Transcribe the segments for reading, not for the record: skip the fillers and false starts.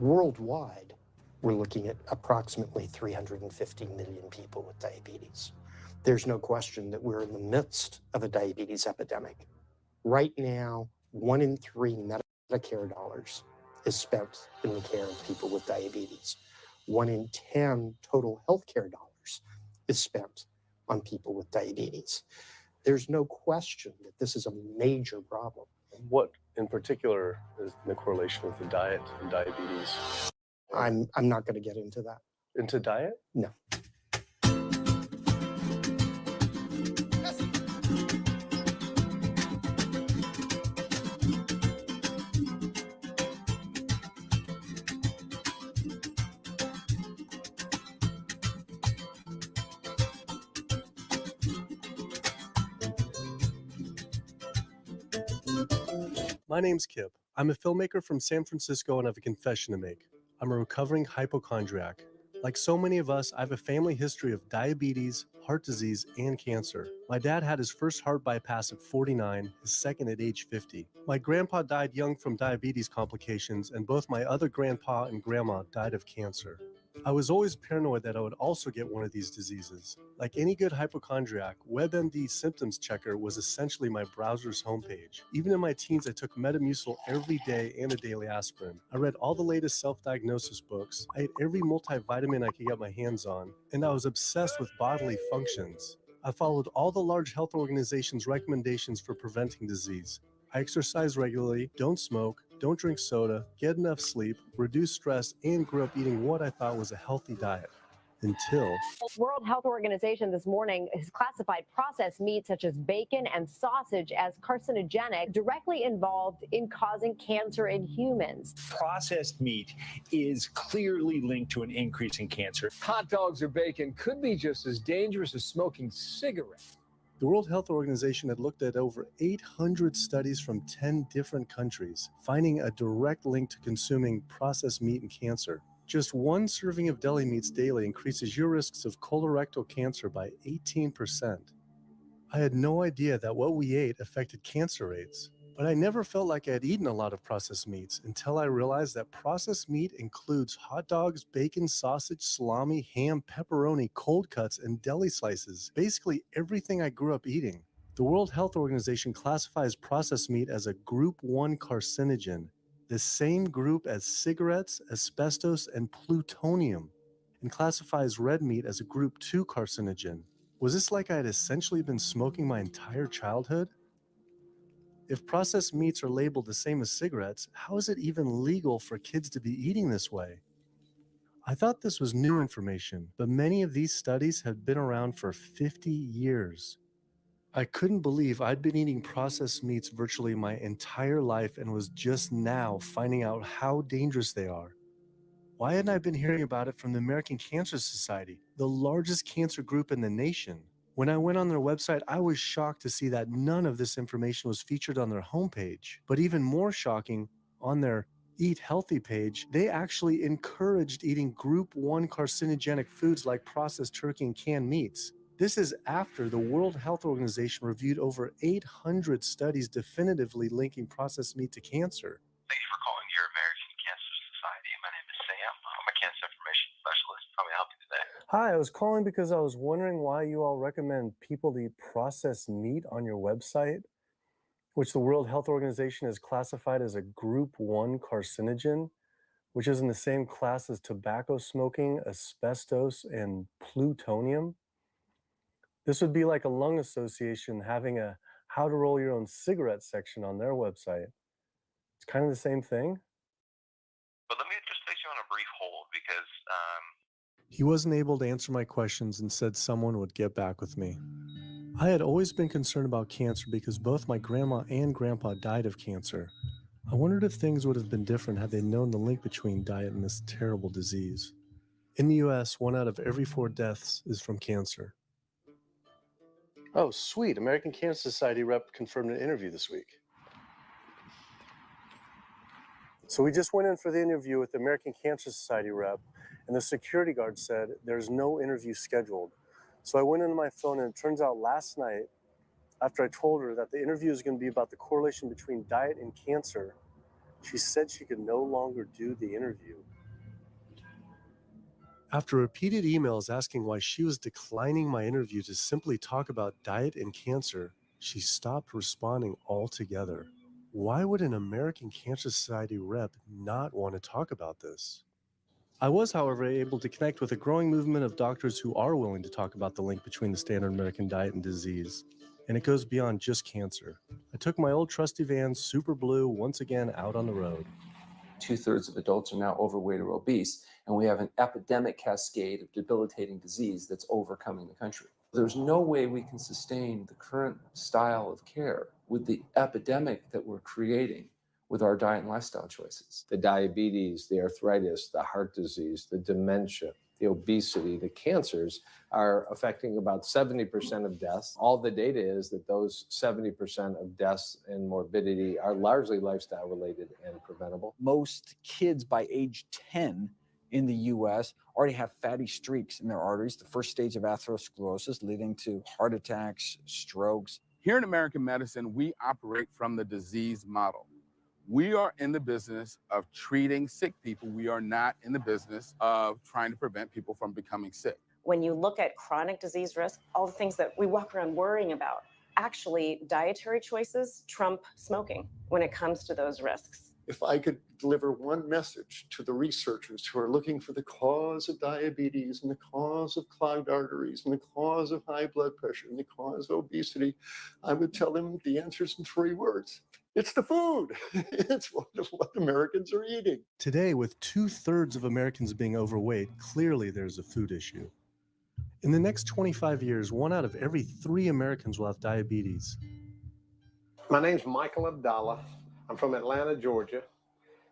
Worldwide, we're looking at approximately 350 million people with diabetes. There's no question that we're in the midst of a diabetes epidemic. Right now, 1 in 3 Medicare dollars is spent in the care of people with diabetes. 1 in 10 total healthcare dollars is spent on people with diabetes. There's no question that this is a major problem. What in particular is the correlation with the diet and diabetes? I'm not going to get into that. Into diet? No. My name's Kip. I'm a filmmaker from San Francisco and I have a confession to make. I'm a recovering hypochondriac. Like so many of us, I have a family history of diabetes, heart disease, and cancer. My dad had his first heart bypass at 49, his second at age 50. My grandpa died young from diabetes complications, and both my other grandpa and grandma died of cancer. I was always paranoid that I would also get one of these diseases. Like any good hypochondriac, WebMD Symptoms Checker was essentially my browser's homepage. Even in my teens, I took Metamucil every day and a daily aspirin. I read all the latest self-diagnosis books. I ate every multivitamin I could get my hands on, and I was obsessed with bodily functions. I followed all the large health organizations' recommendations for preventing disease. I exercise regularly, don't smoke, don't drink soda, get enough sleep, reduce stress, and grew up eating what I thought was a healthy diet. Until World Health Organization this morning has classified processed meat such as bacon and sausage as carcinogenic, directly involved in causing cancer in humans. Processed meat is clearly linked to an increase in cancer. Hot dogs or bacon could be just as dangerous as smoking cigarettes. the World Health Organization had looked at over 800 studies from 10 different countries, finding a direct link to consuming processed meat and cancer. Just one serving of deli meats daily increases your risks of colorectal cancer by 18%. I had no idea that what we ate affected cancer rates, but I never felt like I had eaten a lot of processed meats until I realized that processed meat includes hot dogs, bacon, sausage, salami, ham, pepperoni, cold cuts, and deli slices, basically everything I grew up eating. The World Health Organization classifies processed meat as a Group 1 carcinogen, the same group as cigarettes, asbestos, and plutonium, and classifies red meat as a Group 2 carcinogen. Was this like I had essentially been smoking my entire childhood? If processed meats are labeled the same as cigarettes, how is it even legal for kids to be eating this way? I thought this was new information, but many of these studies have been around for 50 years. I couldn't believe I'd been eating processed meats virtually my entire life and was just now finding out how dangerous they are. Why hadn't I been hearing about it from the American Cancer Society, the largest cancer group in the nation? When I went on their website, I was shocked to see that none of this information was featured on their homepage. But even more shocking, on their Eat Healthy page, they actually encouraged eating Group 1 carcinogenic foods like processed turkey and canned meats. This is after the World Health Organization reviewed over 800 studies definitively linking processed meat to cancer. Thank you for calling your American Cancer Society. My name is Sam. I'm a cancer information specialist. How may I help you today? Hi, I was calling because I was wondering why you all recommend people to eat processed meat on your website, which the World Health Organization has classified as a Group 1 carcinogen, which is in the same class as tobacco smoking, asbestos, and plutonium. This would be like a lung association having a how to roll your own cigarette section on their website. It's kind of the same thing. But let me just place you on a brief hold because He wasn't able to answer my questions and said someone would get back with me. I had always been concerned about cancer because both my grandma and grandpa died of cancer. I wondered if things would have been different had they known the link between diet and this terrible disease. In the US, 1 out of every 4 deaths is from cancer. Oh, sweet. American Cancer Society rep confirmed an interview this week. So we just went in for the interview with the American Cancer Society rep, and the security guard said there's no interview scheduled. So I went into my phone, and it turns out last night, after I told her that the interview is going to be about the correlation between diet and cancer, She said she could no longer do the interview. After repeated emails asking why she was declining my interview to simply talk about diet and cancer, she stopped responding altogether. Why would an American Cancer Society rep not want to talk about this? I was, however, able to connect with a growing movement of doctors who are willing to talk about the link between the standard American diet and disease. And it goes beyond just cancer. I took my old trusty van, Super Blue, once again out on the road. 2/3 of adults are now overweight or obese, and we have an epidemic cascade of debilitating disease that's overcoming the country. There's no way we can sustain the current style of care with the epidemic that we're creating with our diet and lifestyle choices. The diabetes, the arthritis, the heart disease, the dementia, the obesity, the cancers are affecting about 70% of deaths. All the data is that those 70% of deaths and morbidity are largely lifestyle related and preventable. Most kids by age 10 in the US already have fatty streaks in their arteries, the first stage of atherosclerosis leading to heart attacks, strokes. Here in American medicine, we operate from the disease model. We are in the business of treating sick people. We are not in the business of trying to prevent people from becoming sick. When you look at chronic disease risk, all the things that we walk around worrying about, actually dietary choices trump smoking when it comes to those risks. If I could deliver one message to the researchers who are looking for the cause of diabetes and the cause of clogged arteries and the cause of high blood pressure and the cause of obesity, I would tell them the answer's in 3 words. It's the food. It's what Americans are eating. Today, with 2/3 of Americans being overweight, clearly there's a food issue. In the next 25 years, 1 out of every 3 Americans will have diabetes. My name's Michael Abdallah. I'm from Atlanta, Georgia.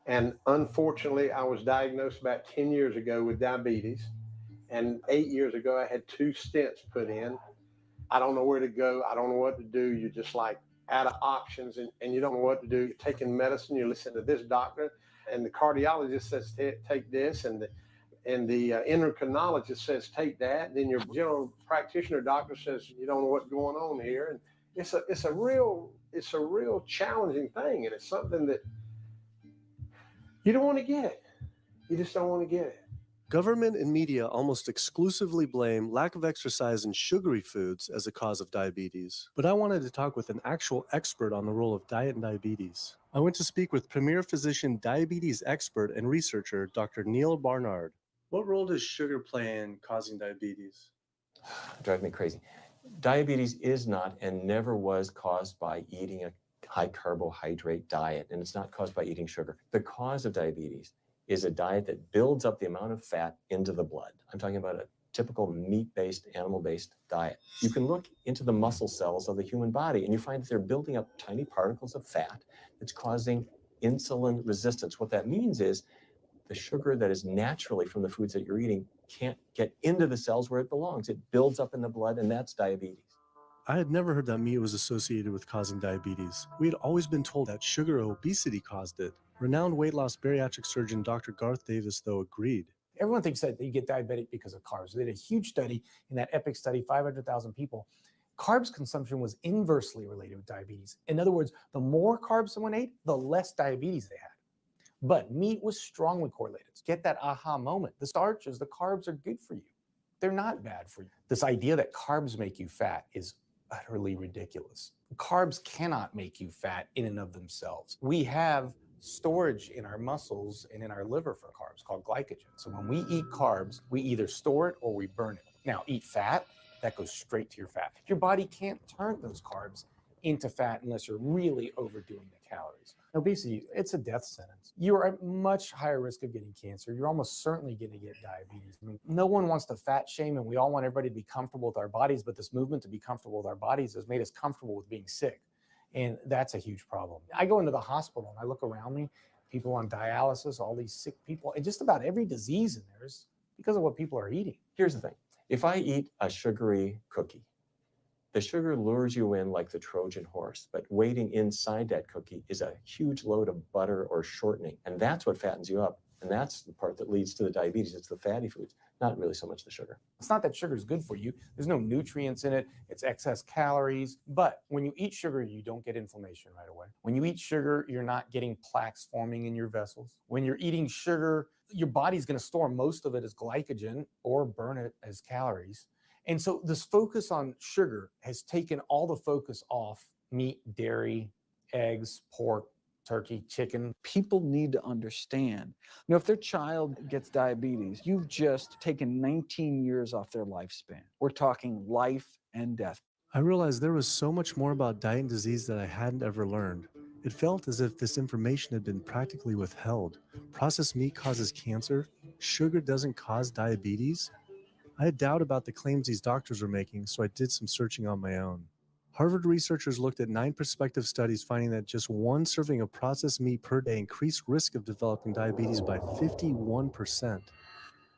And unfortunately, I was diagnosed about 10 years ago with diabetes. And 8 years ago, I had 2 stents put in. I don't know where to go. I don't know what to do. You're just like out of options and you don't know what to do. You're taking medicine. You listen to this doctor and the cardiologist says, take this. And the endocrinologist says, take that. And then your general practitioner doctor says, you don't know what's going on here. And it's a real challenging thing. And it's something that you don't want to get. You just don't want to get it. Government and media almost exclusively blame lack of exercise and sugary foods as a cause of diabetes. But I wanted to talk with an actual expert on the role of diet and diabetes. I went to speak with premier physician, diabetes expert, and researcher, Dr. Neil Barnard. What role does sugar play in causing diabetes? Drive me crazy. Diabetes is not and never was caused by eating a high carbohydrate diet, and it's not caused by eating sugar. The cause of diabetes is a diet that builds up the amount of fat into the blood. I'm talking about a typical meat-based, animal-based diet. You can look into the muscle cells of the human body and you find that they're building up tiny particles of fat that's causing insulin resistance. What that means is the sugar that is naturally from the foods that you're eating can't get into the cells where it belongs. It builds up in the blood, and that's diabetes. I had never heard that meat was associated with causing diabetes. We had always been told that sugar or obesity caused it. Renowned weight loss bariatric surgeon Dr. Garth Davis, though, agreed. Everyone thinks that you get diabetic because of carbs. They did a huge study in that EPIC study, 500,000 people. Carbs consumption was inversely related with diabetes. In other words, the more carbs someone ate, the less diabetes they had. But meat was strongly correlated. Get that aha moment. The starches, the carbs are good for you. They're not bad for you. This idea that carbs make you fat is utterly ridiculous. Carbs cannot make you fat in and of themselves. We have storage in our muscles and in our liver for carbs called glycogen. So when we eat carbs, we either store it or we burn it. Now, eat fat, that goes straight to your fat. Your body can't turn those carbs into fat unless you're really overdoing the calories. Obesity, it's a death sentence. You're at much higher risk of getting cancer. You're almost certainly going to get diabetes. I mean, no one wants to fat shame, and we all want everybody to be comfortable with our bodies, but this movement to be comfortable with our bodies has made us comfortable with being sick. And that's a huge problem. I go into the hospital and I look around me, people on dialysis, all these sick people, and just about every disease in there is because of what people are eating. Here's the thing. If I eat a sugary cookie, the sugar lures you in like the Trojan horse, but waiting inside that cookie is a huge load of butter or shortening, and that's what fattens you up. And that's the part that leads to the diabetes. It's the fatty foods, not really so much the sugar. It's not that sugar is good for you. There's no nutrients in it. It's excess calories. But when you eat sugar, you don't get inflammation right away. When you eat sugar, you're not getting plaques forming in your vessels. When you're eating sugar, your body's going to store most of it as glycogen or burn it as calories. And so this focus on sugar has taken all the focus off meat, dairy, eggs, pork, turkey, chicken. People need to understand, if their child gets diabetes, you've just taken 19 years off their lifespan. We're talking life and death. I realized there was so much more about diet and disease that I hadn't ever learned. It felt as if this information had been practically withheld. Processed meat causes cancer. Sugar doesn't cause diabetes. I had doubt about the claims these doctors were making, so I did some searching on my own. Harvard researchers looked at 9 prospective studies finding that just one serving of processed meat per day increased risk of developing diabetes by 51%.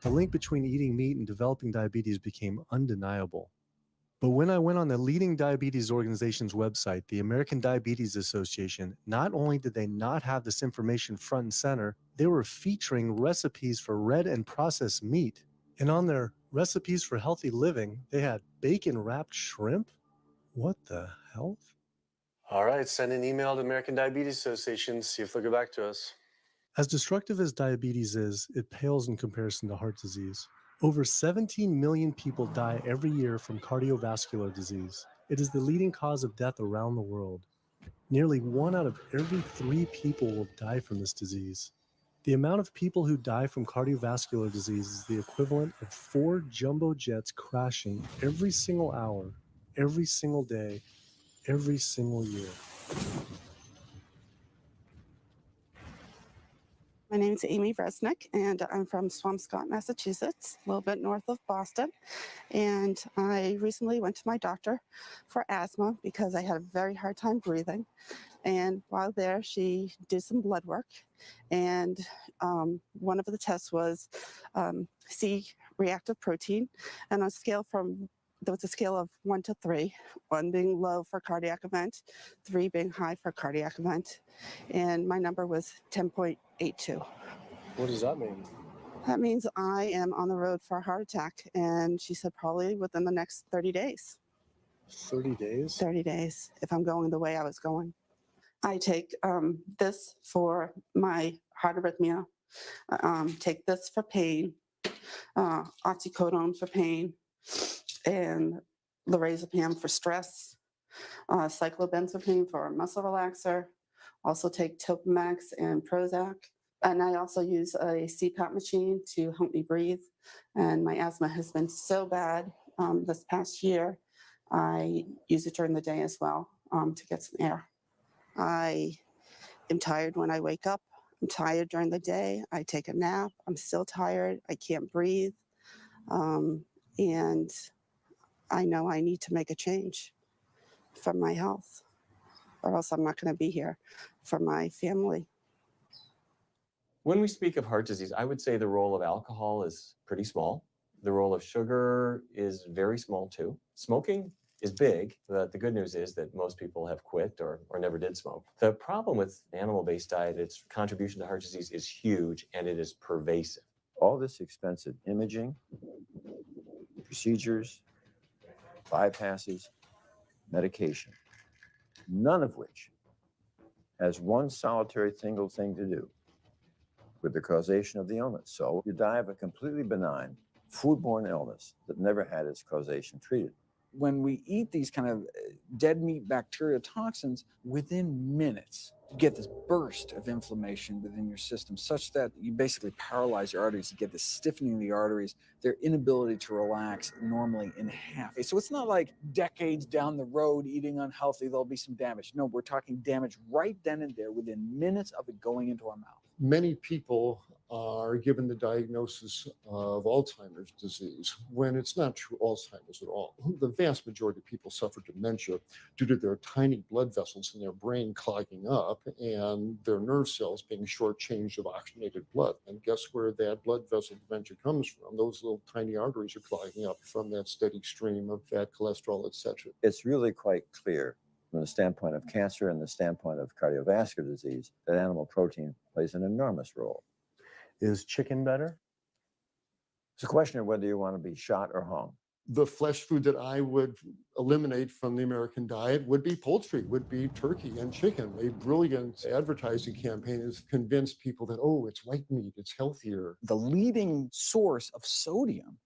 The link between eating meat and developing diabetes became undeniable. But when I went on the leading diabetes organization's website, the American Diabetes Association, not only did they not have this information front and center, they were featuring recipes for red and processed meat. And on their recipes for healthy living, they had bacon-wrapped shrimp? What the hell? All right, send an email to American Diabetes Association, see if they'll get back to us. As destructive as diabetes is, it pales in comparison to heart disease. Over 17 million people die every year from cardiovascular disease. It is the leading cause of death around the world. Nearly 1 out of every 3 people will die from this disease. The amount of people who die from cardiovascular disease is the equivalent of 4 jumbo jets crashing every single hour, every single day, every single year. My name is Amy Resnick, and I'm from Swampscott, Massachusetts, a little bit north of Boston. And I recently went to my doctor for asthma because I had a very hard time breathing. And while there, she did some blood work. And one of the tests was C-reactive protein. And on a scale from there was a scale of 1 to 3, 1 being low for cardiac event, 3 being high for cardiac event. And my number was 10.82. What does that mean? That means I am on the road for a heart attack. And she said probably within the next 30 days. 30 days? 30 days, if I'm going the way I was going. I take this for my heart arrhythmia, take this for pain, oxycodone for pain, and lorazepam for stress, cyclobenzaprine for a muscle relaxer, also take Topamax and Prozac. And I also use a CPAP machine to help me breathe. And my asthma has been so bad this past year, I use it during the day as well to get some air. I am tired when I wake up. I'm tired during the day. I take a nap. I'm still tired. I can't breathe. And I know I need to make a change for my health, or else I'm not going to be here for my family. When we speak of heart disease, I would say the role of alcohol is pretty small. The role of sugar is very small too. Smoking is big, but the good news is that most people have quit or never did smoke. The problem with animal-based diet, its contribution to heart disease is huge and it is pervasive. All this expensive imaging, procedures, bypasses, medication, none of which has one solitary single thing to do with the causation of the illness. So you die of a completely benign foodborne illness that never had its causation treated. When we eat these kind of dead meat bacteria toxins, within minutes, you get this burst of inflammation within your system such that you basically paralyze your arteries. You get this stiffening of the arteries, their inability to relax normally in half. So it's not like decades down the road eating unhealthy, there'll be some damage. No, we're talking damage right then and there within minutes of it going into our mouth. Many people are given the diagnosis of Alzheimer's disease when it's not true Alzheimer's at all. The vast majority of people suffer dementia due to their tiny blood vessels in their brain clogging up and their nerve cells being shortchanged of oxygenated blood. And guess where that blood vessel dementia comes from? Those little tiny arteries are clogging up from that steady stream of fat, cholesterol, etc. It's really quite clear from the standpoint of cancer and the standpoint of cardiovascular disease that animal protein plays an enormous role. Is chicken better? It's a question of whether you want to be shot or hung. The flesh food that I would eliminate from the American diet would be poultry, would be turkey and chicken. A brilliant advertising campaign has convinced people that, oh, it's white meat, it's healthier. The leading source of sodium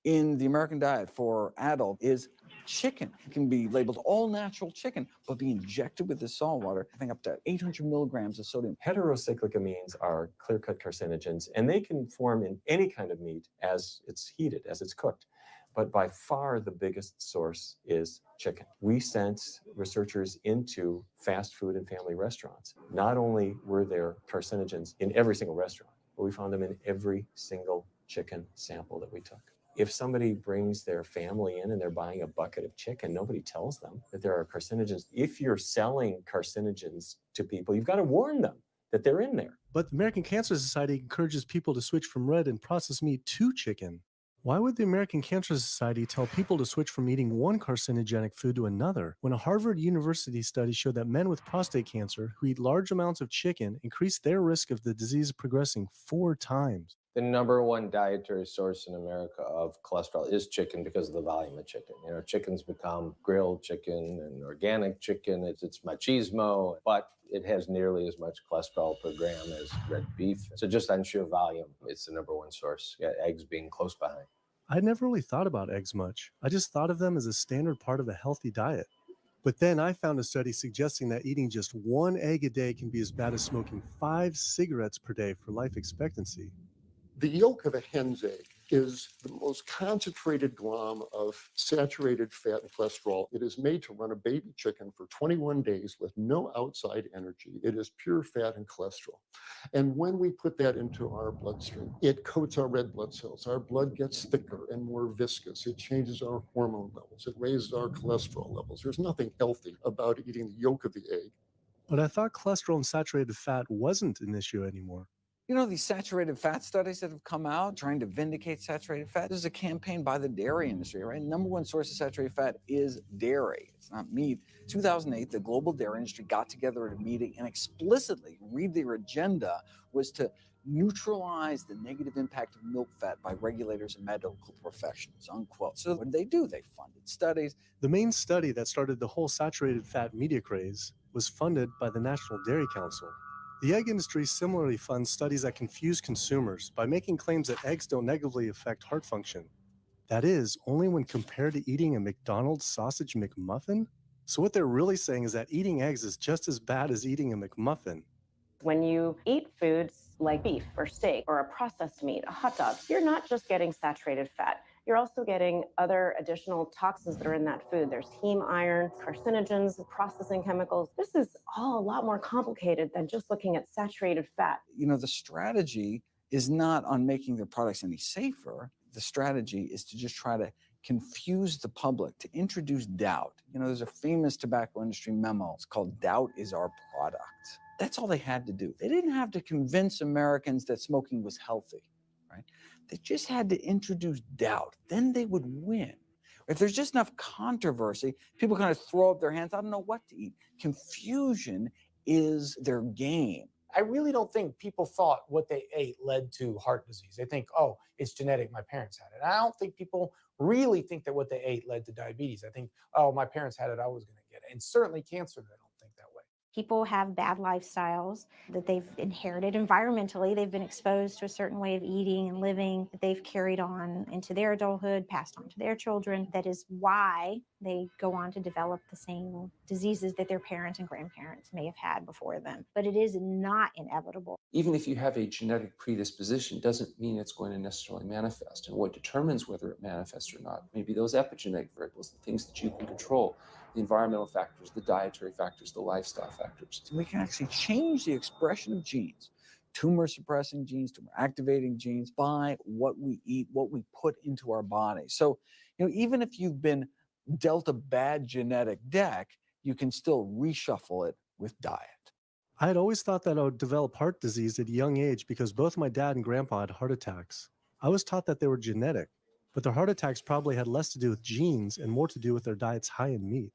in the American diet for adult is chicken. It can be labeled all natural chicken, but be injected with the salt water, having up to 800 milligrams of sodium. Heterocyclic amines are clear-cut carcinogens, and they can form in any kind of meat as it's heated, as it's cooked. But by far the biggest source is chicken. We sent researchers into fast food and family restaurants. Not only were there carcinogens in every single restaurant, but we found them in every single chicken sample that we took. If somebody brings their family in and they're buying a bucket of chicken, nobody tells them that there are carcinogens. If you're selling carcinogens to people, you've got to warn them that they're in there. But the American Cancer Society encourages people to switch from red and processed meat to chicken. Why would the American Cancer Society tell people to switch from eating one carcinogenic food to another when a Harvard University study showed that men with prostate cancer who eat large amounts of chicken increase their risk of the disease progressing 4 times? The number one dietary source in America of cholesterol is chicken because of the volume of chicken. You know, chicken's become grilled chicken and organic chicken. It's machismo, but it has nearly as much cholesterol per gram as red beef. So just on sheer volume, it's the number one source. Yeah, eggs being close behind. I never really thought about eggs much. I just thought of them as a standard part of a healthy diet. But then I found a study suggesting that eating just 1 egg a day can be as bad as smoking 5 cigarettes per day for life expectancy. The yolk of a hen's egg is the most concentrated glom of saturated fat and cholesterol. It is made to run a baby chicken for 21 days with no outside energy. It is pure fat and cholesterol. And when we put that into our bloodstream, it coats our red blood cells. Our blood gets thicker and more viscous. It changes our hormone levels. It raises our cholesterol levels. There's nothing healthy about eating the yolk of the egg. But I thought cholesterol and saturated fat wasn't an issue anymore. You know, these saturated fat studies that have come out trying to vindicate saturated fat. This is a campaign by the dairy industry, right? Number one source of saturated fat is dairy. It's not meat. 2008, the global dairy industry got together at a meeting and explicitly, read their agenda, was to neutralize the negative impact of milk fat by regulators and medical professionals, unquote. So what did? They funded studies. The main study that started the whole saturated fat media craze was funded by the National Dairy Council. The egg industry similarly funds studies that confuse consumers by making claims that eggs don't negatively affect heart function. That is, only when compared to eating a McDonald's sausage McMuffin? So what they're really saying is that eating eggs is just as bad as eating a McMuffin. When you eat foods like beef or steak or a processed meat, a hot dog, you're not just getting saturated fat. You're also getting other additional toxins that are in that food. There's heme iron, carcinogens, processing chemicals. This is all a lot more complicated than just looking at saturated fat. You know, the strategy is not on making their products any safer. The strategy is to just try to confuse the public, to introduce doubt. You know, there's a famous tobacco industry memo. It's called Doubt is Our Product. That's all they had to do. They didn't have to convince Americans that smoking was healthy, right? They just had to introduce doubt. Then they would win. If there's just enough controversy, people kind of throw up their hands. I don't know what to eat. Confusion is their game. I really don't think people thought what they ate led to heart disease. They think, oh, it's genetic, my parents had it. I don't think people really think that what they ate led to diabetes. I think, oh, my parents had it, I was going to get it. And certainly cancer, I don't think that way. People have bad lifestyles that they've inherited environmentally. They've been exposed to a certain way of eating and living that they've carried on into their adulthood, passed on to their children. That is why they go on to develop the same diseases that their parents and grandparents may have had before them. But it is not inevitable. Even if you have a genetic predisposition, doesn't mean it's going to necessarily manifest. And what determines whether it manifests or not, maybe those epigenetic variables, the things that you can control, the environmental factors, the dietary factors, the lifestyle factors. So we can actually change the expression of genes, tumor-suppressing genes, tumor-activating genes, by what we eat, what we put into our body. So, you know, even if you've been dealt a bad genetic deck, you can still reshuffle it with diet. I had always thought that I would develop heart disease at a young age because both my dad and grandpa had heart attacks. I was taught that they were genetic, but their heart attacks probably had less to do with genes and more to do with their diets high in meat.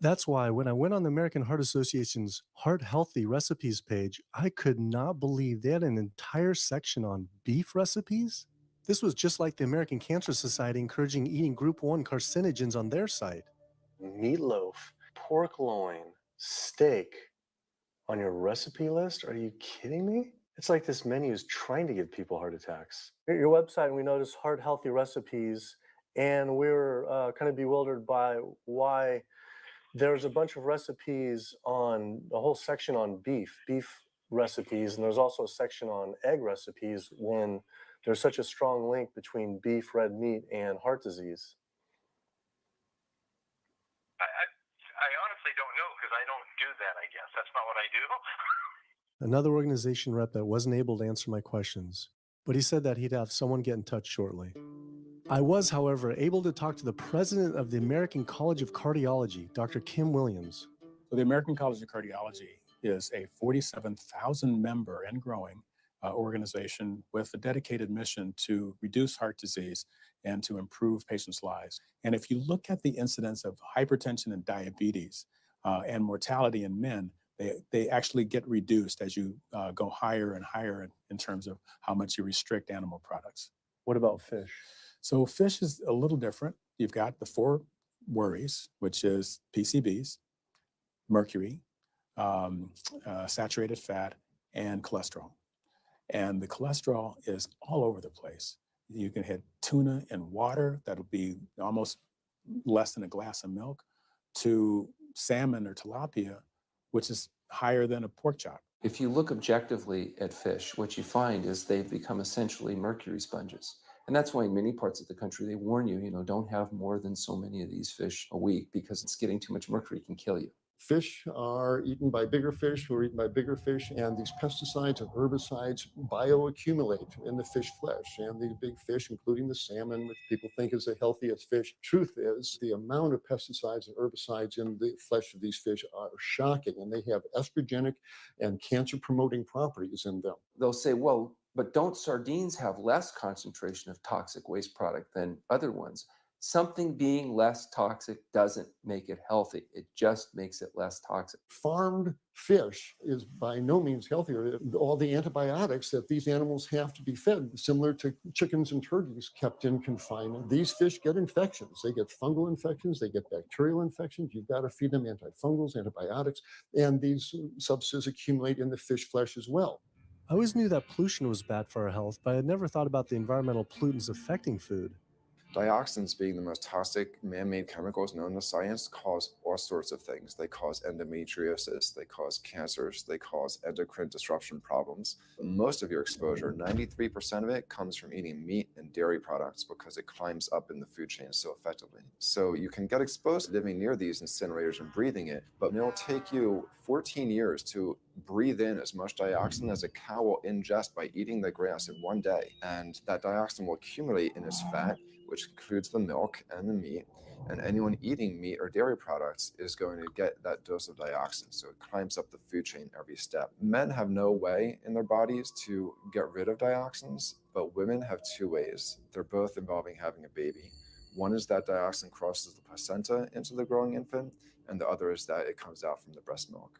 That's why when I went on the American Heart Association's Heart Healthy Recipes page, I could not believe they had an entire section on beef recipes. This was just like the American Cancer Society encouraging eating group 1 carcinogens on their site. Meatloaf, pork loin, steak on your recipe list? Are you kidding me? It's like this menu is trying to give people heart attacks. At your website, we noticed heart healthy recipes, and we were kind of bewildered by why there's a bunch of recipes on a whole section on beef recipes, and there's also a section on egg recipes when there's such a strong link between beef, red meat, and heart disease. I honestly don't know because I don't do that, I guess. That's not what I do. Another organization rep that wasn't able to answer my questions, but he said that he'd have someone get in touch shortly. I was, however, able to talk to the president of the American College of Cardiology, Dr. Kim Williams. So the American College of Cardiology is a 47,000 member and growing organization with a dedicated mission to reduce heart disease and to improve patients' lives. And if you look at the incidence of hypertension and diabetes and mortality in men, they actually get reduced as you go higher and higher in terms of how much you restrict animal products. What about fish? So fish is a little different. You've got the 4 worries, which is PCBs, mercury, saturated fat, and cholesterol. And the cholesterol is all over the place. You can hit tuna in water, that'll be almost less than a glass of milk, to salmon or tilapia, which is higher than a pork chop. If you look objectively at fish, what you find is they've become essentially mercury sponges. And that's why in many parts of the country, they warn you, don't have more than so many of these fish a week because it's getting too much mercury can kill you. Fish are eaten by bigger fish who are eaten by bigger fish, and these pesticides and herbicides bioaccumulate in the fish flesh. And the big fish, including the salmon, which people think is the healthiest fish, truth is the amount of pesticides and herbicides in the flesh of these fish are shocking, and they have estrogenic and cancer-promoting properties in them. They'll say, well, but don't sardines have less concentration of toxic waste product than other ones? Something being less toxic doesn't make it healthy. It just makes it less toxic. Farmed fish is by no means healthier. All the antibiotics that these animals have to be fed, similar to chickens and turkeys kept in confinement. These fish get infections. They get fungal infections. They get bacterial infections. You've got to feed them antifungals, antibiotics, and these substances accumulate in the fish flesh as well. I always knew that pollution was bad for our health, but I had never thought about the environmental pollutants affecting food. Dioxins, being the most toxic man-made chemicals known to science, cause all sorts of things. They cause endometriosis, they cause cancers, they cause endocrine disruption problems. Most of your exposure, 93% of it, comes from eating meat and dairy products because it climbs up in the food chain so effectively. So you can get exposed to living near these incinerators and breathing it, but it'll take you 14 years to breathe in as much dioxin as a cow will ingest by eating the grass in one day. And that dioxin will accumulate in its fat, which includes the milk and the meat, and anyone eating meat or dairy products is going to get that dose of dioxin, so it climbs up the food chain every step. Men have no way in their bodies to get rid of dioxins, but women have 2 ways. They're both involving having a baby. One is that dioxin crosses the placenta into the growing infant, and the other is that it comes out from the breast milk.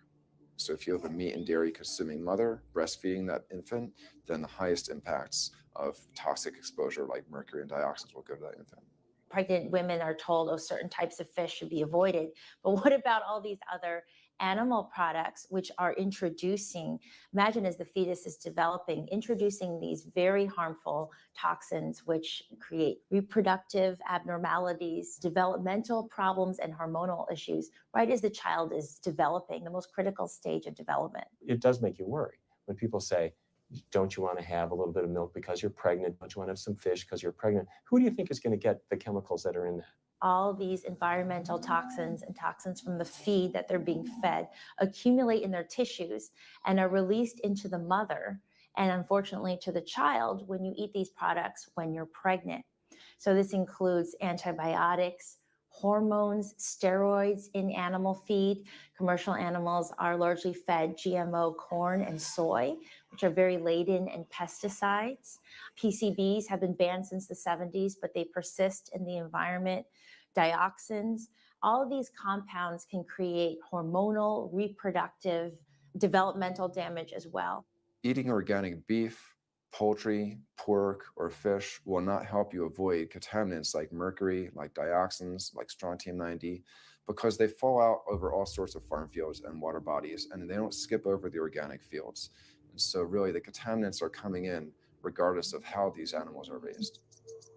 So if you have a meat and dairy consuming mother breastfeeding that infant, then the highest impacts of toxic exposure like mercury and dioxins will go to that infant. Pregnant women are told, oh, certain types of fish should be avoided. But what about all these other animal products which are introducing, imagine as the fetus is developing, introducing these very harmful toxins which create reproductive abnormalities, developmental problems, and hormonal issues right as the child is developing, the most critical stage of development. It does make you worry when people say, don't you want to have a little bit of milk because you're pregnant? Don't you want to have some fish because you're pregnant? Who do you think is going to get the chemicals that are in that? All these environmental toxins and toxins from the feed that they're being fed accumulate in their tissues and are released into the mother and unfortunately to the child when you eat these products when you're pregnant. So this includes antibiotics, hormones, steroids in animal feed. Commercial animals are largely fed GMO corn and soy, which are very laden in pesticides. PCBs have been banned since the 70s, but they persist in the environment. Dioxins, all of these compounds can create hormonal, reproductive, developmental damage as well. Eating organic beef, poultry, pork, or fish will not help you avoid contaminants like mercury, like dioxins, like strontium-90, because they fall out over all sorts of farm fields and water bodies, and they don't skip over the organic fields. And so really the contaminants are coming in regardless of how these animals are raised.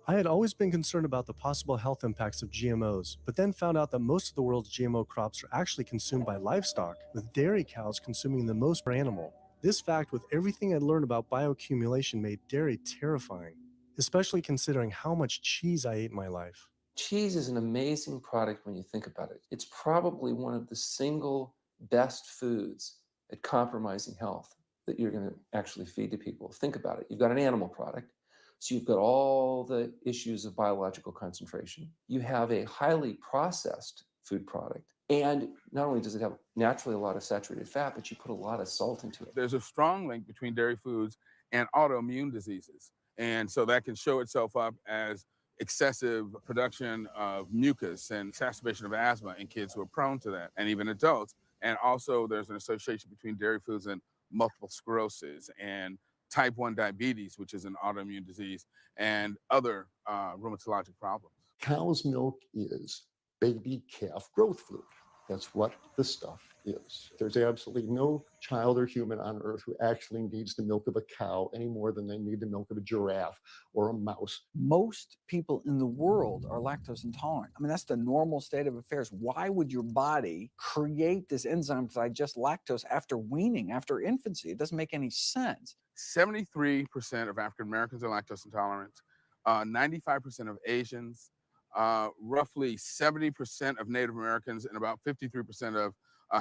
I had always been concerned about the possible health impacts of GMOs, but then found out that most of the world's GMO crops are actually consumed by livestock, with dairy cows consuming the most per animal. This fact, with everything I'd learned about bioaccumulation, made dairy terrifying, especially considering how much cheese I ate in my life. Cheese is an amazing product when you think about it. It's probably one of the single best foods at compromising health that you're going to actually feed to people. Think about it. You've got an animal product, so you've got all the issues of biological concentration. You have a highly processed food product, and not only does it have naturally a lot of saturated fat, but you put a lot of salt into it. There's a strong link between dairy foods and autoimmune diseases. And so that can show itself up as excessive production of mucus and exacerbation of asthma in kids who are prone to that, and even adults. And also there's an association between dairy foods and multiple sclerosis and type 1 diabetes, which is an autoimmune disease, and other rheumatologic problems. Cow's milk is baby calf growth fluid. That's what the stuff is. There's absolutely no child or human on earth who actually needs the milk of a cow any more than they need the milk of a giraffe or a mouse. Most people in the world are lactose intolerant. I mean, that's the normal state of affairs. Why would your body create this enzyme to digest lactose after weaning, after infancy? It doesn't make any sense. 73% of African Americans are lactose intolerant, 95% of Asians, roughly 70% of Native Americans, and about 53% of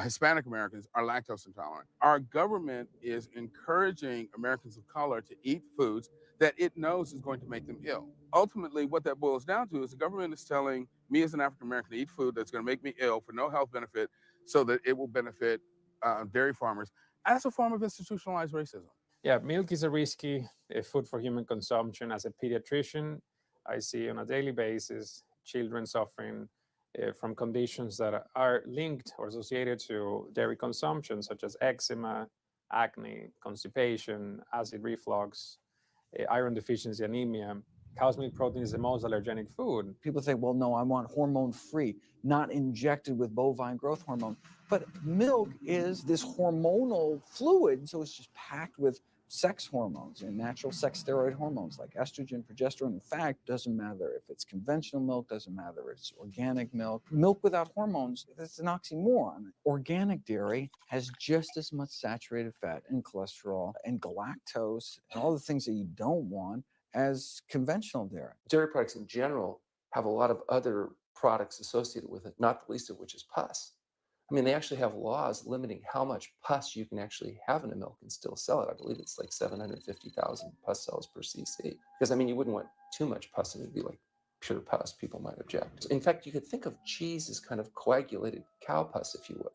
Hispanic Americans are lactose intolerant. Our government is encouraging Americans of color to eat foods that it knows is going to make them ill. Ultimately, what that boils down to is the government is telling me as an African American to eat food that's going to make me ill for no health benefit so that it will benefit dairy farmers as a form of institutionalized racism. Yeah, milk is a risky food for human consumption. As a pediatrician, I see on a daily basis children suffering from conditions that are linked or associated to dairy consumption, such as eczema, acne, constipation, acid reflux, iron deficiency, anemia. Cow's milk protein is the most allergenic food. People say, well, no, I want hormone-free, not injected with bovine growth hormone. But milk is this hormonal fluid, so it's just packed with sex hormones and natural sex steroid hormones like estrogen, progesterone. In fact, doesn't matter if it's conventional milk, doesn't matter if it's organic milk. Milk without hormones, it's an oxymoron. Organic dairy has just as much saturated fat and cholesterol and galactose and all the things that you don't want as conventional dairy. Dairy products in general have a lot of other products associated with it, not the least of which is pus. I mean, they actually have laws limiting how much pus you can actually have in a milk and still sell it. I believe it's like 750,000 pus cells per cc. Because, I mean, you wouldn't want too much pus, and it'd be like pure pus. People might object. In fact, you could think of cheese as kind of coagulated cow pus, if you would.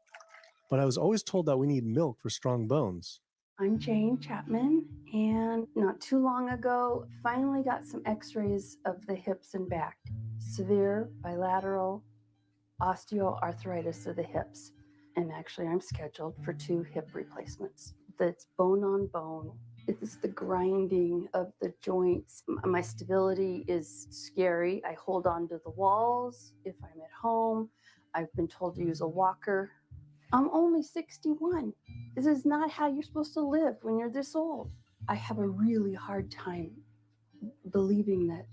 But I was always told that we need milk for strong bones. I'm Jane Chapman, and not too long ago, finally got some x-rays of the hips and back. Severe bilateral osteoarthritis of the hips. And actually, I'm scheduled for 2 hip replacements. That's bone on bone. It's the grinding of the joints. My stability is scary. I hold on to the walls if I'm at home. I've been told to use a walker. I'm only 61. This is not how you're supposed to live when you're this old. I have a really hard time believing that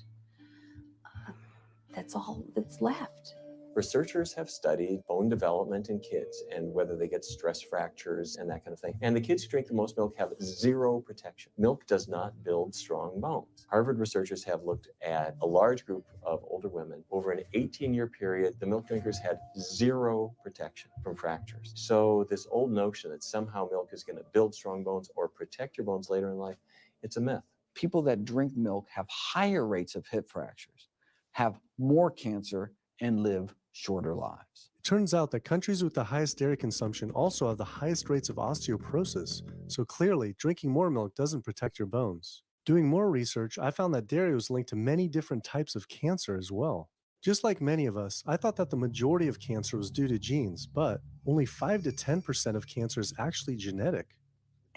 that's all that's left. Researchers have studied bone development in kids and whether they get stress fractures and that kind of thing. And the kids who drink the most milk have zero protection. Milk does not build strong bones. Harvard researchers have looked at a large group of older women. Over an 18-year period, the milk drinkers had zero protection from fractures. So this old notion that somehow milk is going to build strong bones or protect your bones later in life, it's a myth. People that drink milk have higher rates of hip fractures, have more cancer, and live shorter lives. It turns out that countries with the highest dairy consumption also have the highest rates of osteoporosis. So clearly, drinking more milk doesn't protect your bones. Doing more research, I found that dairy was linked to many different types of cancer as well. Just like many of us, I thought that the majority of cancer was due to genes, but only 5 to 10% of cancer is actually genetic.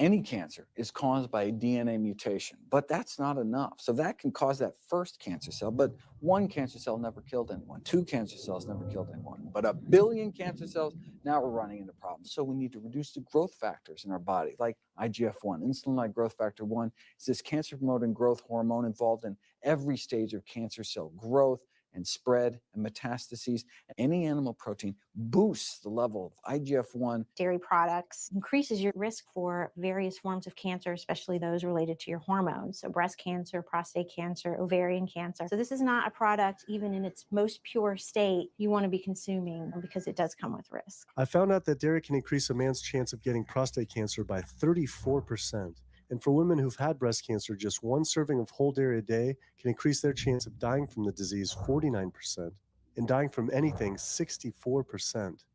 Any cancer is caused by a DNA mutation, but that's not enough. So that can cause that first cancer cell, but one cancer cell never killed anyone. 2 cancer cells never killed anyone. But 1 billion cancer cells, now we're running into problems. So we need to reduce the growth factors in our body, like IGF-1. Insulin-like growth factor 1 is this cancer-promoting growth hormone involved in every stage of cancer cell growth and spread and metastases. Any animal protein boosts the level of IGF-1. Dairy products increases your risk for various forms of cancer, especially those related to your hormones. So breast cancer, prostate cancer, ovarian cancer. So this is not a product, even in its most pure state, you want to be consuming because it does come with risk. I found out that dairy can increase a man's chance of getting prostate cancer by 34%. And for women who've had breast cancer, just 1 serving of whole dairy a day can increase their chance of dying from the disease 49% and dying from anything 64%.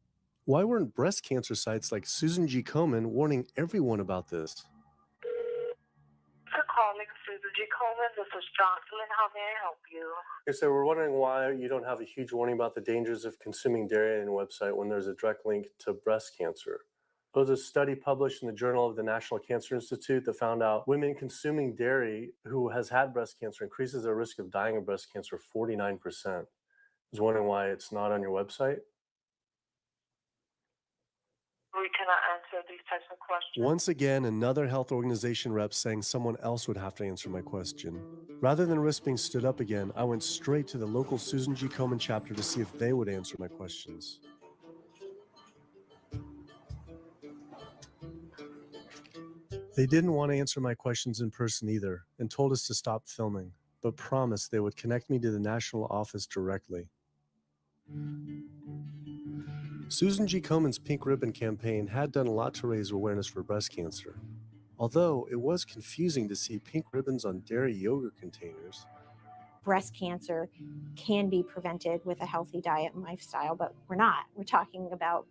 Why weren't breast cancer sites like Susan G. Komen warning everyone about this? For calling Susan G. Komen, this is Jocelyn. How may I help you? Okay, so we're wondering why you don't have a huge warning about the dangers of consuming dairy on your website when there's a direct link to breast cancer. There was a study published in the Journal of the National Cancer Institute that found out women consuming dairy who has had breast cancer increases their risk of dying of breast cancer 49%. I was wondering why it's not on your website. We cannot answer these types of questions. Once again, another health organization rep saying someone else would have to answer my question. Rather than risk being stood up again, I went straight to the local Susan G. Komen chapter to see if they would answer my questions. They didn't want to answer my questions in person either and told us to stop filming, but promised they would connect me to the national office directly. Susan G. Komen's Pink Ribbon campaign had done a lot to raise awareness for breast cancer. Although it was confusing to see pink ribbons on dairy yogurt containers. Breast cancer can be prevented with a healthy diet and lifestyle, but we're not. We're talking about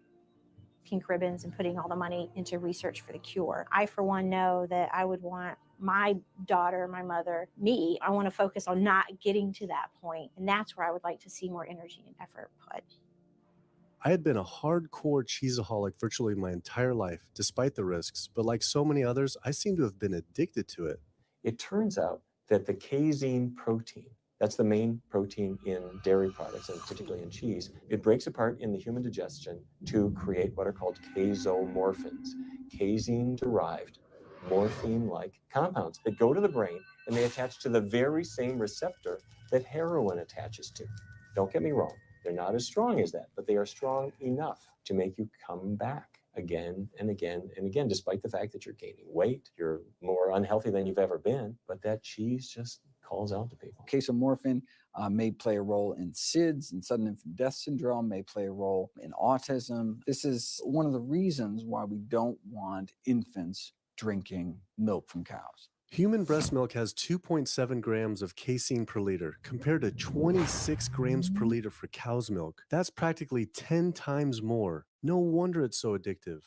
pink ribbons and putting all the money into research for the cure. I, for one, know that I would want my daughter, my mother, me, I want to focus on not getting to that point. And that's where I would like to see more energy and effort put. I had been a hardcore cheeseaholic virtually my entire life, despite the risks, but like so many others, I seem to have been addicted to it. It turns out that the casein protein, that's the main protein in dairy products, and particularly in cheese, it breaks apart in the human digestion to create what are called casomorphins, casein-derived, morphine-like compounds that go to the brain and they attach to the very same receptor that heroin attaches to. Don't get me wrong, they're not as strong as that, but they are strong enough to make you come back again and again and again, despite the fact that you're gaining weight, you're more unhealthy than you've ever been, but that cheese just calls out to people. Casomorphin may play a role in SIDS and sudden infant death syndrome, may play a role in autism. This is one of the reasons why we don't want infants drinking milk from cows. Human breast milk has 2.7 grams of casein per liter, compared to 26 grams per liter for cow's milk. That's practically 10 times more. No wonder it's so addictive.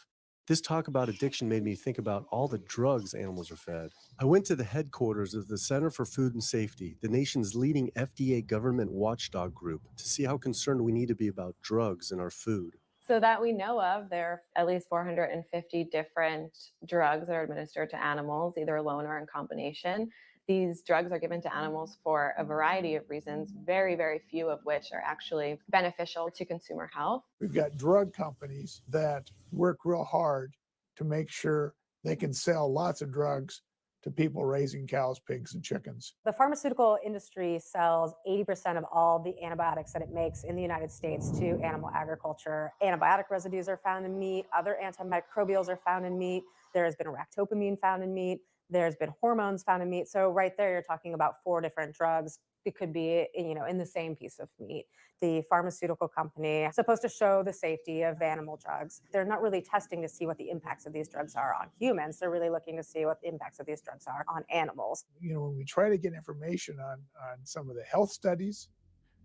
This talk about addiction made me think about all the drugs animals are fed. I went to the headquarters of the Center for Food and Safety, the nation's leading FDA government watchdog group, to see how concerned we need to be about drugs in our food. So that we know of, there are at least 450 different drugs that are administered to animals, either alone or in combination. These drugs are given to animals for a variety of reasons, very, very few of which are actually beneficial to consumer health. We've got drug companies that work real hard to make sure they can sell lots of drugs to people raising cows, pigs, and chickens. The pharmaceutical industry sells 80% of all the antibiotics that it makes in the United States to animal agriculture. Antibiotic residues are found in meat. Other antimicrobials are found in meat. There has been ractopamine found in meat. There's been hormones found in meat. So right there, you're talking about 4 different drugs. It could be, in the same piece of meat. The pharmaceutical company is supposed to show the safety of animal drugs. They're not really testing to see what the impacts of these drugs are on humans. They're really looking to see what the impacts of these drugs are on animals. When we try to get information on some of the health studies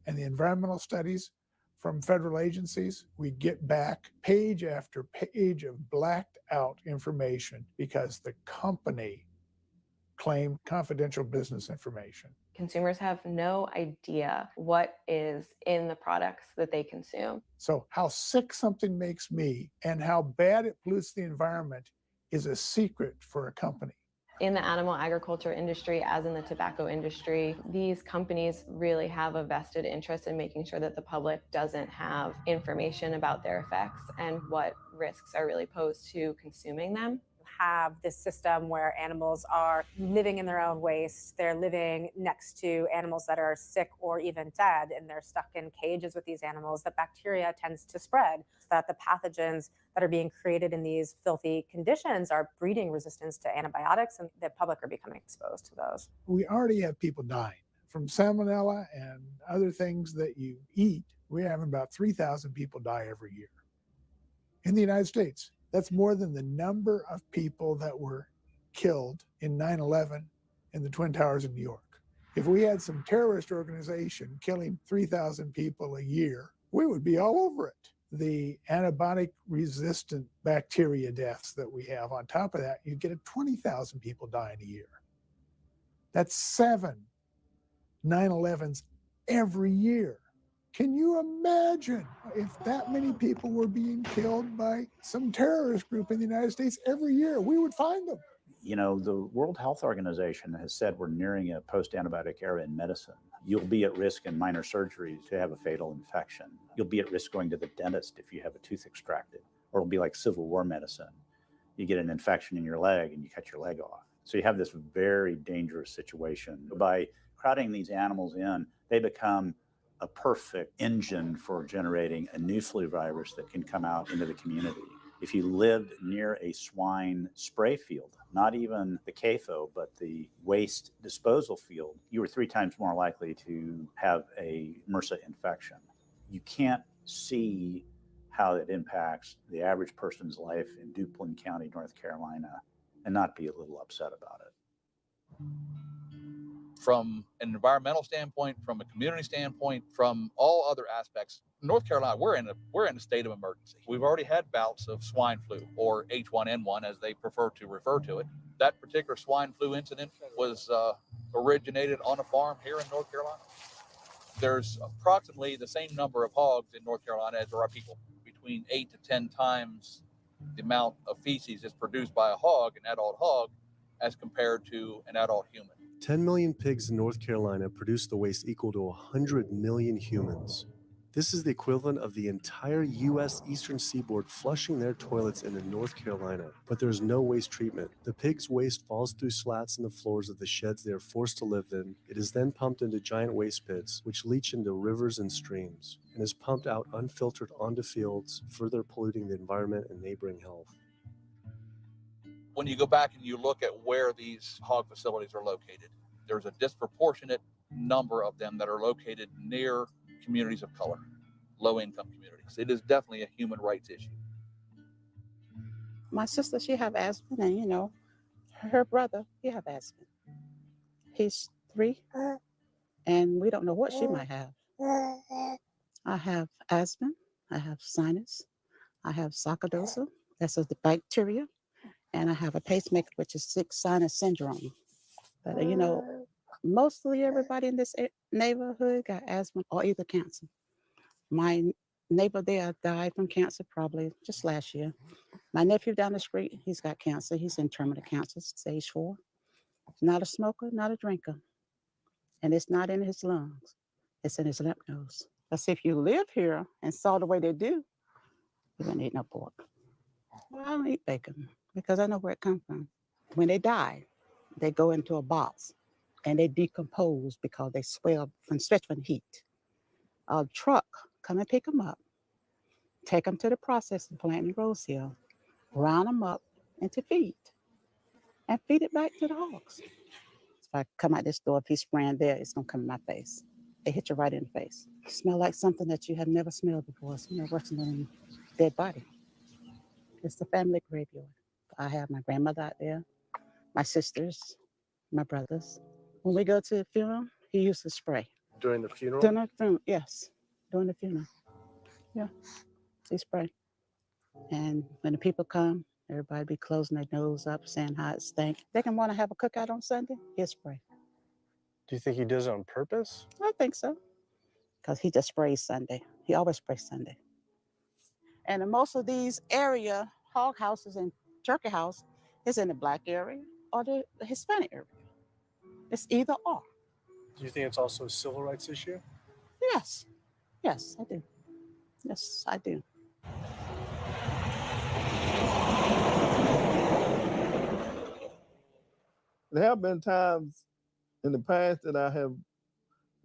and the environmental studies from federal agencies, we get back page after page of blacked out information because the company claimed confidential business information. Consumers have no idea what is in the products that they consume. So how sick something makes me and how bad it pollutes the environment is a secret for a company. In the animal agriculture industry, as in the tobacco industry, these companies really have a vested interest in making sure that the public doesn't have information about their effects and what risks are really posed to consuming them. Have this system where animals are living in their own waste. They're living next to animals that are sick or even dead, and they're stuck in cages with these animals. The bacteria tends to spread, so that the pathogens that are being created in these filthy conditions are breeding resistance to antibiotics, and the public are becoming exposed to those. We already have people dying from salmonella and other things that you eat. We're having about 3,000 people die every year in the United States. That's more than the number of people that were killed in 9/11 in the Twin Towers in New York. If we had some terrorist organization killing 3,000 people a year, we would be all over it. The antibiotic-resistant bacteria deaths that we have, on top of that, you get 20,000 people dying a year. That's 7 9/11s every year. Can you imagine if that many people were being killed by some terrorist group in the United States every year? We would find them. You know, the World Health Organization has said we're nearing a post-antibiotic era in medicine. You'll be at risk in minor surgeries to have a fatal infection. You'll be at risk going to the dentist if you have a tooth extracted, or it'll be like Civil War medicine. You get an infection in your leg and you cut your leg off. So you have this very dangerous situation. By crowding these animals in, they become a perfect engine for generating a new flu virus that can come out into the community. If you lived near a swine spray field, not even the CAFO, but the waste disposal field, you were 3 times more likely to have a MRSA infection. You can't see how it impacts the average person's life in Duplin County, North Carolina, and not be a little upset about it. From an environmental standpoint, from a community standpoint, from all other aspects, North Carolina, we're in a state of emergency. We've already had bouts of swine flu, or H1N1 as they prefer to refer to it. That particular swine flu incident was originated on a farm here in North Carolina. There's approximately the same number of hogs in North Carolina as there are people. Between 8 to 10 times the amount of feces is produced by a hog, an adult hog, as compared to an adult human. 10 million pigs in North Carolina produce the waste equal to 100 million humans. This is the equivalent of the entire U.S. eastern seaboard flushing their toilets into North Carolina. But there's no waste treatment. The pigs' waste falls through slats in the floors of the sheds they are forced to live in. It is then pumped into giant waste pits, which leach into rivers and streams, and is pumped out unfiltered onto fields, further polluting the environment and neighboring health. When you go back and you look at where these hog facilities are located, there's a disproportionate number of them that are located near communities of color, low-income communities. It is definitely a human rights issue. My sister, she have asthma, and you know, her brother, he have asthma. He's 3, and we don't know what she might have. I have asthma, I have sinus, I have sarcoidosis, that's the bacteria, and I have a pacemaker, which is 6 sinus syndrome. But you know, mostly everybody in this neighborhood got asthma or either cancer. My neighbor there died from cancer probably just last year. My nephew down the street, he's got cancer. He's in terminal cancer, stage 4. Not a smoker, not a drinker. And it's not in his lungs. It's in his lymph nodes. Because if you live here and saw the way they do, you wouldn't eat no pork. Well, I don't eat bacon because I know where it comes from. When they die, they go into a box and they decompose because they swell from stretching heat. A truck come and pick them up, take them to the processing plant in Rose Hill, round them up into feed, and feed it back to the hogs. If I come out this door, if he's spraying there, it's gonna come in my face. They hit you right in the face. Smell like something that you have never smelled before. It's worse than a dead body. It's the family graveyard. I have my grandmother out there, my sisters, my brothers. When we go to the funeral, he used to spray. During the funeral? During the funeral, yes. During the funeral. Yeah. He spray. And when the people come, everybody be closing their nose up, saying how it stank. They can want to have a cookout on Sunday, he'll spray. Do you think he does it on purpose? I think so. Because he just sprays Sunday. He always sprays Sunday. And in most of these area hog houses and turkey house, is in the Black area or the Hispanic area. It's either or. Do you think it's also a civil rights issue? Yes. Yes, I do. Yes, I do. There have been times in the past that I have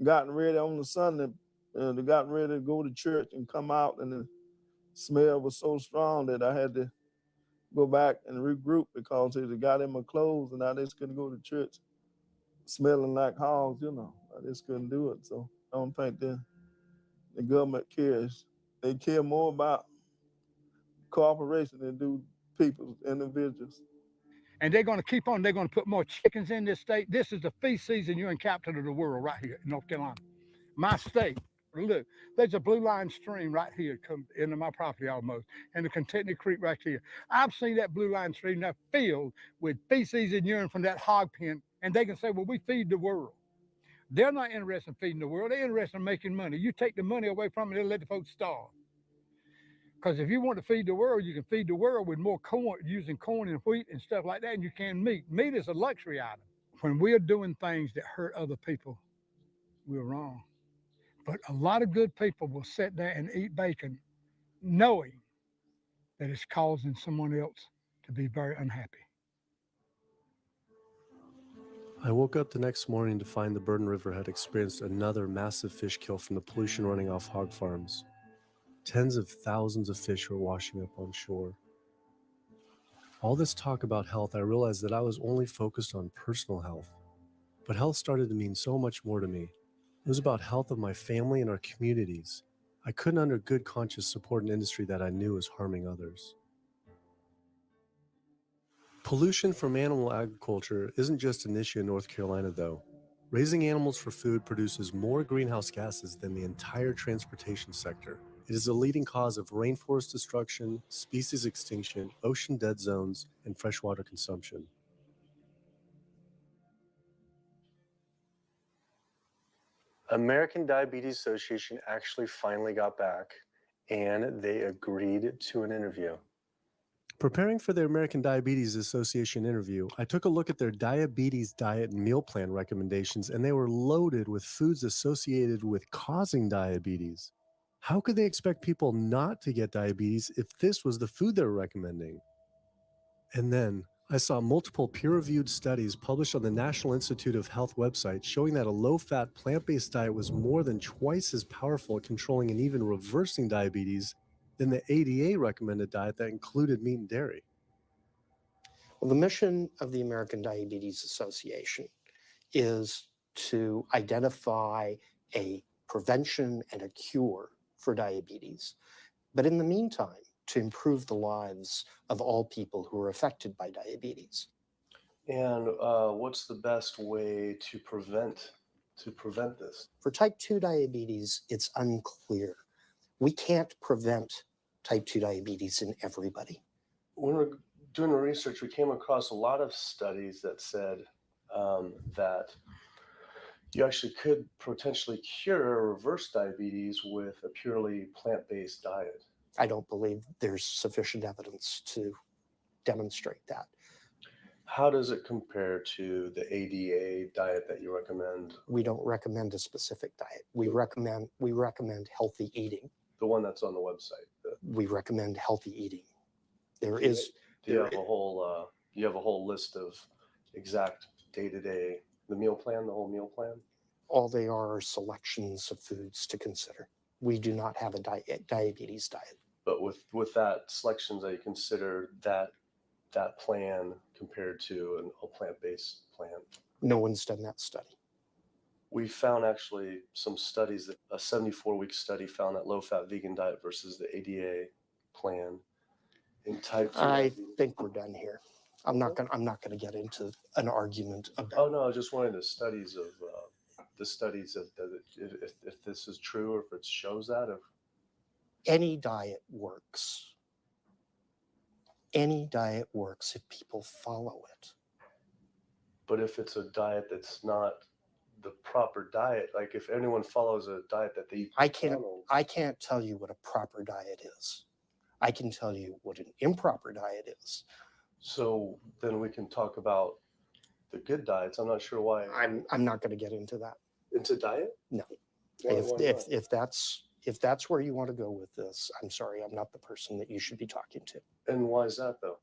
gotten ready on the Sunday, gotten ready to go to church and come out, and the smell was so strong that I had to go back and regroup because it got in my clothes and I just couldn't go to church smelling like hogs, you know. I just couldn't do it. So I don't think the government cares. They care more about cooperation than do people, individuals. And they're going to keep on. They're going to put more chickens in this state. This is the feast season. You're in capital of the world right here in North Carolina. My state. Look, there's a blue line stream right here come into my property almost, and the Contentney Creek right here. I've seen that blue line stream now filled with feces and urine from that hog pen, and they can say, well, we feed the world. They're not interested in feeding the world. They're interested in making money. You take the money away from them, they'll let the folks starve. Because if you want to feed the world, you can feed the world with more corn, using corn and wheat and stuff like that, and you can meat. Meat is a luxury item. When we're doing things that hurt other people, we're wrong. But a lot of good people will sit there and eat bacon knowing that it's causing someone else to be very unhappy. I woke up the next morning to find the Burden River had experienced another massive fish kill from the pollution running off hog farms. Tens of thousands of fish were washing up on shore. All this talk about health, I realized that I was only focused on personal health. But health started to mean so much more to me. It was about health of my family and our communities. I couldn't under good conscience support an industry that I knew was harming others. Pollution from animal agriculture isn't just an issue in North Carolina, though. Raising animals for food produces more greenhouse gases than the entire transportation sector. It is a leading cause of rainforest destruction, species extinction, ocean dead zones, and freshwater consumption. American Diabetes Association actually finally got back and they agreed to an interview. Preparing for the American Diabetes Association interview, I took a look at their diabetes diet and meal plan recommendations, and they were loaded with foods associated with causing diabetes. How could they expect people not to get diabetes if this was the food they were recommending? And then I saw multiple peer-reviewed studies published on the National Institute of Health website showing that a low-fat, plant-based diet was more than twice as powerful at controlling and even reversing diabetes than the ADA recommended diet that included meat and dairy. Well, the mission of the American Diabetes Association is to identify a prevention and a cure for diabetes, but in the meantime, to improve the lives of all people who are affected by diabetes. And what's the best way to prevent this? For type 2 diabetes, it's unclear. We can't prevent type 2 diabetes in everybody. When we're doing the research, we came across a lot of studies that said that you actually could potentially cure or reverse diabetes with a purely plant-based diet. I don't believe there's sufficient evidence to demonstrate that. How does it compare to the ADA diet that you recommend? We don't recommend a specific diet. We recommend healthy eating. The one that's on the website. We recommend healthy eating. Do you have a whole list of exact day-to-day, the meal plan, the whole meal plan? All they are selections of foods to consider. We do not have a diabetes diet. But with that selections, that you consider that plan compared to a plant-based plan? No one's done that study. We found actually some studies that a 74-week study found that low-fat vegan diet versus the ADA plan in type 2. I think we're done here. I'm not gonna get into an argument about. Oh no, I was just wondering the studies of if this is true or if it shows that. Any diet works. Any diet works if people follow it. But if it's a diet that's not the proper diet, like if anyone follows a diet that they I can't tell you what a proper diet is. I can tell you what an improper diet is. So then we can talk about the good diets. I'm not sure why. I'm not going to get into that. Into diet? No. Why not? If that's where you want to go with this, I'm sorry, I'm not the person that you should be talking to. And why is that though?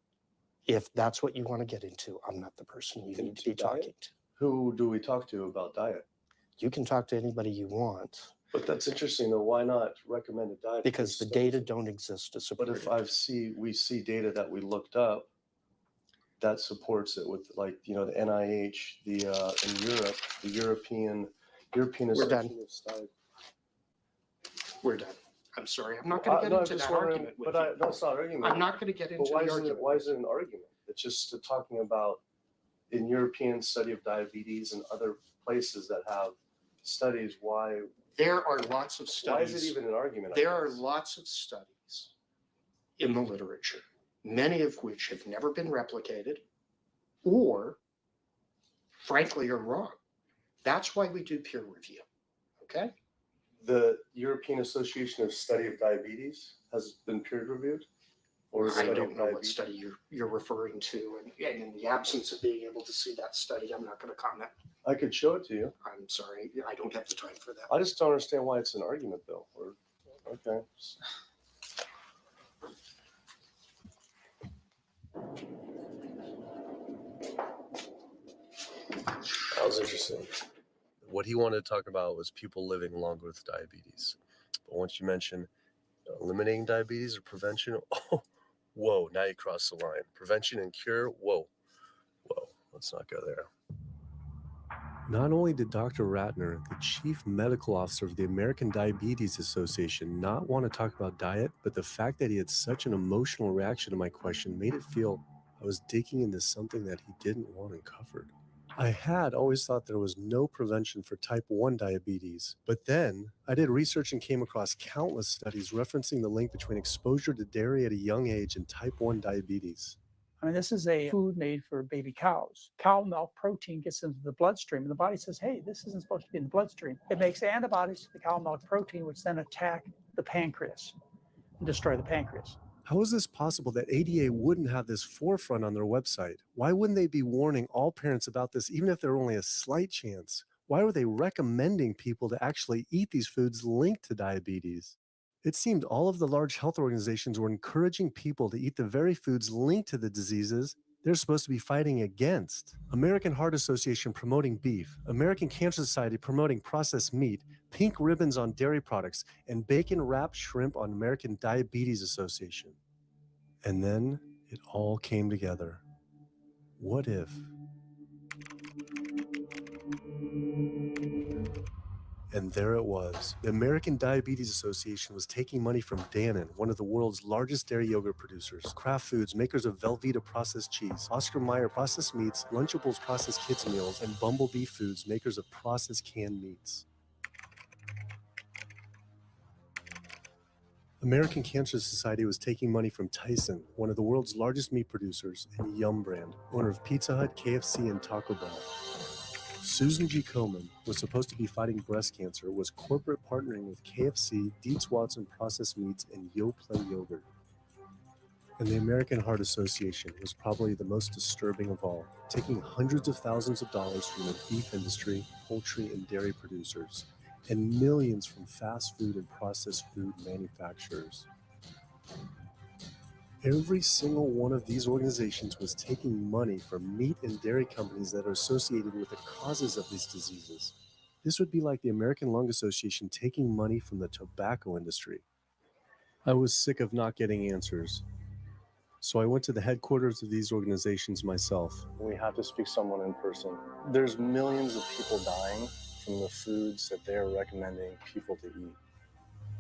If that's what you want to get into, I'm not the person you need to be talking to. Who do we talk to about diet? You can talk to anybody you want. But that's interesting though. Why not recommend a diet? Because the data don't exist to support But if we see data that we looked up that supports it with, like, you know, the NIH, in Europe, the European Association of Study. We're done. I'm sorry. I'm not going to get into that argument with you. No, it's not an argument. I'm not going to get into the argument. Why is it an argument? It's just talking about in European study of diabetes and other places that have studies why. There are lots of studies. Why is it even an argument? There are lots of studies in the literature, many of which have never been replicated or, frankly, are wrong. That's why we do peer review, okay? The European Association of Study of Diabetes has been peer reviewed? Or I don't know what study you're referring to, and in the absence of being able to see that study, I'm not going to comment. I could show it to you. I'm sorry, I don't have the time for that. I just don't understand why it's an argument, though. Okay. That was interesting. What he wanted to talk about was people living longer with diabetes. But once you mention eliminating diabetes or prevention, oh, whoa, now you cross the line. Prevention and cure, whoa, let's not go there. Not only did Dr. Ratner, the chief medical officer of the American Diabetes Association, not want to talk about diet, but the fact that he had such an emotional reaction to my question made it feel I was digging into something that he didn't want uncovered. I had always thought there was no prevention for type 1 diabetes, but then I did research and came across countless studies referencing the link between exposure to dairy at a young age and type 1 diabetes. I mean, this is a food made for baby cows. Cow milk protein gets into the bloodstream, and the body says, hey, this isn't supposed to be in the bloodstream. It makes antibodies to the cow milk protein, which then attack the pancreas and destroy the pancreas. How is this possible that ADA wouldn't have this forefront on their website? Why wouldn't they be warning all parents about this, even if there were only a slight chance? Why were they recommending people to actually eat these foods linked to diabetes? It seemed all of the large health organizations were encouraging people to eat the very foods linked to the diseases they're supposed to be fighting against. American Heart Association promoting beef, American Cancer Society promoting processed meat, pink ribbons on dairy products, and bacon-wrapped shrimp on American Diabetes Association. And then it all came together. What if? And there it was. The American Diabetes Association was taking money from Dannon, one of the world's largest dairy yogurt producers, Kraft Foods, makers of Velveeta processed cheese, Oscar Mayer processed meats, Lunchables processed kids meals, and Bumblebee Foods, makers of processed canned meats. American Cancer Society was taking money from Tyson, one of the world's largest meat producers, and Yum Brand, owner of Pizza Hut, KFC, and Taco Bell. Susan G. Komen was supposed to be fighting breast cancer, was corporate partnering with KFC, Dietz Watson Processed Meats, and Yoplait Yogurt. And the American Heart Association was probably the most disturbing of all, taking hundreds of thousands of dollars from the beef industry, poultry, and dairy producers, and millions from fast food and processed food manufacturers. Every single one of these organizations was taking money from meat and dairy companies that are associated with the causes of these diseases. This would be like the American Lung Association taking money from the tobacco industry. I was sick of not getting answers. So I went to the headquarters of these organizations myself. We have to speak to someone in person. There's millions of people dying from the foods that they're recommending people to eat.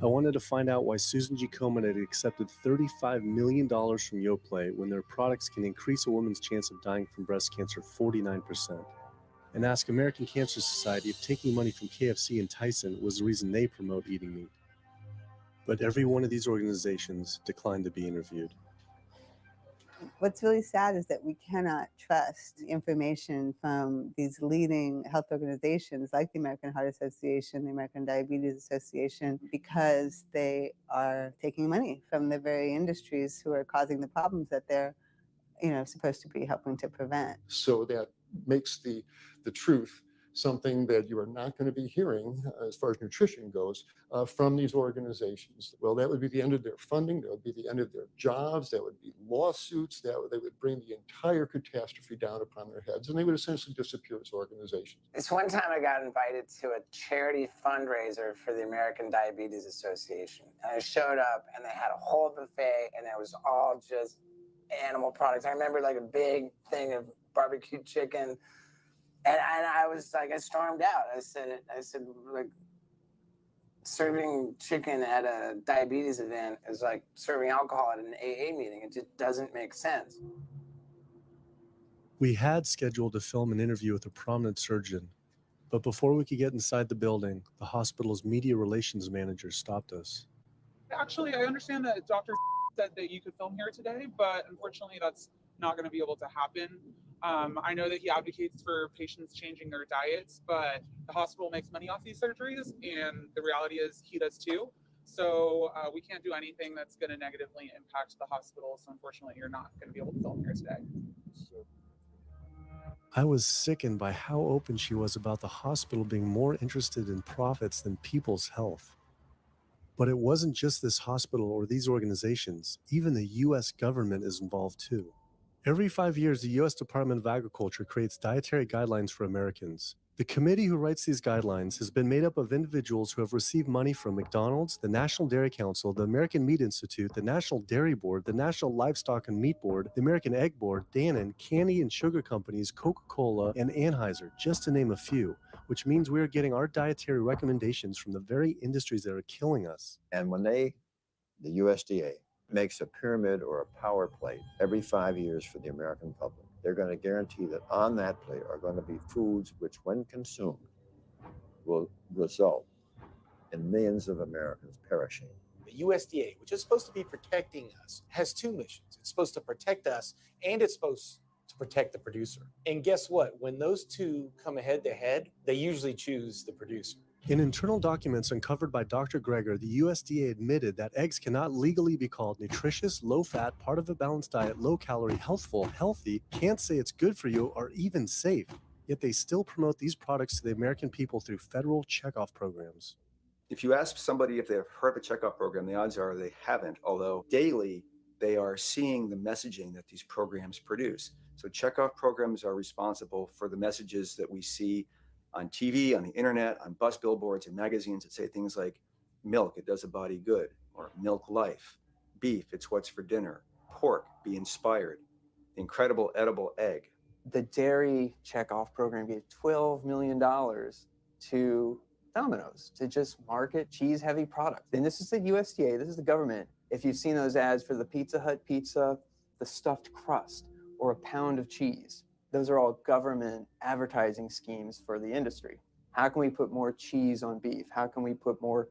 I wanted to find out why Susan G. Komen had accepted $35 million from Yoplait when their products can increase a woman's chance of dying from breast cancer 49%, and ask American Cancer Society if taking money from KFC and Tyson was the reason they promote eating meat. But every one of these organizations declined to be interviewed. What's really sad is that we cannot trust information from these leading health organizations like the American Heart Association, the American Diabetes Association, because they are taking money from the very industries who are causing the problems that they're supposed to be helping to prevent. So that makes the truth something that you are not going to be hearing as far as nutrition goes from these organizations. Well, that would be the end of their funding. That would be the end of their jobs. That would be lawsuits. They would bring the entire catastrophe down upon their heads, and they would essentially disappear as organizations. This one time I got invited to a charity fundraiser for the American Diabetes Association. And I showed up and they had a whole buffet and it was all just animal products. I remember like a big thing of barbecue chicken. And I was like, I stormed out. I said, like, serving chicken at a diabetes event is like serving alcohol at an AA meeting. It just doesn't make sense. We had scheduled to film an interview with a prominent surgeon, but before we could get inside the building, the hospital's media relations manager stopped us. Actually, I understand that Dr. said that you could film here today, but unfortunately that's not going to be able to happen. I know that he advocates for patients changing their diets, but the hospital makes money off these surgeries, and the reality is he does too. So we can't do anything that's going to negatively impact the hospital. So unfortunately, you're not going to be able to film here today. I was sickened by how open she was about the hospital being more interested in profits than people's health. But it wasn't just this hospital or these organizations. Even the U.S. government is involved too. Every 5 years, the U.S. Department of Agriculture creates dietary guidelines for Americans. The committee who writes these guidelines has been made up of individuals who have received money from McDonald's, the National Dairy Council, the American Meat Institute, the National Dairy Board, the National Livestock and Meat Board, the American Egg Board, Dannon, candy and sugar companies, Coca-Cola, and Anheuser, just to name a few, which means we are getting our dietary recommendations from the very industries that are killing us. And when the USDA, makes a pyramid or a power plate every 5 years for the American public, they're going to guarantee that on that plate are going to be foods which, when consumed, will result in millions of Americans perishing. The USDA, which is supposed to be protecting us, has two missions. It's supposed to protect us, and it's supposed to protect the producer. And guess what? When those two come head to head, they usually choose the producer. In internal documents uncovered by Dr. Greger, the USDA admitted that eggs cannot legally be called nutritious, low-fat, part of a balanced diet, low-calorie, healthful, healthy, can't say it's good for you, or even safe. Yet they still promote these products to the American people through federal checkoff programs. If you ask somebody if they've heard the checkoff program, the odds are they haven't, although daily they are seeing the messaging that these programs produce. So checkoff programs are responsible for the messages that we see on TV, on the internet, on bus billboards and magazines that say things like milk, it does a body good, or milk life, beef, it's what's for dinner, pork, be inspired, the incredible edible egg. The dairy checkoff program gave $12 million to Domino's to just market cheese-heavy products. And this is the USDA, this is the government. If you've seen those ads for the Pizza Hut pizza, the stuffed crust, or a pound of cheese, those are all government advertising schemes for the industry. How can we put more cheese on beef? How can we put more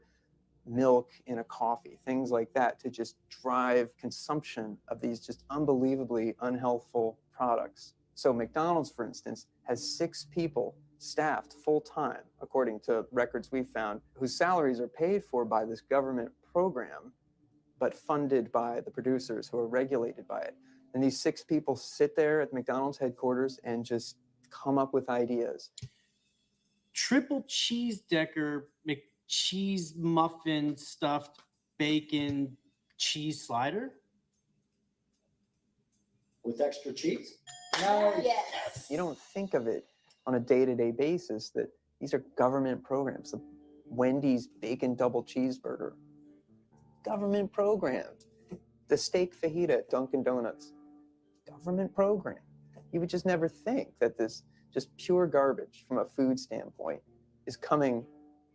milk in a coffee? Things like that to just drive consumption of these just unbelievably unhealthful products. So McDonald's, for instance, has 6 people staffed full-time, according to records we've found, whose salaries are paid for by this government program, but funded by the producers who are regulated by it. And these 6 people sit there at McDonald's headquarters and just come up with ideas. Triple cheese decker McCheese muffin stuffed bacon cheese slider with extra cheese? Yes. You don't think of it on a day-to-day basis that these are government programs. The Wendy's bacon double cheeseburger, government program. The steak fajita at Dunkin' Donuts, government program. You would just never think that this just pure garbage from a food standpoint is coming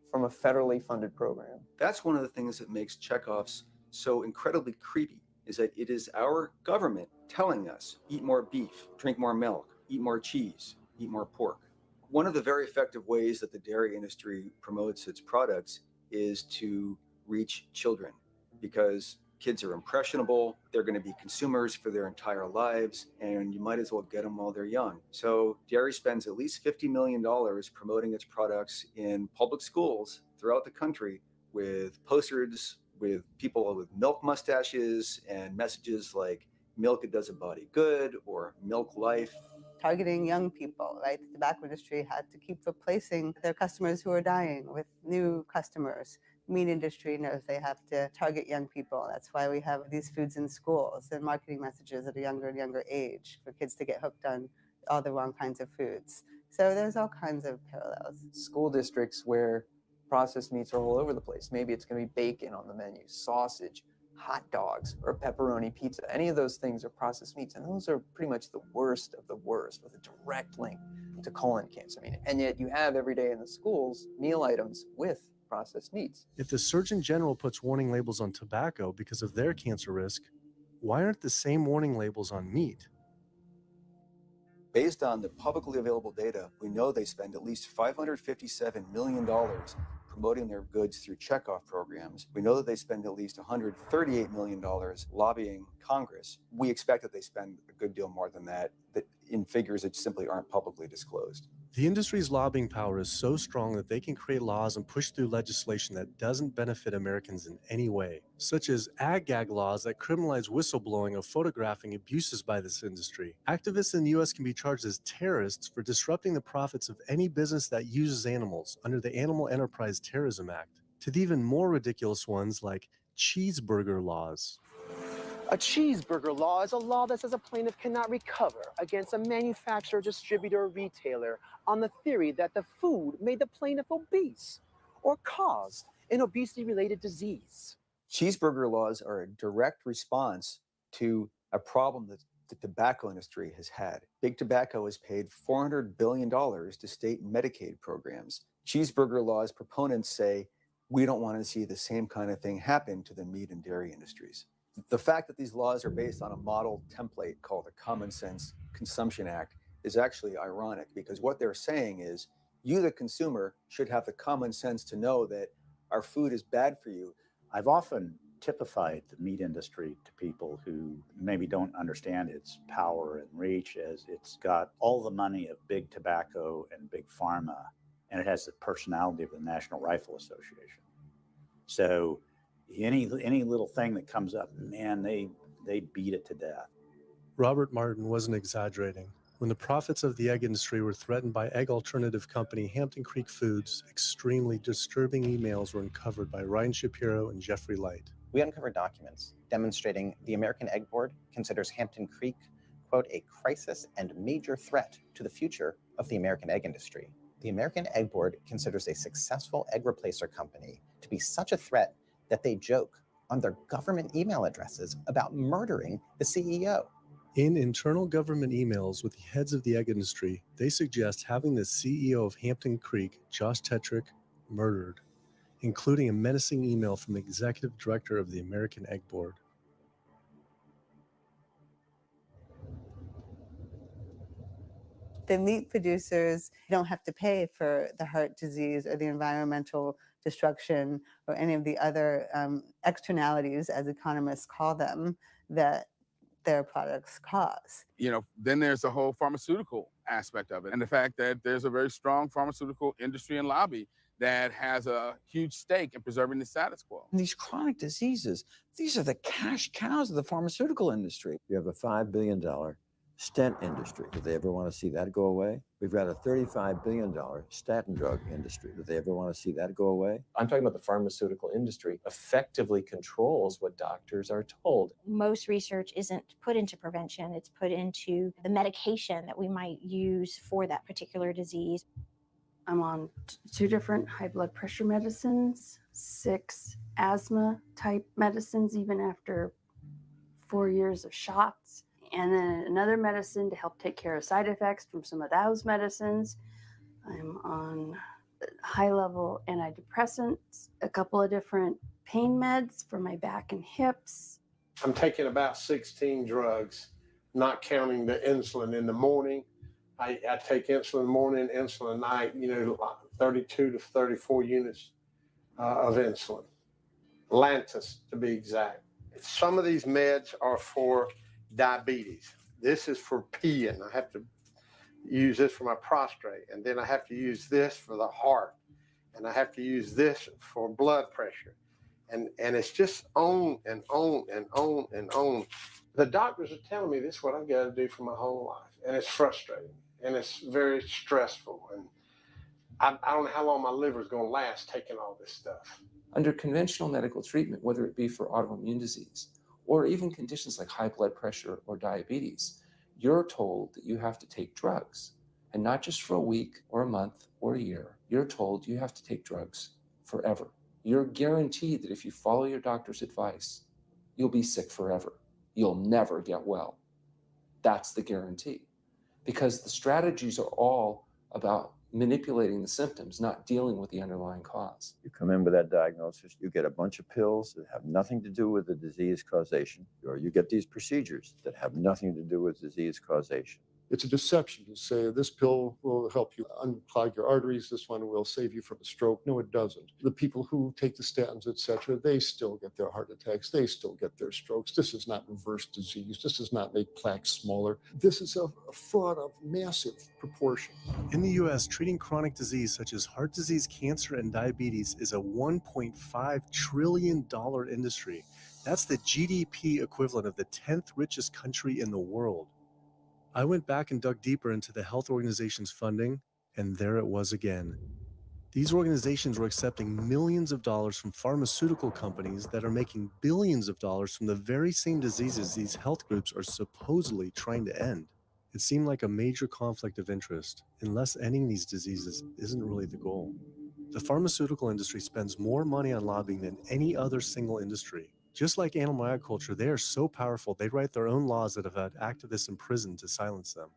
from a federally funded program. That's one of the things that makes checkoffs so incredibly creepy, is that it is our government telling us, eat more beef, drink more milk, eat more cheese, eat more pork. One of the very effective ways that the dairy industry promotes its products is to reach children, because kids are impressionable, they're going to be consumers for their entire lives, and you might as well get them while they're young. So dairy spends at least $50 million promoting its products in public schools throughout the country with posters with people with milk mustaches and messages like Milk It Does a Body Good or Milk Life. Targeting young people, right? The tobacco industry had to keep replacing their customers who are dying with new customers. Meat industry knows they have to target young people. That's why we have these foods in schools and marketing messages at a younger and younger age for kids to get hooked on all the wrong kinds of foods. So there's all kinds of parallels. School districts where processed meats are all over the place. Maybe it's going to be bacon on the menu, sausage, hot dogs, or pepperoni pizza. Any of those things are processed meats, and those are pretty much the worst of the worst with a direct link to colon cancer. And yet you have every day in the schools meal items with processed meats. If the Surgeon General puts warning labels on tobacco because of their cancer risk, why aren't the same warning labels on meat? Based on the publicly available data, we know they spend at least $557 million promoting their goods through checkoff programs. We know that they spend at least $138 million lobbying Congress. We expect that they spend a good deal more than that in figures that simply aren't publicly disclosed. The industry's lobbying power is so strong that they can create laws and push through legislation that doesn't benefit Americans in any way, such as ag-gag laws that criminalize whistleblowing of photographing abuses by this industry. Activists in the U.S. can be charged as terrorists for disrupting the profits of any business that uses animals under the Animal Enterprise Terrorism Act, to the even more ridiculous ones like cheeseburger laws. A cheeseburger law is a law that says a plaintiff cannot recover against a manufacturer, distributor, or retailer on the theory that the food made the plaintiff obese or caused an obesity-related disease. Cheeseburger laws are a direct response to a problem that the tobacco industry has had. Big Tobacco has paid $400 billion to state Medicaid programs. Cheeseburger laws proponents say, we don't want to see the same kind of thing happen to the meat and dairy industries. The fact that these laws are based on a model template called the Common Sense Consumption Act is actually ironic, because what they're saying is you, the consumer, should have the common sense to know that our food is bad for you. I've often typified the meat industry to people who maybe don't understand its power and reach as it's got all the money of big tobacco and big pharma, and it has the personality of the National Rifle Association. So any little thing that comes up, man, they beat it to death. Robert Martin wasn't exaggerating. When the profits of the egg industry were threatened by egg alternative company Hampton Creek Foods, extremely disturbing emails were uncovered by Ryan Shapiro and Jeffrey Light. We uncovered documents demonstrating the American Egg Board considers Hampton Creek, quote, a crisis and major threat to the future of the American egg industry. The American Egg Board considers a successful egg replacer company to be such a threat that they joke on their government email addresses about murdering the CEO. In internal government emails with the heads of the egg industry, they suggest having the CEO of Hampton Creek, Josh Tetrick, murdered, including a menacing email from the executive director of the American Egg Board. The meat producers don't have to pay for the heart disease or the environmental destruction or any of the other externalities, as economists call them, that their products cause. You know, then there's the whole pharmaceutical aspect of it, and the fact that there's a very strong pharmaceutical industry and lobby that has a huge stake in preserving the status quo. These chronic diseases, these are the cash cows of the pharmaceutical industry. You have a $5 billion stent industry. Do they ever want to see that go away? We've got a $35 billion statin drug industry. Do they ever want to see that go away? I'm talking about the pharmaceutical industry effectively controls what doctors are told. Most research isn't put into prevention. It's put into the medication that we might use for that particular disease. I'm on 2 different high blood pressure medicines, 6 asthma type medicines, even after 4 years of shots. And then another medicine to help take care of side effects from some of those medicines. I'm on high-level antidepressants, a couple of different pain meds for my back and hips. I'm taking about 16 drugs, not counting the insulin in the morning. I take insulin morning, insulin night, 32 to 34 units of insulin. Lantus, to be exact. Some of these meds are for diabetes. This is for peeing. I have to use this for my prostate, and then I have to use this for the heart, and I have to use this for blood pressure, And it's just on and on and on and on. The doctors are telling me this is what I've got to do for my whole life. And it's frustrating and it's very stressful. And I don't know how long my liver is going to last taking all this stuff. Under conventional medical treatment, whether it be for autoimmune disease or even conditions like high blood pressure or diabetes, you're told that you have to take drugs, and not just for a week or a month or a year. You're told you have to take drugs forever. You're guaranteed that if you follow your doctor's advice, you'll be sick forever. You'll never get well. That's the guarantee. Because the strategies are all about manipulating the symptoms, not dealing with the underlying cause. You come in with that diagnosis, you get a bunch of pills that have nothing to do with the disease causation, or you get these procedures that have nothing to do with disease causation. It's a deception to say this pill will help you unclog your arteries, this one will save you from a stroke. No, it doesn't. The people who take the statins, etc., they still get their heart attacks, they still get their strokes. This does not reverse disease. This does not make plaques smaller. This is a fraud of massive proportion. In the US, treating chronic disease such as heart disease, cancer, and diabetes is a $1.5 trillion industry. That's the GDP equivalent of the 10th richest country in the world. I went back and dug deeper into the health organization's funding, and there it was again. These organizations were accepting millions of dollars from pharmaceutical companies that are making billions of dollars from the very same diseases these health groups are supposedly trying to end. It seemed like a major conflict of interest, unless ending these diseases isn't really the goal. The pharmaceutical industry spends more money on lobbying than any other single industry. Just like animal agriculture, they are so powerful, they write their own laws that have had activists in prison to silence them.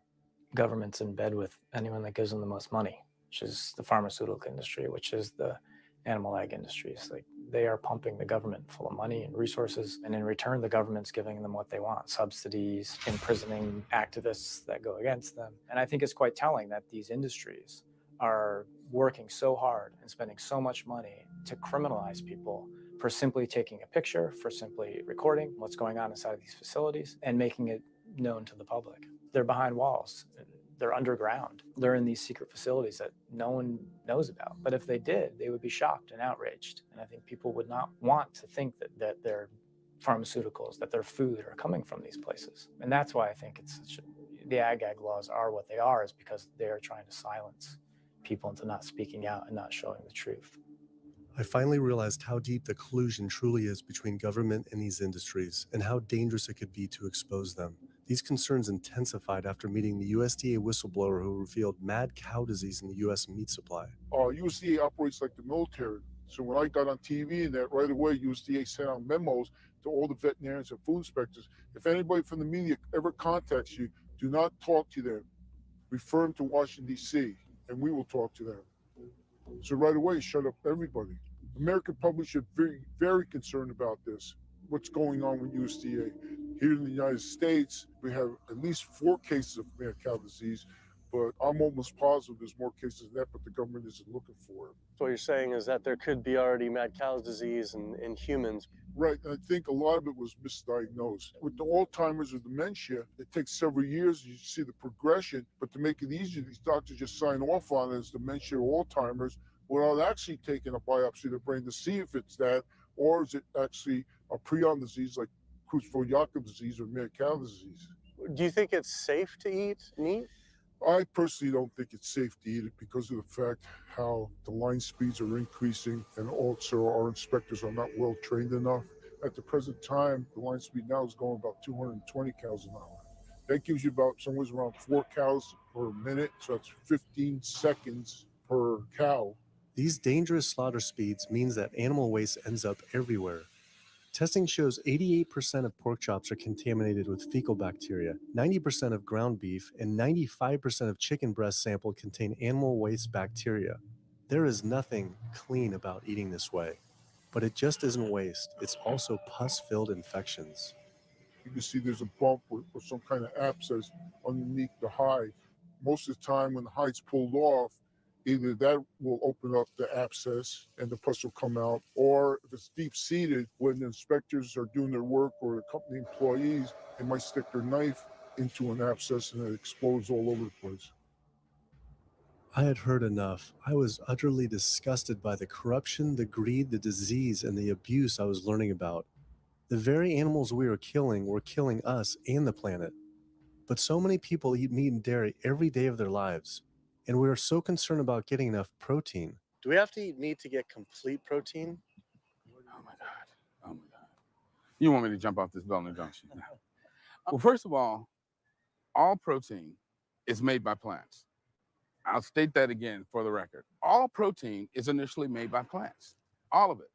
Government's in bed with anyone that gives them the most money, which is the pharmaceutical industry, which is the animal ag industries. Like, they are pumping the government full of money and resources, and in return, the government's giving them what they want: subsidies, imprisoning activists that go against them. And I think it's quite telling that these industries are working so hard and spending so much money to criminalize people for simply taking a picture, for simply recording what's going on inside of these facilities and making it known to the public. They're behind walls. They're underground. They're in these secret facilities that no one knows about. But if they did, they would be shocked and outraged. And I think people would not want to think that their pharmaceuticals, that their food are coming from these places. And that's why I think the ag laws are what they are, is because they are trying to silence people into not speaking out and not showing the truth. I finally realized how deep the collusion truly is between government and these industries, and how dangerous it could be to expose them. These concerns intensified after meeting the USDA whistleblower who revealed mad cow disease in the U.S. meat supply. USDA operates like the military. So when I got on TV and that, right away, USDA sent out memos to all the veterinarians and food inspectors. If anybody from the media ever contacts you, do not talk to them. Refer them to Washington, D.C., and we will talk to them. So right away, shut up everybody. American public should be very, very concerned about this. What's going on with USDA? Here in the United States, we have at least 4 cases of mad cow disease, but I'm almost positive there's more cases than that, but the government isn't looking for it. So what you're saying is that there could be already mad cow disease in humans. Right, I think a lot of it was misdiagnosed. With the Alzheimer's or dementia, it takes several years, you see the progression, but to make it easier, these doctors just sign off on it as dementia or Alzheimer's without actually taking a biopsy of the brain to see if it's that, or is it actually a prion disease like Creutzfeldt-Jakob disease or mad cow disease. Do you think it's safe to eat meat? I personally don't think it's safe to eat it because of the fact how the line speeds are increasing, and also our inspectors are not well trained enough. At the present time, the line speed now is going about 220 cows an hour. That gives you about somewhere around 4 cows per minute, so that's 15 seconds per cow. These dangerous slaughter speeds means that animal waste ends up everywhere. Testing shows 88% of pork chops are contaminated with fecal bacteria, 90% of ground beef, and 95% of chicken breast sample contain animal waste bacteria. There is nothing clean about eating this way, but it just isn't waste. It's also pus-filled infections. You can see there's a bump or some kind of abscess underneath the hide. Most of the time when the hide's pulled off, either that will open up the abscess and the pus will come out, or if it's deep-seated, when the inspectors are doing their work or the company employees, they might stick their knife into an abscess and it explodes all over the place. I had heard enough. I was utterly disgusted by the corruption, the greed, the disease, and the abuse I was learning about. The very animals we were killing us and the planet. But so many people eat meat and dairy every day of their lives, and we are so concerned about getting enough protein. Do we have to eat meat to get complete protein? Oh my God. Oh my God. You want me to jump off this building, don't you? Well, first of all protein is made by plants. I'll state that again for the record. All protein is initially made by plants, all of it.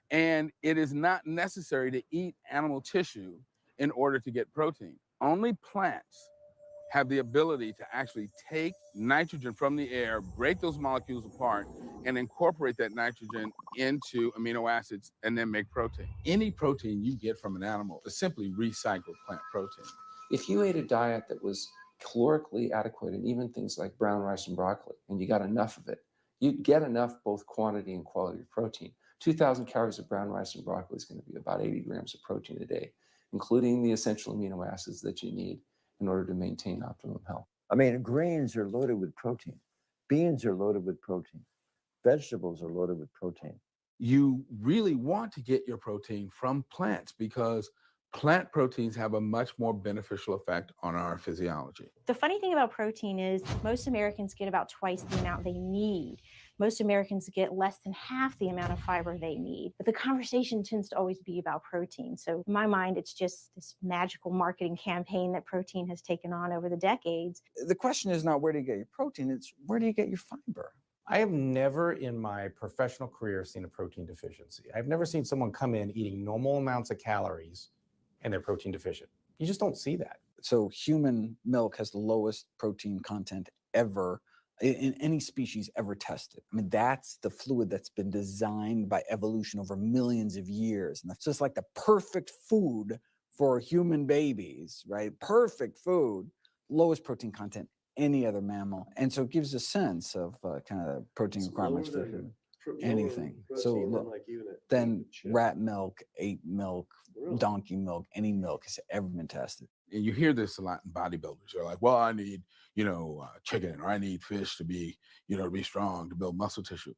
And it is not necessary to eat animal tissue in order to get protein. Only plants have the ability to actually take nitrogen from the air, break those molecules apart, and incorporate that nitrogen into amino acids and then make protein. Any protein you get from an animal is simply recycled plant protein. If you ate a diet that was calorically adequate, and even things like brown rice and broccoli, and you got enough of it, you'd get enough both quantity and quality of protein. 2,000 calories of brown rice and broccoli is going to be about 80 grams of protein a day, including the essential amino acids that you need in order to maintain optimum health. I mean, grains are loaded with protein. Beans are loaded with protein. Vegetables are loaded with protein. You really want to get your protein from plants because plant proteins have a much more beneficial effect on our physiology. The funny thing about protein is most Americans get about twice the amount they need. Most Americans get less than half the amount of fiber they need. But the conversation tends to always be about protein. So in my mind, it's just this magical marketing campaign that protein has taken on over the decades. The question is not where do you get your protein, it's where do you get your fiber? I have never in my professional career seen a protein deficiency. I've never seen someone come in eating normal amounts of calories and they're protein deficient. You just don't see that. So human milk has the lowest protein content ever in any species ever tested. I mean, that's the fluid that's been designed by evolution over millions of years. And that's just like the perfect food for human babies, right? Perfect food, lowest protein content any other mammal. And so it gives a sense of kind of protein requirements for anything. So then rat milk, ape milk, donkey milk, any milk has ever been tested. And you hear this a lot in bodybuilders. They're like, well, I need, chicken, or I need fish to be, to be strong, to build muscle tissue.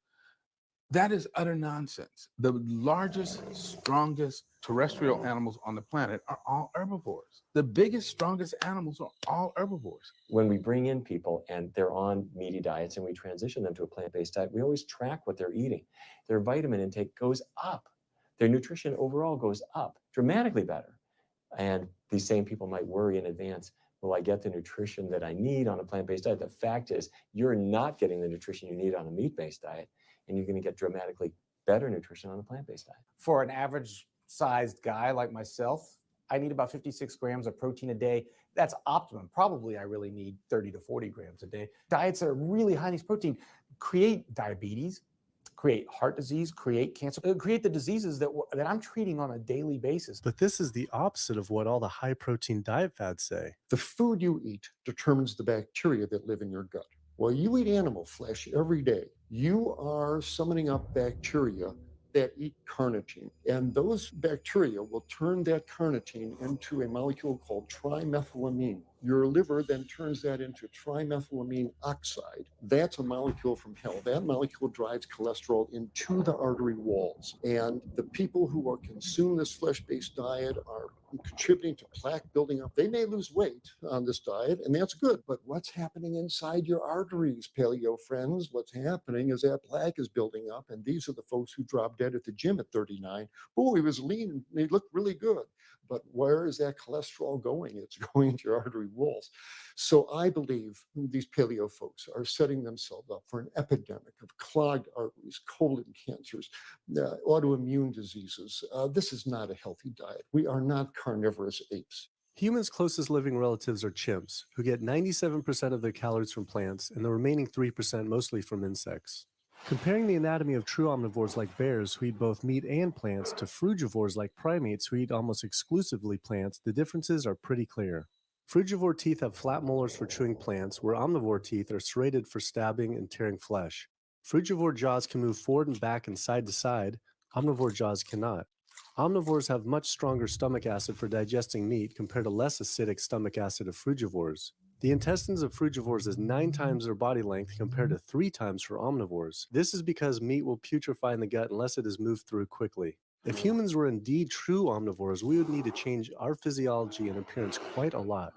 That is utter nonsense. The largest, strongest terrestrial animals on the planet are all herbivores. The biggest, strongest animals are all herbivores. When we bring in people and they're on meaty diets and we transition them to a plant-based diet, we always track what they're eating. Their vitamin intake goes up. Their nutrition overall goes up, dramatically better. And these same people might worry in advance, will I get the nutrition that I need on a plant-based diet? The fact is, you're not getting the nutrition you need on a meat-based diet, and you're going to get dramatically better nutrition on a plant-based diet. For an average sized guy like myself, I need about 56 grams of protein a day. That's optimum. Probably I really need 30 to 40 grams a day. Diets that are really high in these protein create diabetes, create heart disease, create cancer, create the diseases that I'm treating on a daily basis. But this is the opposite of what all the high-protein diet fads say. The food you eat determines the bacteria that live in your gut. Well, you eat animal flesh every day. You are summoning up bacteria that eat carnitine. And those bacteria will turn that carnitine into a molecule called trimethylamine. Your liver then turns that into trimethylamine oxide. That's a molecule from hell. That molecule drives cholesterol into the artery walls. And the people who are consuming this flesh-based diet are contributing to plaque building up. They may lose weight on this diet, and that's good. But what's happening inside your arteries, paleo friends? What's happening is that plaque is building up, and these are the folks who dropped dead at the gym at 39. Oh, he was lean, and he looked really good. But where is that cholesterol going? It's going into your artery walls. So I believe these paleo folks are setting themselves up for an epidemic of clogged arteries, colon cancers, autoimmune diseases. This is not a healthy diet. We are not carnivorous apes. Humans' closest living relatives are chimps, who get 97% of their calories from plants and the remaining 3% mostly from insects. Comparing the anatomy of true omnivores like bears, who eat both meat and plants, to frugivores like primates, who eat almost exclusively plants, the differences are pretty clear. Frugivore teeth have flat molars for chewing plants, where omnivore teeth are serrated for stabbing and tearing flesh. Frugivore jaws can move forward and back and side to side. Omnivore jaws cannot. Omnivores have much stronger stomach acid for digesting meat compared to less acidic stomach acid of frugivores. The intestines of frugivores is 9 times their body length compared to 3 times for omnivores. This is because meat will putrefy in the gut unless it is moved through quickly. If humans were indeed true omnivores, we would need to change our physiology and appearance quite a lot.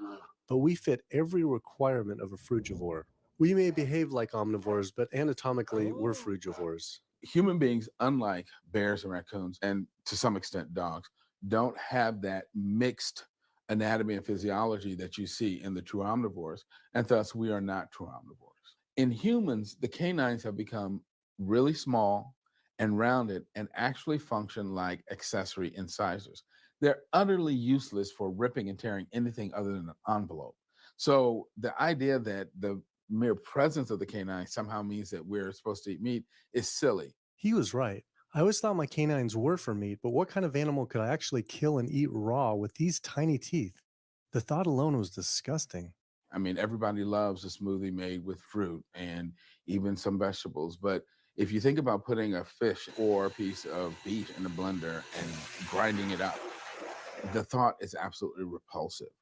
But we fit every requirement of a frugivore. We may behave like omnivores, but anatomically, we're frugivores. Human beings, unlike bears and raccoons, and to some extent dogs, don't have that mixed anatomy and physiology that you see in the true omnivores, and thus we are not true omnivores. In humans, the canines have become really small and rounded and actually function like accessory incisors. They're utterly useless for ripping and tearing anything other than an envelope. So the idea that the mere presence of the canine somehow means that we're supposed to eat meat is silly. He was right. I always thought my canines were for meat, but what kind of animal could I actually kill and eat raw with these tiny teeth? The thought alone was disgusting. I mean, everybody loves a smoothie made with fruit and even some vegetables. But if you think about putting a fish or a piece of beef in a blender and grinding it up, the thought is absolutely repulsive.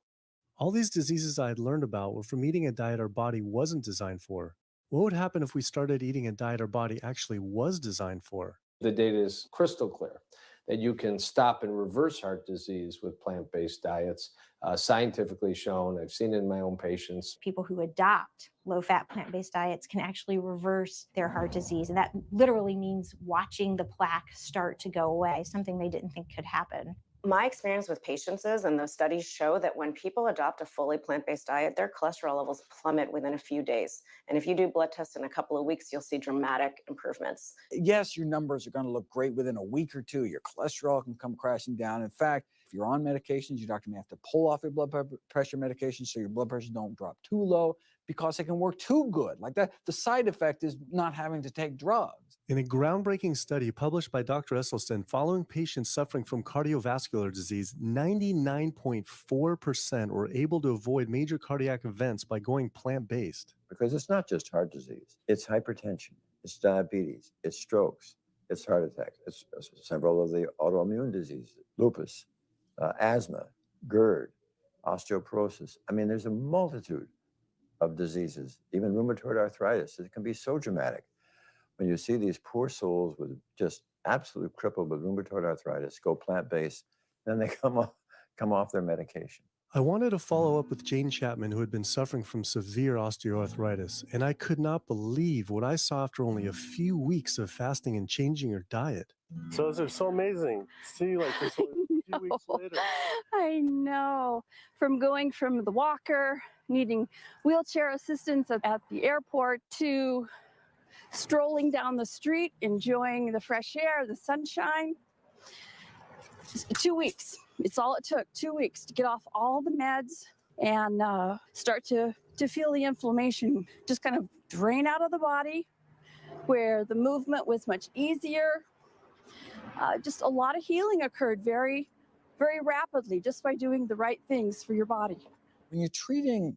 All these diseases I had learned about were from eating a diet our body wasn't designed for. What would happen if we started eating a diet our body actually was designed for? The data is crystal clear that you can stop and reverse heart disease with plant-based diets, scientifically shown. I've seen it in my own patients. People who adopt low-fat plant-based diets can actually reverse their heart disease. And that literally means watching the plaque start to go away, something they didn't think could happen. My experience with patients is, and those studies show, that when people adopt a fully plant-based diet, their cholesterol levels plummet within a few days. And if you do blood tests in a couple of weeks, you'll see dramatic improvements. Yes, your numbers are going to look great within a week or two. Your cholesterol can come crashing down. In fact, if you're on medications, your doctor may have to pull off your blood pressure medications so your blood pressure don't drop too low because it can work too good. Like that, the side effect is not having to take drugs. In a groundbreaking study published by Dr. Esselstyn following patients suffering from cardiovascular disease, 99.4% were able to avoid major cardiac events by going plant-based. Because it's not just heart disease, it's hypertension, it's diabetes, it's strokes, it's heart attacks, it's several of the autoimmune diseases, lupus, asthma, GERD, osteoporosis. I mean, there's a multitude of diseases, even rheumatoid arthritis. It can be so dramatic. When you see these poor souls with just absolute crippled with rheumatoid arthritis go plant-based, then they come off their medication. I wanted to follow up with Jane Chapman, who had been suffering from severe osteoarthritis, and I could not believe what I saw after only a few weeks of fasting and changing her diet. So they're so amazing. See, like this a few weeks later. I know. From going from the walker, needing wheelchair assistance at the airport, to strolling down the street, enjoying the fresh air, the sunshine. 2 weeks. It's all it took, 2 weeks to get off all the meds and start to feel the inflammation just kind of drain out of the body, where the movement was much easier. Just a lot of healing occurred very, very rapidly just by doing the right things for your body. When you're treating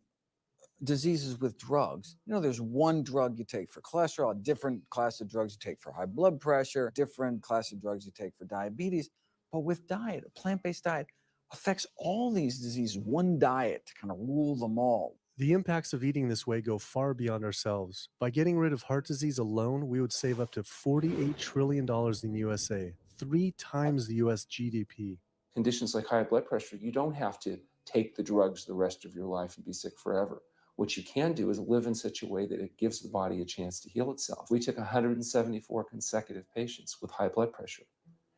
diseases with drugs, you know, there's one drug you take for cholesterol, a different class of drugs you take for high blood pressure, different class of drugs you take for diabetes. But with diet, a plant-based diet affects all these diseases, one diet to kind of rule them all. The impacts of eating this way go far beyond ourselves. By getting rid of heart disease alone, we would save up to $48 trillion in USA, 3 times the US GDP. Conditions like high blood pressure, you don't have to take the drugs the rest of your life and be sick forever. What you can do is live in such a way that it gives the body a chance to heal itself. We took 174 consecutive patients with high blood pressure,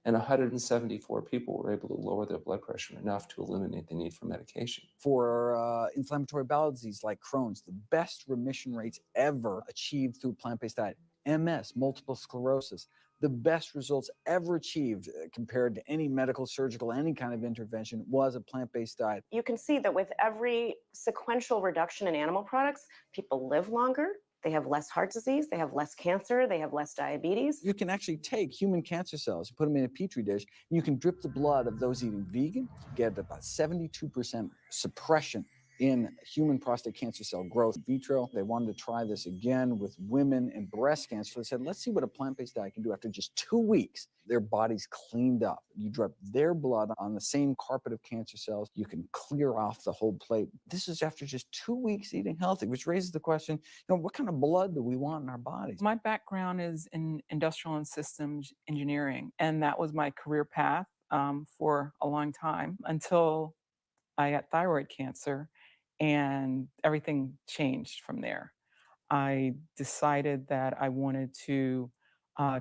and 174 people were able to lower their blood pressure enough to eliminate the need for medication. For inflammatory bowel disease like Crohn's, the best remission rates ever achieved through a plant-based diet. MS, multiple sclerosis, the best results ever achieved compared to any medical, surgical, any kind of intervention was a plant-based diet. You can see that with every sequential reduction in animal products, people live longer, they have less heart disease, they have less cancer, they have less diabetes. You can actually take human cancer cells, put them in a petri dish, and you can drip the blood of those eating vegan, get about 72% suppression in human prostate cancer cell growth in vitro. They wanted to try this again with women in breast cancer. So they said, let's see what a plant-based diet can do. After just 2 weeks, their bodies cleaned up. You drop their blood on the same carpet of cancer cells. You can clear off the whole plate. This is after just 2 weeks eating healthy, which raises the question, what kind of blood do we want in our bodies? My background is in industrial and systems engineering, and that was my career path for a long time until I got thyroid cancer, and everything changed from there. I decided that I wanted to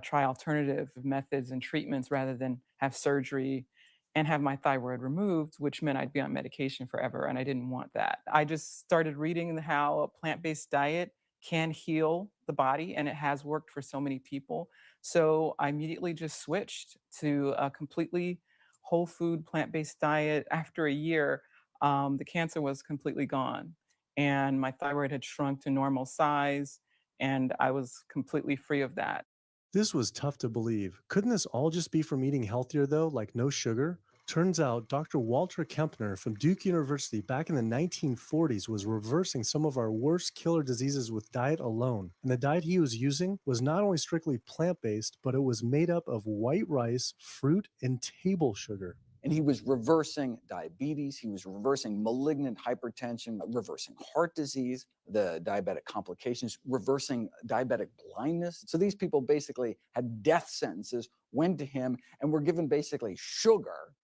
try alternative methods and treatments rather than have surgery and have my thyroid removed, which meant I'd be on medication forever, and I didn't want that. I just started reading how a plant-based diet can heal the body, and it has worked for so many people. So I immediately just switched to a completely whole food plant-based diet. After a year, the cancer was completely gone, and my thyroid had shrunk to normal size, and I was completely free of that. This was tough to believe. Couldn't this all just be from eating healthier, though, like no sugar? Turns out Dr. Walter Kempner from Duke University back in the 1940s was reversing some of our worst killer diseases with diet alone. And the diet he was using was not only strictly plant-based, but it was made up of white rice, fruit, and table sugar. And he was reversing diabetes, he was reversing malignant hypertension, reversing heart disease, the diabetic complications, reversing diabetic blindness. So these people basically had death sentences, went to him, and were given basically sugar,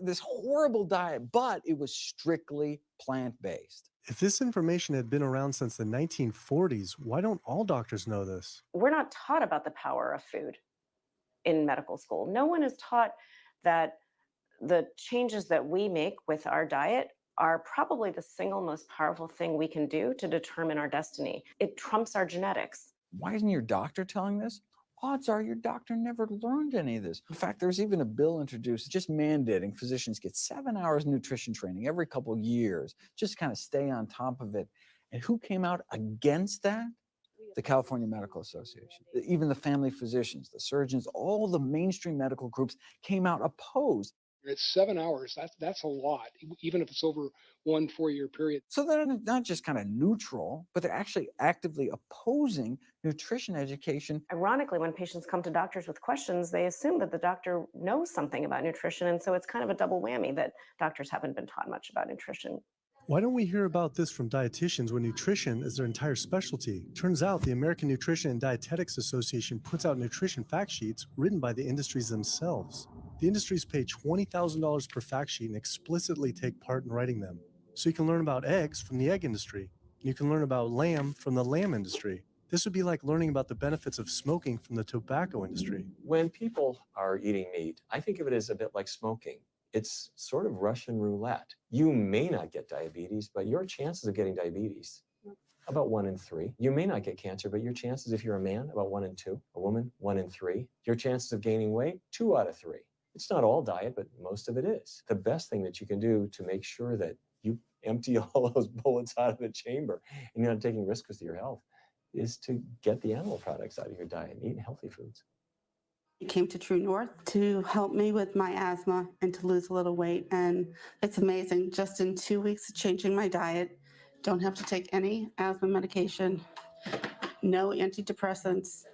this horrible diet, but it was strictly plant-based. If this information had been around since the 1940s, why don't all doctors know this? We're not taught about the power of food in medical school. No one is taught that the changes that we make with our diet are probably the single most powerful thing we can do to determine our destiny. It trumps our genetics. Why isn't your doctor telling this? Odds are your doctor never learned any of this. In fact, there's even a bill introduced just mandating physicians get 7 hours nutrition training every couple of years, just to kind of stay on top of it. And who came out against that? The California Medical Association. Even the family physicians, the surgeons, all the mainstream medical groups came out opposed. It's 7 hours. That's a lot, even if it's over 1 4-year period. So they're not just kind of neutral, but they're actually actively opposing nutrition education. Ironically, when patients come to doctors with questions, they assume that the doctor knows something about nutrition. And so it's kind of a double whammy that doctors haven't been taught much about nutrition. Why don't we hear about this from dietitians when nutrition is their entire specialty? Turns out the American Nutrition and Dietetics Association puts out nutrition fact sheets written by the industries themselves. The industries pay $20,000 per fact sheet and explicitly take part in writing them. So you can learn about eggs from the egg industry, and you can learn about lamb from the lamb industry. This would be like learning about the benefits of smoking from the tobacco industry. When people are eating meat, I think of it as a bit like smoking. It's sort of Russian roulette. You may not get diabetes, but your chances of getting diabetes, about 1 in 3. You may not get cancer, but your chances, if you're a man, about 1 in 2. A woman, 1 in 3. Your chances of gaining weight, 2 out of 3. It's not all diet, but most of it is. The best thing that you can do to make sure that you empty all those bullets out of the chamber and you're not taking risks with your health is to get the animal products out of your diet and eat healthy foods. I came to True North to help me with my asthma and to lose a little weight. And it's amazing. Just in 2 weeks of changing my diet, don't have to take any asthma medication, no antidepressants,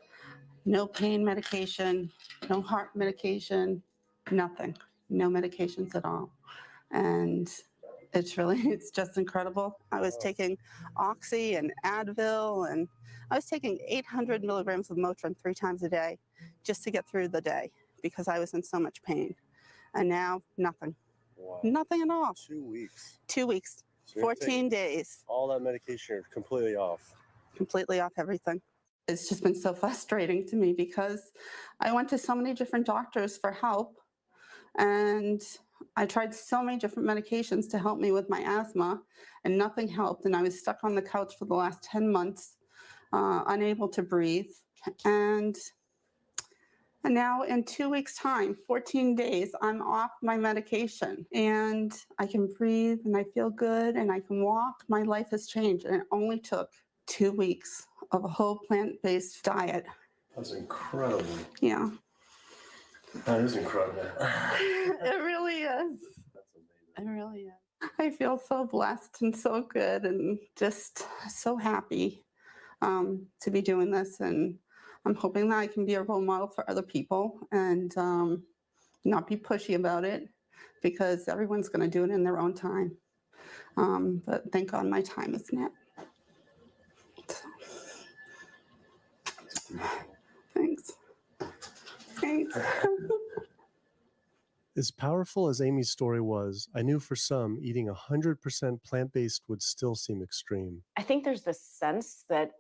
no pain medication, no heart medication, nothing, no medications at all. And it's just incredible. I was taking Oxy and Advil, and I was taking 800 milligrams of Motrin 3 times a day just to get through the day because I was in so much pain. And now, nothing. Wow. Nothing at all. 2 weeks. 2 weeks, So you're 14 taking days. All that medication, you're completely off. Completely off everything. It's just been so frustrating to me because I went to so many different doctors for help, and I tried so many different medications to help me with my asthma, and nothing helped. And I was stuck on the couch for the last 10 months, unable to breathe. And now in 2 weeks' time, 14 days, I'm off my medication and I can breathe and I feel good and I can walk. My life has changed, and it only took 2 weeks of a whole plant-based diet. That's incredible. Yeah. That is incredible. It really is. It really is. I feel so blessed and so good and just so happy to be doing this. And I'm hoping that I can be a role model for other people and not be pushy about it, because everyone's going to do it in their own time. But thank God my time is now. Thanks. Thanks. As powerful as Amy's story was, I knew for some, eating 100% plant-based would still seem extreme. I think there's this sense that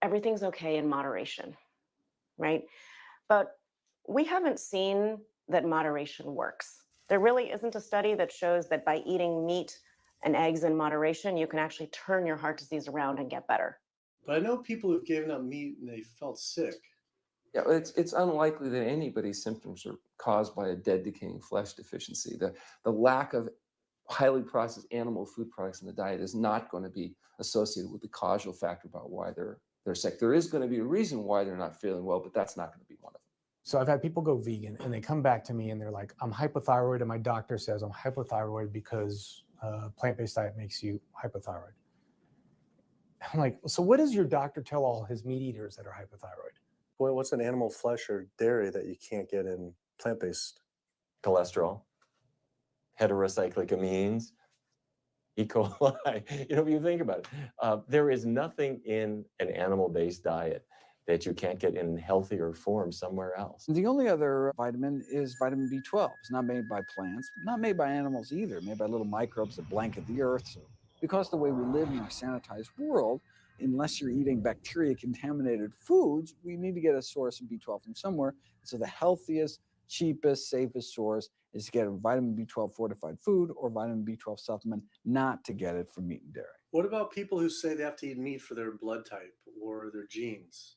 everything's okay in moderation, right? But we haven't seen that moderation works. There really isn't a study that shows that by eating meat and eggs in moderation, you can actually turn your heart disease around and get better. But I know people who've given up meat and they felt sick. Yeah, it's unlikely that anybody's symptoms are caused by a dead, decaying flesh deficiency. The lack of highly processed animal food products in the diet is not going to be associated with the causal factor about why they're sick. There is going to be a reason why they're not feeling well, but that's not going to be one of them. So I've had people go vegan and they come back to me and they're like, I'm hypothyroid and my doctor says I'm hypothyroid because plant-based diet makes you hypothyroid. I'm like, so what does your doctor tell all his meat eaters that are hypothyroid? Boy, what's an animal flesh or dairy that you can't get in plant-based? Cholesterol, heterocyclic amines, E. coli. You know, if you think about it, there is nothing in an animal-based diet that you can't get in healthier form somewhere else. The only other vitamin is vitamin B12. It's not made by plants, not made by animals either, made by little microbes that blanket the earth. So because the way we live in our sanitized world, unless you're eating bacteria-contaminated foods, we need to get a source of B12 from somewhere. So the healthiest, cheapest, safest source is to get a vitamin B12 fortified food or vitamin B12 supplement, not to get it from meat and dairy. What about people who say they have to eat meat for their blood type or their genes?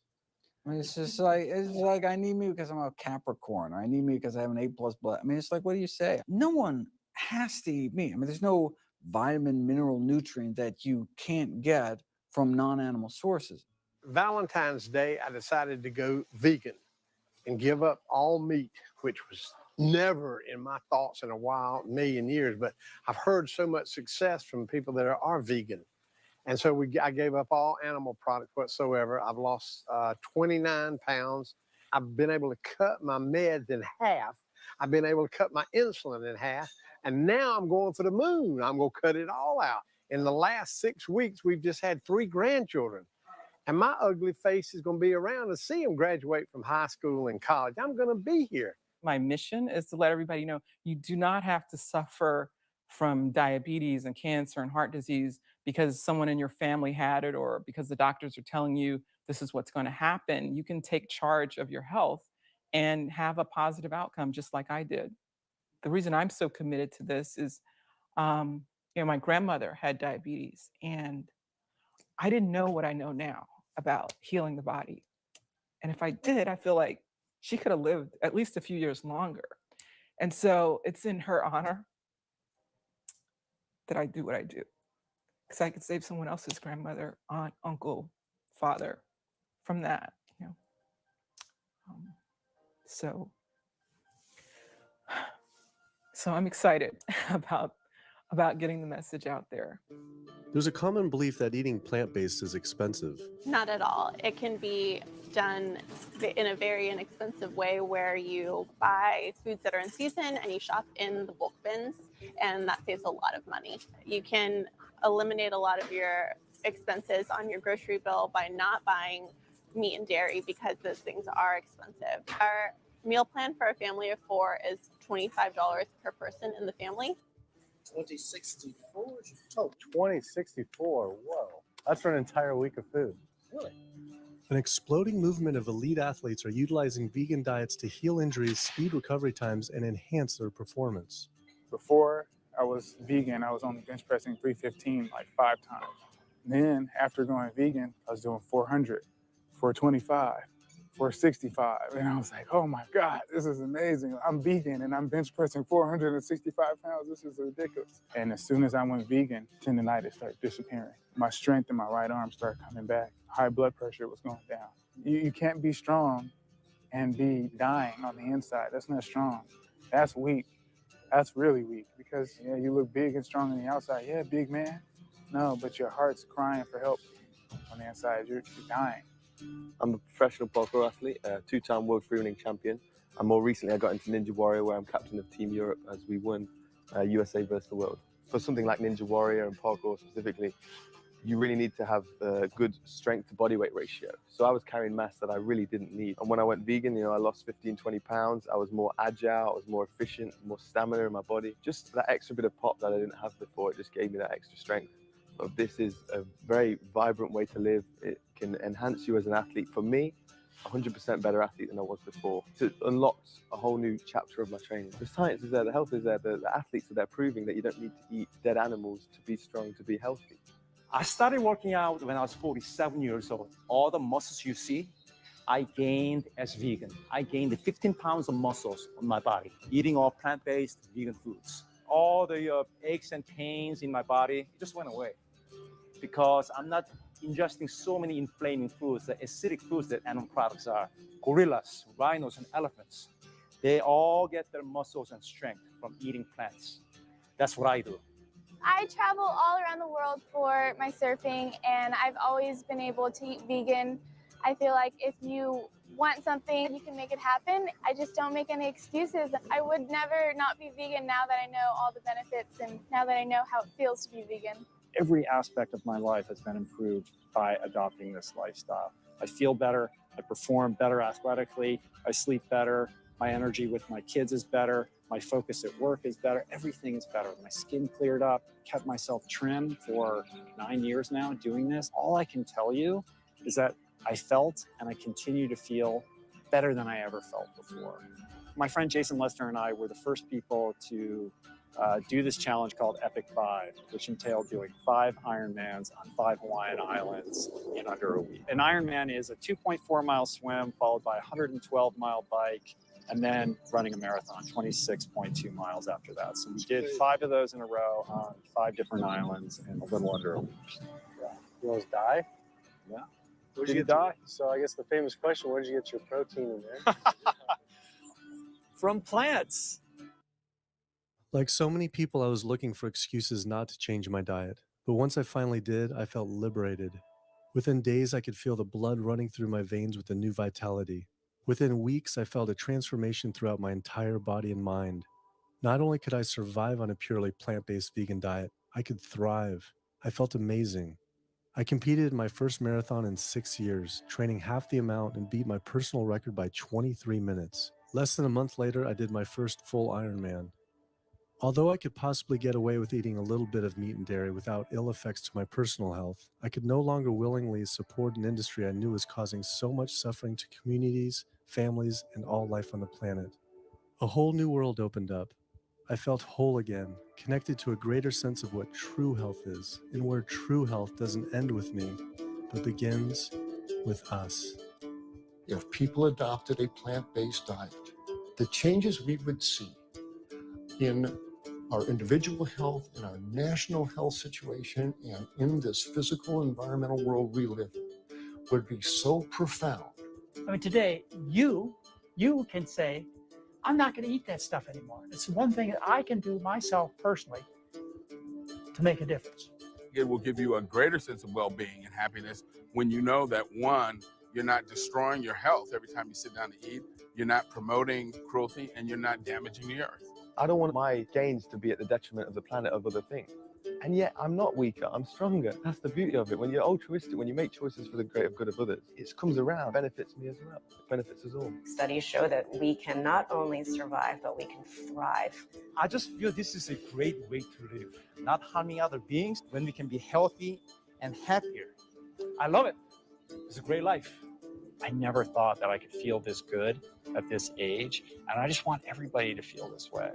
I mean, it's like I need meat because I'm a Capricorn, or I need meat because I have an A+ blood. I mean, it's like, what do you say? No one has to eat meat. I mean, there's no vitamin, mineral, nutrient that you can't get from non-animal sources. Valentine's Day, I decided to go vegan and give up all meat, which was never in my thoughts in a while, million years, but I've heard so much success from people that are vegan. And so I gave up all animal products whatsoever. I've lost 29 pounds. I've been able to cut my meds in half. I've been able to cut my insulin in half. And now I'm going for the moon. I'm going to cut it all out. In the last 6 weeks, we've just had 3 grandchildren. And my ugly face is going to be around to see them graduate from high school and college. I'm going to be here. My mission is to let everybody know you do not have to suffer from diabetes and cancer and heart disease because someone in your family had it or because the doctors are telling you this is what's going to happen. You can take charge of your health and have a positive outcome just like I did. The reason I'm so committed to this is, my grandmother had diabetes and I didn't know what I know now about healing the body. And if I did, I feel like she could have lived at least a few years longer. And so it's in her honor that I do what I do. Because I could save someone else's grandmother, aunt, uncle, father from that, So I'm excited about getting the message out there. There's a common belief that eating plant-based is expensive. Not at all. It can be done in a very inexpensive way where you buy foods that are in season and you shop in the bulk bins, and that saves a lot of money. You can eliminate a lot of your expenses on your grocery bill by not buying meat and dairy because those things are expensive. Our meal plan for a family of 4 is $25 per person in the family. 2064? Oh, 2064. Whoa. That's for an entire week of food. Really? An exploding movement of elite athletes are utilizing vegan diets to heal injuries, speed recovery times, and enhance their performance. Before I was vegan, I was only bench pressing 315 like 5 times. Then after going vegan, I was doing 400, 425, 465. And I was like, oh my God, this is amazing. I'm vegan and I'm bench pressing 465 pounds. This is ridiculous. And as soon as I went vegan, tendinitis started disappearing. My strength in my right arm started coming back. High blood pressure was going down. You can't be strong and be dying on the inside. That's not strong. That's weak. That's really weak because you look big and strong on the outside. Yeah, big man. No, but your heart's crying for help on the inside. You're dying. I'm a professional parkour athlete, a two-time world freerunning champion. And more recently, I got into Ninja Warrior, where I'm captain of Team Europe as we won USA versus the world. For something like Ninja Warrior and parkour specifically, you really need to have a good strength to body weight ratio. So I was carrying mass that I really didn't need. And when I went vegan, I lost 15, 20 pounds. I was more agile, I was more efficient, more stamina in my body. Just that extra bit of pop that I didn't have before, it just gave me that extra strength. So this is a very vibrant way to live. It can enhance you as an athlete. For me, 100% better athlete than I was before. It unlocks a whole new chapter of my training. The science is there, the health is there, the athletes are there proving that you don't need to eat dead animals to be strong, to be healthy. I started working out when I was 47 years old. All the muscles you see, I gained as vegan. I gained 15 pounds of muscles on my body, eating all plant-based vegan foods. All the aches and pains in my body just went away because I'm not ingesting so many inflaming foods, the acidic foods that animal products are. Gorillas, rhinos, and elephants, they all get their muscles and strength from eating plants. That's what I do. I travel all around the world for my surfing, and I've always been able to eat vegan. I feel like if you want something, you can make it happen. I just don't make any excuses. I would never not be vegan now that I know all the benefits and now that I know how it feels to be vegan. Every aspect of my life has been improved by adopting this lifestyle. I feel better, I perform better athletically, I sleep better, my energy with my kids is better, my focus at work is better, everything is better. My skin cleared up, kept myself trim for 9 years now doing this. All I can tell you is that I felt and I continue to feel better than I ever felt before. My friend Jason Lester and I were the first people to do this challenge called Epic 5, which entailed doing 5 Ironmans on 5 Hawaiian islands in under a week. An Ironman is a 2.4-mile swim followed by a 112-mile bike, and then running a marathon, 26.2 miles after that. So we did 5 of those in a row on 5 different islands in a little under a week. Yeah. You almost die? Yeah. Where'd you die? So I guess the famous question, where did you get your protein in there? From plants. Like so many people, I was looking for excuses not to change my diet. But once I finally did, I felt liberated. Within days, I could feel the blood running through my veins with a new vitality. Within weeks, I felt a transformation throughout my entire body and mind. Not only could I survive on a purely plant-based vegan diet, I could thrive. I felt amazing. I competed in my first marathon in 6 years, training half the amount and beat my personal record by 23 minutes. Less than a month later, I did my first full Ironman. Although I could possibly get away with eating a little bit of meat and dairy without ill effects to my personal health, I could no longer willingly support an industry I knew was causing so much suffering to communities, families, and all life on the planet. A whole new world opened up. I felt whole again, connected to a greater sense of what true health is, and where true health doesn't end with me, but begins with us. If people adopted a plant-based diet, the changes we would see in our individual health, in our national health situation, and in this physical environmental world we live in would be so profound. I mean, today, you can say, I'm not going to eat that stuff anymore. It's one thing that I can do myself personally to make a difference. It will give you a greater sense of well-being and happiness when you know that, one, you're not destroying your health every time you sit down to eat, you're not promoting cruelty, and you're not damaging the earth. I don't want my gains to be at the detriment of the planet of other things. And yet I'm not weaker, I'm stronger. That's the beauty of it. When you're altruistic, when you make choices for the greater good of others, it comes around, benefits me as well. It benefits us all. Studies show that we can not only survive, but we can thrive. I just feel this is a great way to live, not harming other beings when we can be healthy and happier. I love it. It's a great life. I never thought that I could feel this good at this age, and I just want everybody to feel this way.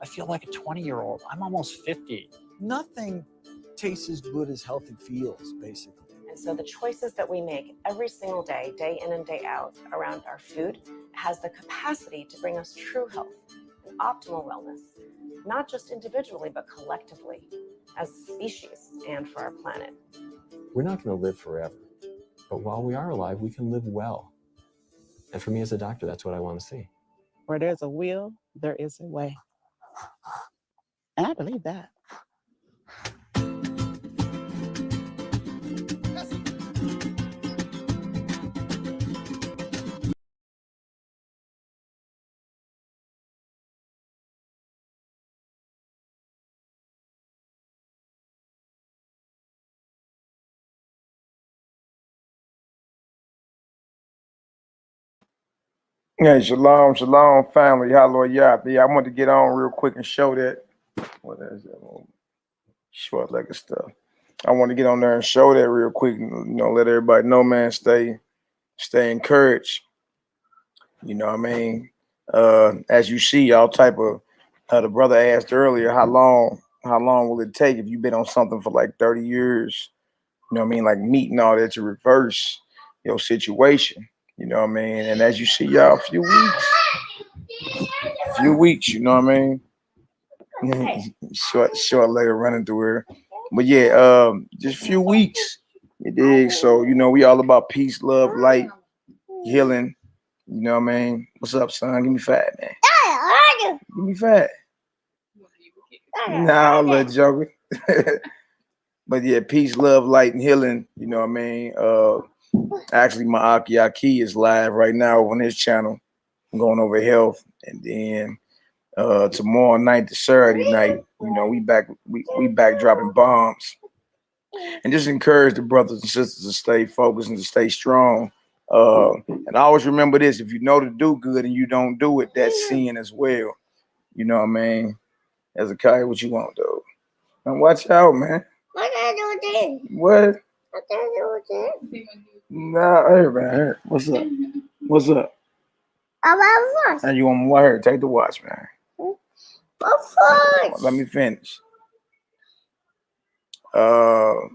I feel like a 20-year-old. I'm almost 50. Nothing tastes as good as healthy feels, basically. And so the choices that we make every single day, day in and day out, around our food has the capacity to bring us true health and optimal wellness, not just individually, but collectively, as a species and for our planet. We're not going to live forever, but while we are alive, we can live well. And for me as a doctor, that's what I want to see. Where there's a will, there is a way. And I believe that. Yeah, shalom, shalom, family. Hallelujah. Yeah, I want to get on real quick and show that. What is that? Short-legged stuff. I want to get on there and show that real quick. Let everybody know, man. Stay encouraged. You know what I mean? As you see, all type of. The brother asked earlier, how long will it take if you've been on something for like 30 years? You know what I mean? Like meeting all that to reverse your situation. You know what I mean? And as you see, y'all, a few weeks, you know what I mean? short legged running through here. But yeah, just a few weeks. You dig? So, we all about peace, love, light, healing. You know what I mean? What's up, son? Give me fat, man. Give me fat. Nah, I'm little joking. But yeah, peace, love, light, and healing. You know what I mean? Actually, my YAHKI is live right now on his channel. I'm going over health, and then tomorrow night to Saturday night, we back dropping bombs, and just encourage the brothers and sisters to stay focused and to stay strong. And always remember this: if you know to do good and you don't do it, that's sin as well. You know what I mean? Hezekiah, what you want, though? And watch out, man. What I do this? What? What I do this? Nah, hey, man. What's up? What's up? And you want my watch? Take the watch, man. Let me finish. The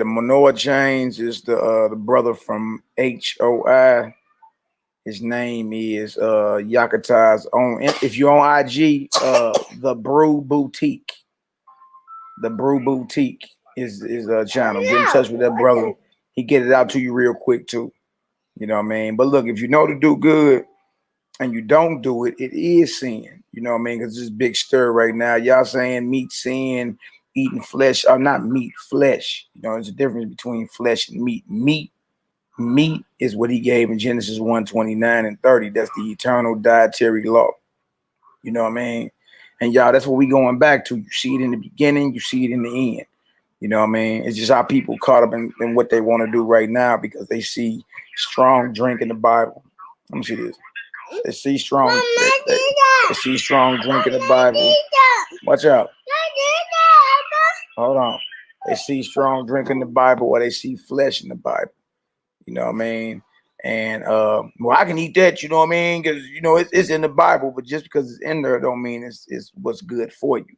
Manoah Chains is the brother from HOI. His name is Yakata's own. If you're on IG, the Brew Boutique. The Brew Boutique is a channel. Get in touch with that brother. He get it out to you real quick too. You know what I mean? But look, if you know to do good and you don't do it, it is sin. You know what I mean? Because there's big stir right now. Y'all saying meat sin, eating flesh, or not meat, flesh. There's a difference between flesh and meat. Meat is what he gave in Genesis 1:29 and 30. That's the eternal dietary law. You know what I mean? And y'all, that's what we going back to. You see it in the beginning, you see it in the end. You know what I mean? It's just how people caught up in what they want to do right now because they see strong drink in the Bible. Let me see this. They see strong. They see strong drink in the Bible. Watch out. Hold on. They see strong drink in the Bible, or they see flesh in the Bible. You know what I mean? And well, I can eat that. You know what I mean? Because it's in the Bible, but just because it's in there, don't mean it's what's good for you.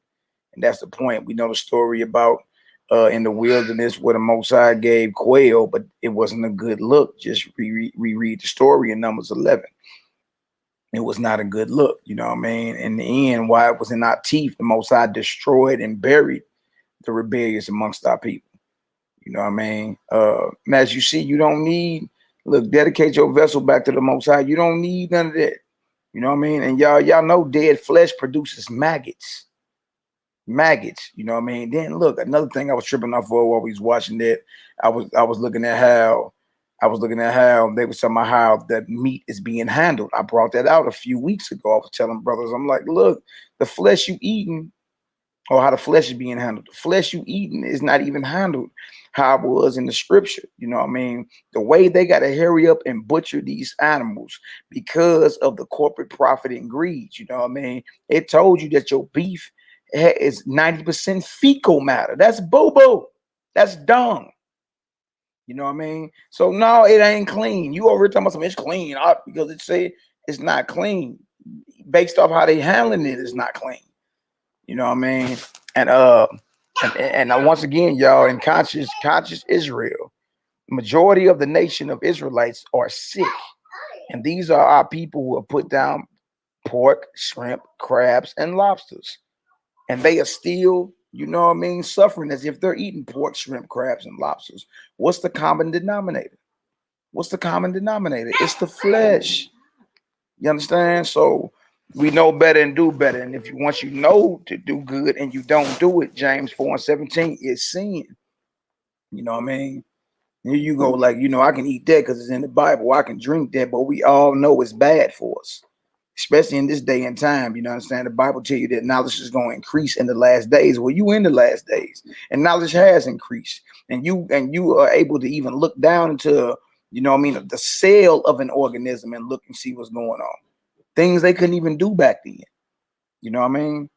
And that's the point. We know the story about in the wilderness where the Most High gave quail, but it wasn't a good look. Just reread the story in Numbers 11. It was not a good look, you know what I mean? In the end, why it was in our teeth, the Most High destroyed and buried the rebellious amongst our people. You know what I mean? As you see, you don't need, look, dedicate your vessel back to the Most High. You don't need none of that. You know what I mean? And y'all know dead flesh produces maggots. Maggots, you know what I mean? Then look, another thing I was tripping off for while we was watching that, I was looking at how they were talking about how that meat is being handled. I brought that out a few weeks ago. I was telling brothers, I'm like, look, the flesh you eating, or how the flesh is being handled. The flesh you eating is not even handled how it was in the scripture. You know what I mean? The way they got to hurry up and butcher these animals because of the corporate profit and greed. You know what I mean? It told you that your beef is 90% fecal matter. That's boo-boo. That's dung. You know what I mean? So no, it ain't clean. You over here talking about something, it's clean because it say it's not clean. Based off how they handling it, it's not clean. You know what I mean? And once again, y'all, in conscious Israel, the majority of the nation of Israelites are sick. And these are our people who have put down pork, shrimp, crabs, and lobsters. And they are still, you know what I mean, suffering as if they're eating pork, shrimp, crabs, and lobsters. What's the common denominator? What's the common denominator? It's the flesh. You understand? So We know better and do better. And if you once you know to do good and you don't do it, James 4:17 is sin. You know what I mean? Here you go, like, you know, I can eat that because it's in the Bible. I can drink that, but we all know it's bad for us, especially in this day and time. You know what I'm saying? The Bible tell you that knowledge is going to increase in the last days. Well, you in the last days, and knowledge has increased, and you are able to even look down into, you know what I mean, the cell of an organism and look and see what's going on. Things they couldn't even do back then. You know what I mean?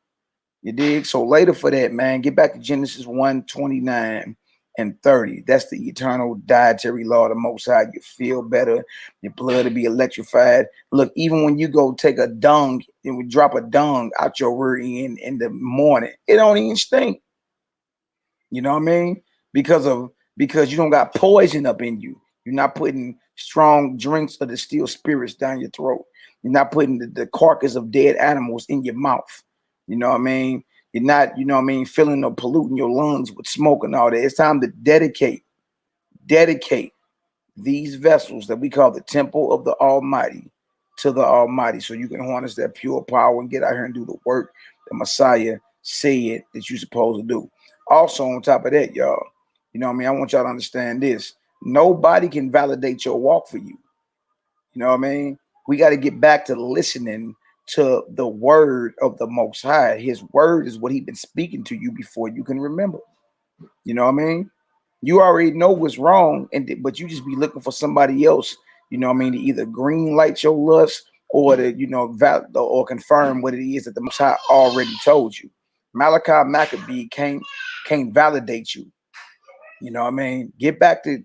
You dig? So later for that, man, get back to Genesis 1:29 and 30. That's the eternal dietary law of the Most High. You feel better. Your blood will be electrified. Look, even when you go take a dung and we drop a dung out your rear end in the morning, it don't even stink. You know what I mean? Because you don't got poison up in you. You're not putting strong drinks of distilled spirits down your throat. You're not putting the carcass of dead animals in your mouth. You know what I mean? You're not, you know what I mean, filling or polluting your lungs with smoke and all that. It's time to dedicate these vessels that we call the temple of the Almighty to the Almighty, so you can harness that pure power and get out here and do the work the Messiah said that you're supposed to do. Also, on top of that, y'all, you know what I mean? I want y'all to understand this. Nobody can validate your walk for you. You know what I mean? We got to get back to listening to the word of the Most High. His word is what he's been speaking to you before you can remember. You know what I mean? You already know what's wrong, but you just be looking for somebody else, you know what I mean, to either green light your lust or to, you know, or confirm what it is that the Most High already told you. Maccabee can't validate you. You know what I mean? Get back to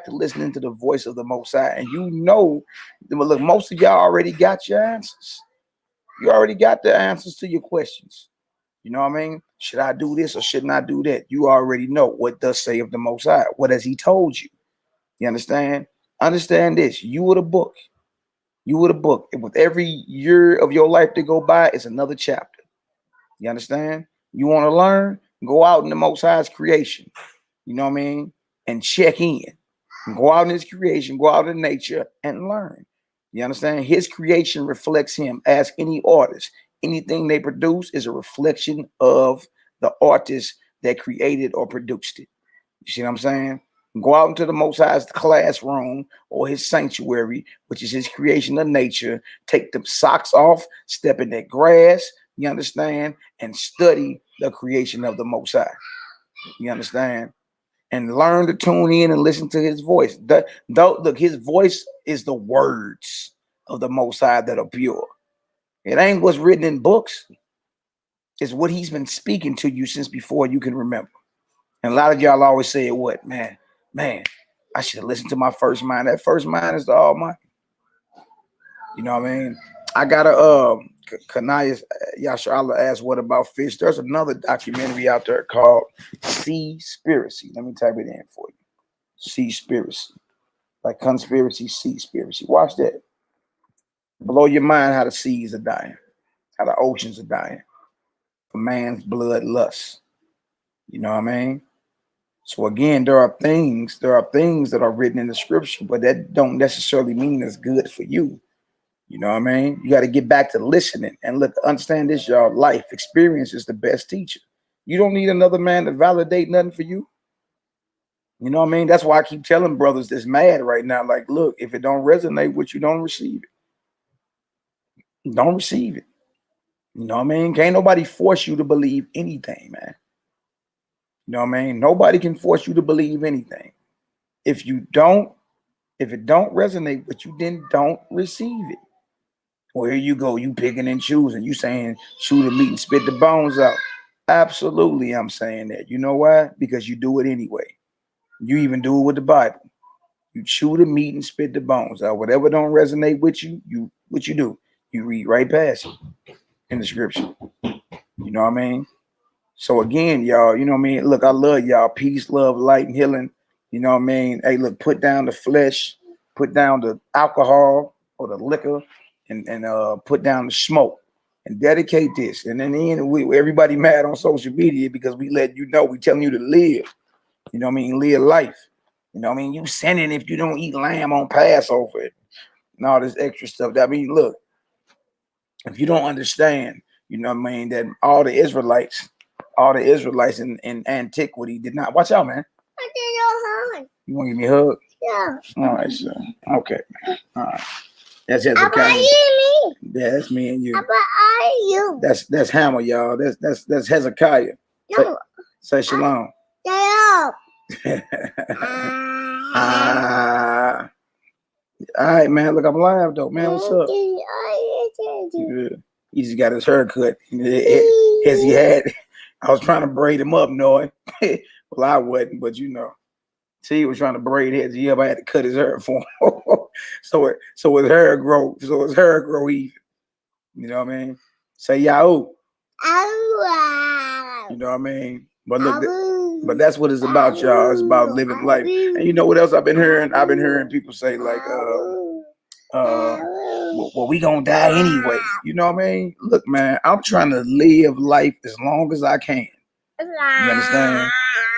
listening to the voice of the Most High, and you know, look, most of y'all already got your answers. You already got the answers to your questions. You know what I mean? Should I do this or shouldn't I do that? You already know what does say of the Most High. What has he told you? You understand? Understand this. You were the book. You were the book. And with every year of your life to go by, it's another chapter. You understand? You want to learn? Go out in the Most High's creation. You know what I mean? And check in. Go out in his creation. Go out in nature and learn. You understand? His creation reflects him. Ask any artist. Anything they produce is a reflection of the artist that created or produced it. You see what I'm saying? Go out into the Most High's classroom or his sanctuary, which is his creation of nature. Take them socks off, step in that grass, you understand, and study the creation of the Most High. You understand? And learn to tune in and listen to his voice. Look, his voice is the words of the Most High that are pure. It ain't what's written in books. It's what he's been speaking to you since before you can remember. And a lot of y'all always say, what, man, I should have listened to my first mind. That first mind is the Almighty. You know what I mean? I got a Kanaya Yasharala asked, what about fish? There's another documentary out there called Seaspiracy. Let me type it in for you. Seaspiracy. Like conspiracy, seaspiracy. Watch that. Blow your mind how the seas are dying, how the oceans are dying for man's blood lust. You know what I mean? So again, there are things that are written in the scripture, but that don't necessarily mean it's good for you. You know what I mean? You got to get back to listening and look, understand this, y'all. Life experience is the best teacher. You don't need another man to validate nothing for you. You know what I mean? That's why I keep telling brothers that's mad right now, like, look, if it don't resonate with you, don't receive it. Don't receive it. You know what I mean? Can't nobody force you to believe anything, man. You know what I mean? Nobody can force you to believe anything. If it don't resonate with you, then don't receive it. Well, here you go, you picking and choosing. You saying chew the meat and spit the bones out. Absolutely, I'm saying that. You know why? Because you do it anyway. You even do it with the Bible. You chew the meat and spit the bones out. Whatever don't resonate with you, what you do? You read right past it in the scripture. You know what I mean? So again, y'all, you know what I mean? Look, I love y'all. Peace, love, light, and healing. You know what I mean? Hey, look, put down the flesh, put down the alcohol or the liquor, and put down the smoke and dedicate this. And in the end, everybody mad on social media because we let you know, we telling you to live. You know what I mean? Live life. You know what I mean? You sinning if you don't eat lamb on Passover and all this extra stuff. I mean, look, If you don't understand, you know what I mean, that all the Israelites in antiquity did not. Watch out, man. I did your hug. You want to give me a hug? Yeah. All right, sir. Okay, man. All right. That's Hezekiah. Me. Yeah, that's me and you. You. That's Hammer, y'all. That's Hezekiah. No. Say shalom. Shalom. All right, man. Look, I'm live though, man. What's up? Good. He just got his hair cut. As he had, I was trying to braid him up, Noy. Well, I wasn't, but you know. See, he was trying to braid his hair. I had to cut his hair for him. so his hair grow even. You know what I mean? Say Yahoo. You know what I mean? But look, but that's what it's about, y'all. It's about living life. And you know what else I've been hearing? I've been hearing people say like, well, we gonna die anyway. You know what I mean? Look, man, I'm trying to live life as long as I can. You understand?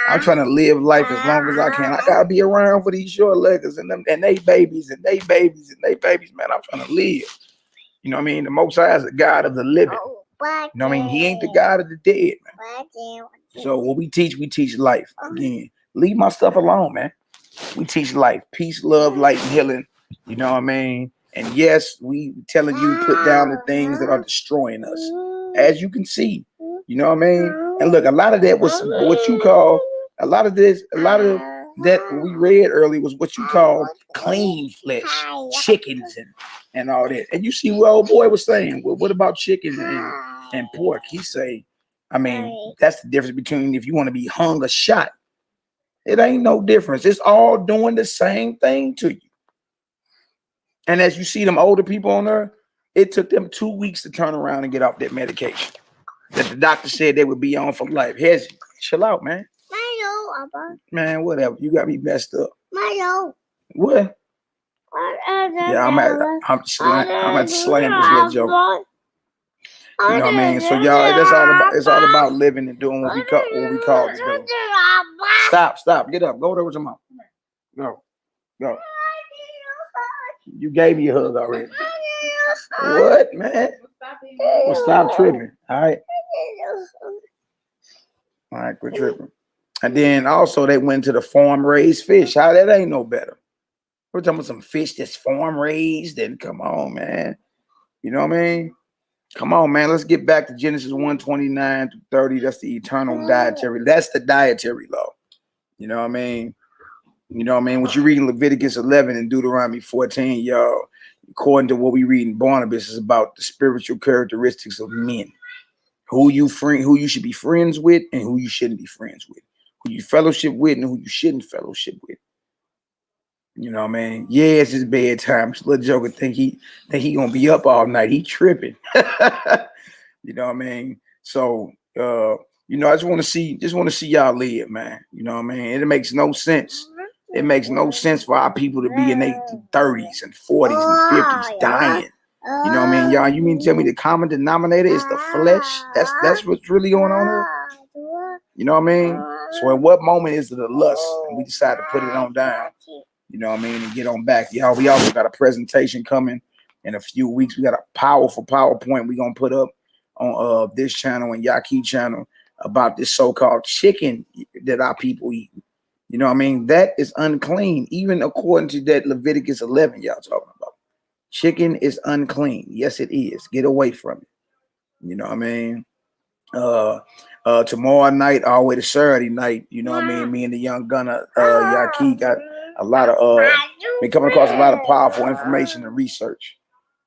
I'm trying to live life as long as I can. I gotta be around for these short leggers and they babies, man. I'm trying to live. You know what I mean? The Most High is the God of the living. You know what I mean? He ain't the God of the dead, man. So what we teach life. Again, leave my stuff alone, man. We teach life, peace, love, light, and healing. You know what I mean? And yes, we telling you put down the things that are destroying us, as you can see. You know what I mean? And look, a lot of that was what you call a lot of that we read earlier was what you call clean flesh, chickens and all that. And you see what old boy was saying. Well, what about chicken and pork? He say, I mean, that's the difference between if you want to be hung or shot. It ain't no difference. It's all doing the same thing to you. And as you see them older people on there, it took them 2 weeks to turn around and get off that medication that the doctor said they would be on for life. Hezzy, chill out, man. Man, whatever. You got me messed up. What? Yeah, I'm at slam this little joke. You know what I mean? So y'all, it's all about living and doing what we call to do. Stop. Get up. Go there with your mom. Go. You gave me a hug already. What, man? Well, stop tripping. All right, quit tripping. And then also they went to the farm raised fish. How that ain't no better. We're talking about some fish that's farm raised. And come on, man. You know what I mean? Come on, man. Let's get back to Genesis 1:29 to 30. That's the eternal dietary. That's the dietary law. You know what I mean? You know what I mean? What you read in Leviticus 11 and Deuteronomy 14, y'all, according to what we read in Barnabas, is about the spiritual characteristics of men. Who you should be friends with and who you shouldn't be friends with. Who you fellowship with and who you shouldn't fellowship with. You know what I mean? Yeah, it's his bedtime. This little joker think he gonna be up all night. He tripping. You know what I mean? So you know, I just want to see y'all live, man. You know what I mean? It makes no sense. It makes no sense for our people to be in their 30s and 40s and 50s dying. You know what I mean? Y'all, you mean to tell me the common denominator is the flesh? That's what's really going on here? You know what I mean? So at what moment is it the lust? And we decide to put it on down. You know what I mean? And get on back. Y'all, we also got a presentation coming in a few weeks. We got a powerful PowerPoint we're going to put up on this channel and YAHKI channel about this so-called chicken that our people eat. You know what I mean? That is unclean, even according to that Leviticus 11 y'all talking about. Chicken is unclean. Yes, it is. Get away from it. You know what I mean? Tomorrow night, all the way to Saturday night, you know what I mean? Me and the young gunner, YAHKI, got a lot of been coming across a lot of powerful information and research.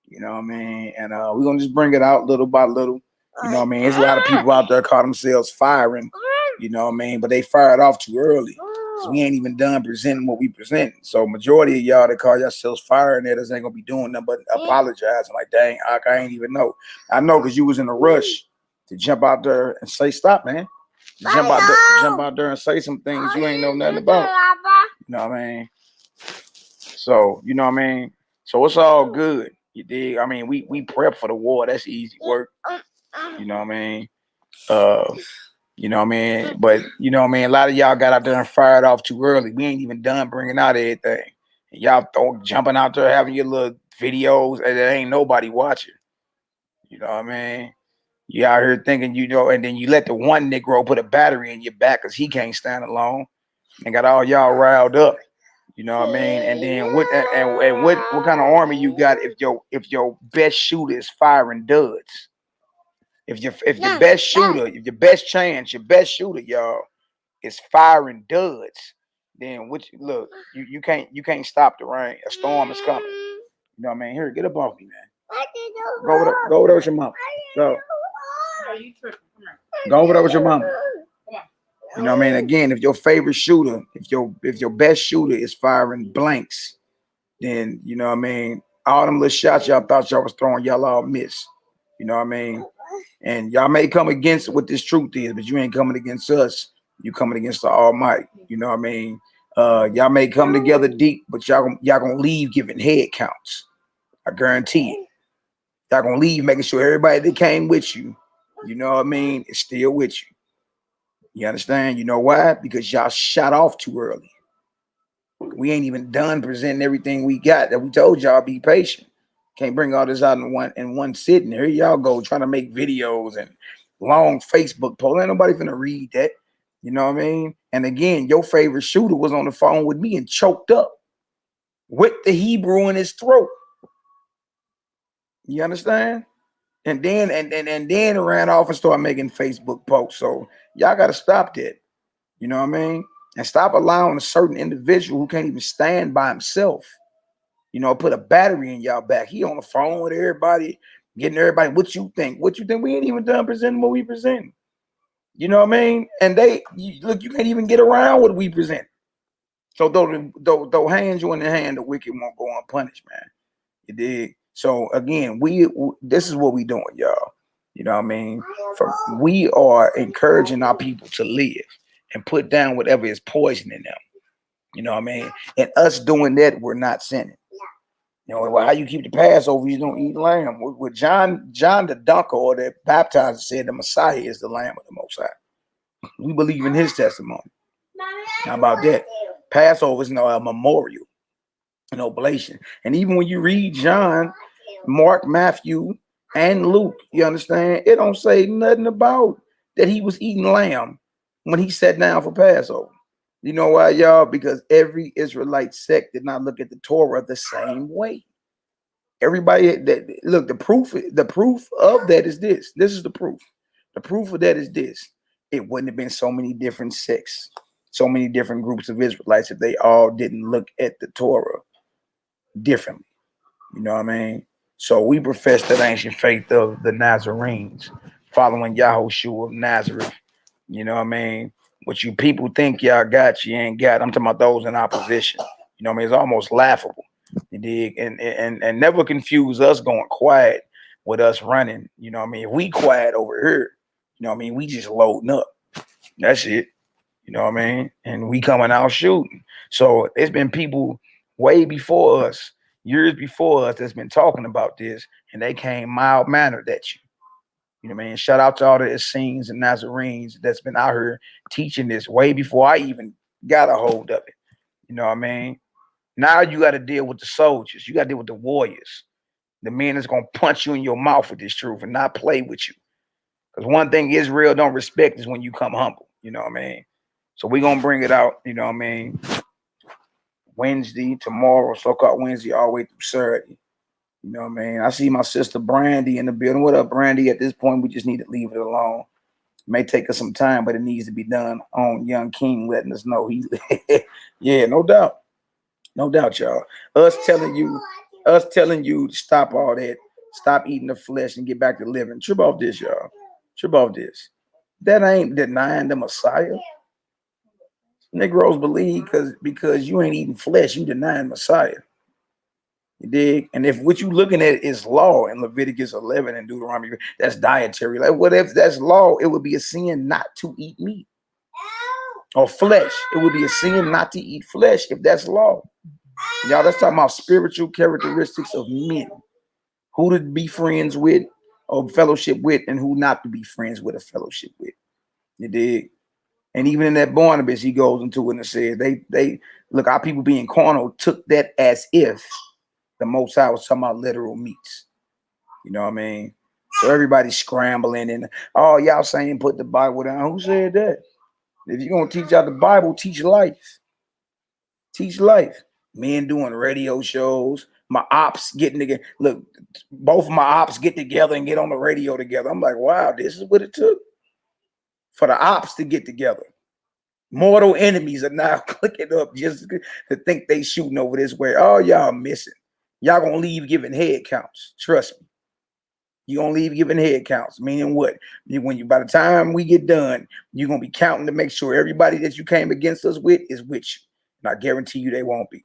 You know what I mean? And we're gonna just bring it out little by little. You know what I mean? There's a lot of people out there call themselves firing, you know what I mean? But they fired off too early. So we ain't even done presenting what we present. So majority of y'all that call yourselves firing that ain't gonna be doing nothing but apologizing. Like, dang, I ain't even know. I know because you was in a rush to jump out there and say, stop, man. Jump out there and say some things you ain't know nothing about. You know what I mean? So, you know what I mean? So it's all good. You dig? I mean, we prep for the war. That's easy work. You know what I mean? You know what I mean? But, you know what I mean? A lot of y'all got out there and fired off too early. We ain't even done bringing out everything. And y'all jumping out there having your little videos and there ain't nobody watching. You know what I mean? You out here thinking, you know, and then you let the one Negro put a battery in your back because he can't stand alone and got all y'all riled up. You know what I mean? And then what kind of army you got if your best shooter is firing duds? If your best shooter, if your best chance, your best shooter, y'all, is firing duds, then look, you can't stop the rain. A storm is coming. You know what I mean? Here, get up off me, man. Go over there with your mom. Go. Go over there with your mama. You know what I mean? Again, if your favorite shooter, if your best shooter is firing blanks, then you know what I mean, all them little shots y'all thought y'all was throwing, y'all all miss. You know what I mean? And y'all may come against what this truth is, but you ain't coming against us. You coming against the Almighty. You know what I mean? Y'all may come together deep, but y'all gonna leave giving head counts. I guarantee it. Y'all gonna leave making sure everybody that came with you, you know what I mean, is still with you. You understand? You know why? Because y'all shot off too early. We ain't even done presenting everything we got that we told y'all. Be patient. Can't bring all this out in one sitting. Here y'all go trying to make videos and long Facebook posts. Ain't nobody finna read that. You know what I mean? And again, your favorite shooter was on the phone with me and choked up with the Hebrew in his throat. You understand? And then ran off and started making Facebook posts. So y'all got to stop that. You know what I mean? And stop allowing a certain individual who can't even stand by himself, you know, put a battery in y'all back. He on the phone with everybody, getting everybody, what you think? What you think? We ain't even done presenting what we present. You know what I mean? And look, you can't even get around what we present. So though hands you in the hand, the wicked won't go unpunished, man. You dig? So again, this is what we doing, y'all. You know what I mean? We are encouraging our people to live and put down whatever is poisoning them. You know what I mean? And us doing that, we're not sinning. You know, well, how you keep the Passover? You don't eat lamb. With John the Dunker, or the baptizer, said the Messiah is the Lamb of the Most High. We believe in his testimony. How about that? Passover is a memorial, an oblation. And even when you read John, Mark, Matthew, and Luke, you understand, it don't say nothing about that he was eating lamb when he sat down for Passover. You know why, y'all? Because every Israelite sect did not look at the Torah the same way. Everybody look, the proof of that is this. This is the proof. The proof of that is this. It wouldn't have been so many different sects, so many different groups of Israelites if they all didn't look at the Torah differently. You know what I mean? So we profess that ancient faith of the Nazarenes, following Yahushua of Nazareth. You know what I mean? What you people think y'all got, you ain't got. I'm talking about those in opposition. You know what I mean? It's almost laughable. You dig? And never confuse us going quiet with us running. You know what I mean? If we quiet over here, you know what I mean? We just loading up. That's it. You know what I mean? And we coming out shooting. So there's been people way before us, years before us, that's been talking about this, and they came mild-mannered at you. You know what I mean? Shout out to all the Essenes and Nazarenes that's been out here teaching this way before I even got a hold of it. You know what I mean? Now you got to deal with the soldiers. You got to deal with the warriors. The men that's going to punch you in your mouth with this truth and not play with you. Because one thing Israel don't respect is when you come humble. You know what I mean? So we're going to bring it out, you know what I mean? Wednesday, tomorrow, so-called Wednesday, all the way through Saturday. You know what I mean? I see my sister Brandy in the building. What up, Brandy? At this point, we just need to leave it alone. It may take us some time, but it needs to be done on Young King letting us know he yeah, no doubt. No doubt, y'all. Us telling you to stop all that, stop eating the flesh and get back to living. Trip off this, y'all. Trip off this. That ain't denying the Messiah. Negroes believe because you ain't eating flesh, you denying Messiah. You dig? And if what you looking at is law in Leviticus 11 and Deuteronomy, that's dietary. Like, what if that's law? It would be a sin not to eat meat or flesh. It would be a sin not to eat flesh if that's law. Y'all, let's talk about spiritual characteristics of men. Who to be friends with or fellowship with, and who not to be friends with or fellowship with. You dig? And even in that Barnabas, he goes into it and says, they look, our people being carnal took that as if the Most High was talking about literal meats. You know what I mean? So everybody's scrambling and, oh, y'all saying put the Bible down. Who said that? If you're going to teach out the Bible, teach life. Teach life. Men doing radio shows. My ops getting together. Look, both of my ops get together and get on the radio together. I'm like, wow, this is what it took for the ops to get together. Mortal enemies are now clicking up just to think they shooting over this way. Oh, y'all missing. Y'all gonna leave giving head counts. Trust me. You're gonna leave giving head counts. Meaning what? By the time we get done, you're gonna be counting to make sure everybody that you came against us with is with you. And I guarantee you they won't be.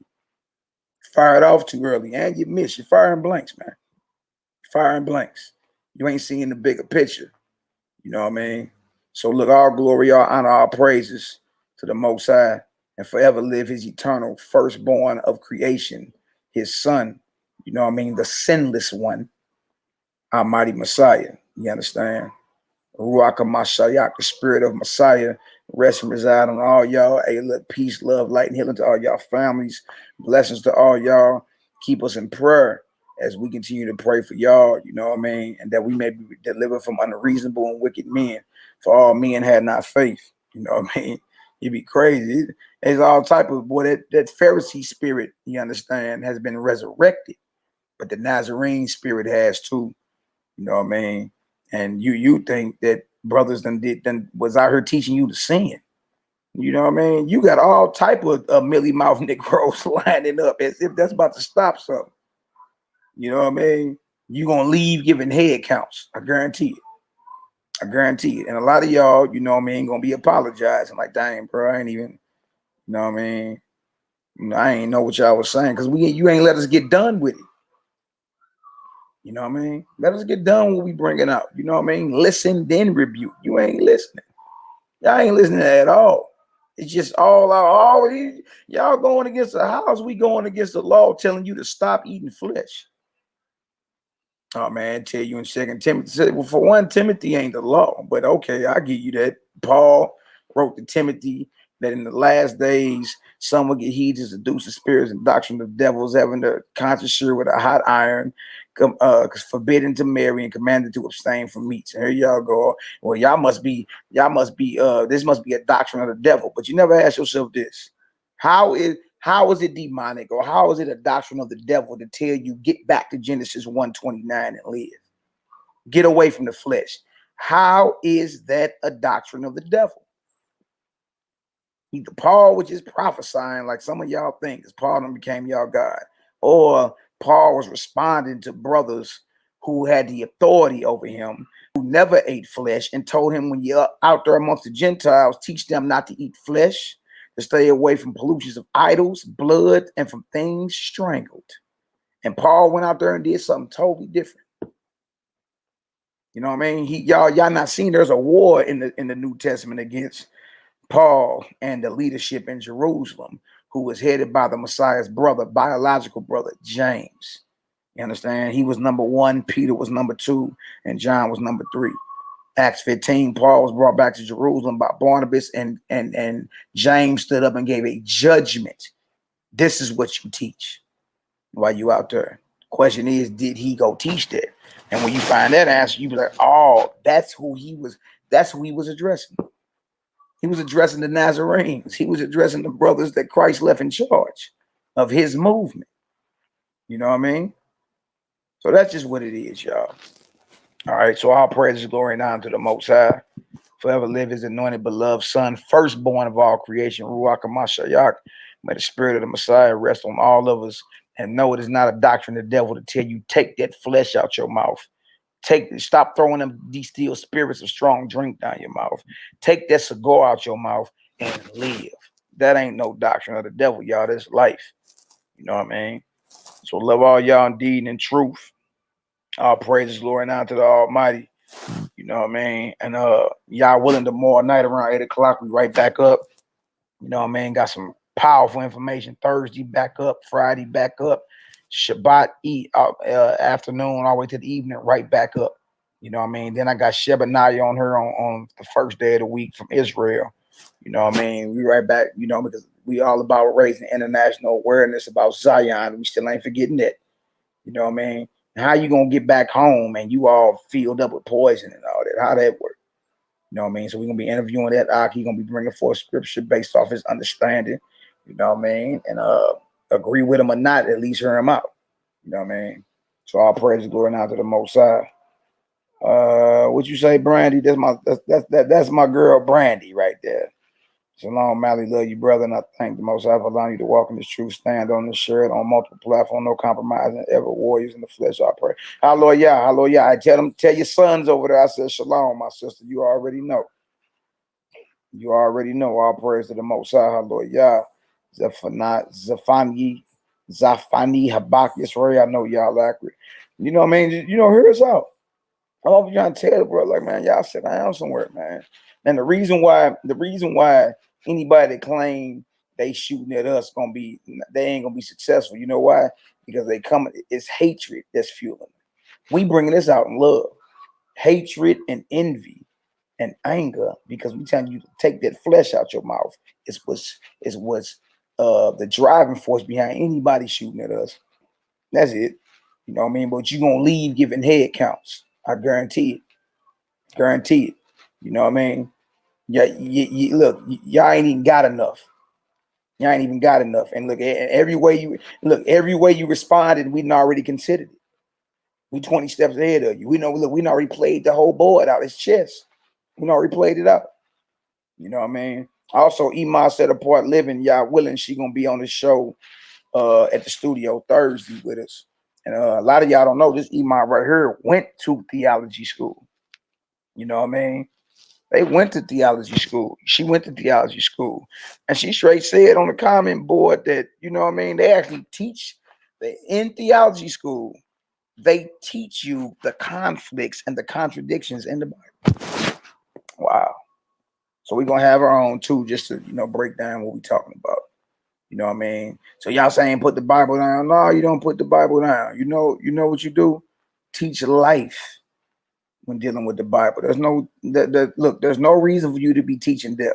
Fired off too early, and you miss. You're firing blanks, man. Firing blanks. You ain't seeing the bigger picture. You know what I mean? So look, all glory, all honor, all praises to the Most High, and forever live his eternal firstborn of creation, his son, you know what I mean, the sinless one, our mighty Messiah. You understand? Ruach HaMashiach, the spirit of Messiah, rest and reside on all y'all. Hey, look, peace, love, light, and healing to all y'all families. Blessings to all y'all. Keep us in prayer as we continue to pray for y'all, you know what I mean, and that we may be delivered from unreasonable and wicked men. For all men had not faith, you know what I mean. It'd be crazy. There's all type of that Pharisee spirit, you understand, has been resurrected, but the Nazarene spirit has too, you know what I mean. And you think that brothers was out here teaching you to sin. You know what I mean? You got all type of mealy mouth Negroes lining up as if that's about to stop something. You know what I mean? You gonna leave giving head counts. I guarantee it. I guarantee it. And a lot of y'all, you know what I mean, gonna be apologizing like, dang, bro, I ain't even, you know what I mean? You know, I ain't know what y'all was saying because you ain't let us get done with it. You know what I mean? Let us get done with what we bringing out. You know what I mean? Listen, then rebuke. You ain't listening. Y'all ain't listening at all. It's just all y'all going against the house. We going against the law telling you to stop eating flesh. Oh man, I tell you in 2 Timothy. Well, for one, Timothy ain't the law, but okay, I give you that. Paul wrote to Timothy that in the last days, some will get heed to seducing spirits and doctrine of devils, having their conscience sure with a hot iron, forbidden to marry and commanded to abstain from meats. And here y'all go. Well, this must be a doctrine of the devil. But you never ask yourself this: how is it demonic, or how is it a doctrine of the devil to tell you get back to Genesis 1:29 and live? Get away from the flesh. How is that a doctrine of the devil? Either Paul was just prophesying like some of y'all think, because Paul done became y'all God, or Paul was responding to brothers who had the authority over him, who never ate flesh, and told him, when you're out there amongst the Gentiles, teach them not to eat flesh, to stay away from pollutions of idols, blood, and from things strangled. And Paul went out there and did something totally different. You know what I mean? Y'all not seeing there's a war in the New Testament against Paul and the leadership in Jerusalem, who was headed by the Messiah's brother, biological brother, James. You understand? He was number 1, Peter was number 2, and John was number 3. Acts 15, Paul was brought back to Jerusalem by Barnabas, and James stood up and gave a judgment. This is what you teach while you out there. The question is, did he go teach that? And when you find that answer, you be like, oh, that's who he was addressing. He was addressing the Nazarenes. He was addressing the brothers that Christ left in charge of his movement. You know what I mean? So that's just what it is, y'all. All right, so all praise, glory, and honor to the Most High. Forever live his anointed, beloved Son, firstborn of all creation, Ruach HaMashiach. May the spirit of the Messiah rest on all of us. And no, it is not a doctrine of the devil to tell you, take that flesh out your mouth. Stop throwing them distilled spirits of strong drink down your mouth. Take that cigar out your mouth and live. That ain't no doctrine of the devil, y'all. That's life. You know what I mean? So love all y'all in deed and in truth. All praises, glory, and honor to the Almighty. You know what I mean? And y'all willing tomorrow night around 8 o'clock, we right back up. You know what I mean? Got some powerful information. Thursday back up, Friday back up, Shabbat afternoon all the way to the evening, right back up. You know what I mean? Then I got Shebaniah on her on the first day of the week from Israel. You know what I mean? We right back, you know, because we all about raising international awareness about Zion. We still ain't forgetting that. You know what I mean? How you gonna get back home and you all filled up with poison and all that? How that work? You know what I mean? So we're gonna be interviewing that YAHKI. He's gonna be bringing forth scripture based off his understanding. You know what I mean? And agree with him or not, at least hear him out. You know what I mean? So all praise and glory now to the Most High. What you say, Brandy? That's my girl, Brandy, right there. Shalom, Mally, love you, brother, and I thank the Most High for allowing you to walk in this truth, stand on this shirt on multiple platforms, no compromising, ever warriors in the flesh. I pray. Hallelujah, hallelujah. I tell your sons over there. I said, Shalom, my sister. You already know. You already know. All praise to the Most High. Hallelujah. Zafani, Habak, Yisrael. I know y'all accurate. You know what I mean? You know, hear us out. I'm over trying to tell the bro, like, man, y'all sit down somewhere, man. And the reason why anybody that claim they shooting at us they ain't gonna be successful. You know why? Because it's hatred that's fueling them. We bringing this out in love, hatred and envy and anger, because we telling you to take that flesh out your mouth. Is what's the driving force behind anybody shooting at us. That's it. You know what I mean? But you gonna leave giving head counts. I guarantee it. Guarantee it. You know what I mean? Yeah, look, y'all ain't even got enough. Y'all ain't even got enough. And look, every way you responded, we already considered it. We 20 steps ahead of you. We know, look, we already played the whole board out. It's chess. We already played it out. You know what I mean? Also, Iman Set Apart Living, y'all willing, she gonna be on the show at the studio Thursday with us. And a lot of y'all don't know this Iman right here went to theology school. You know what I mean? They went to theology school. She went to theology school. And she straight said on the comment board that, you know what I mean, they actually teach in theology school. They teach you the conflicts and the contradictions in the Bible. Wow. So we're going to have our own too, just to, you know, break down what we're talking about. You know what I mean? So y'all saying put the Bible down. No, you don't put the Bible down. You know what you do? Teach life when dealing with the Bible. There's no look, there's no reason for you to be teaching death.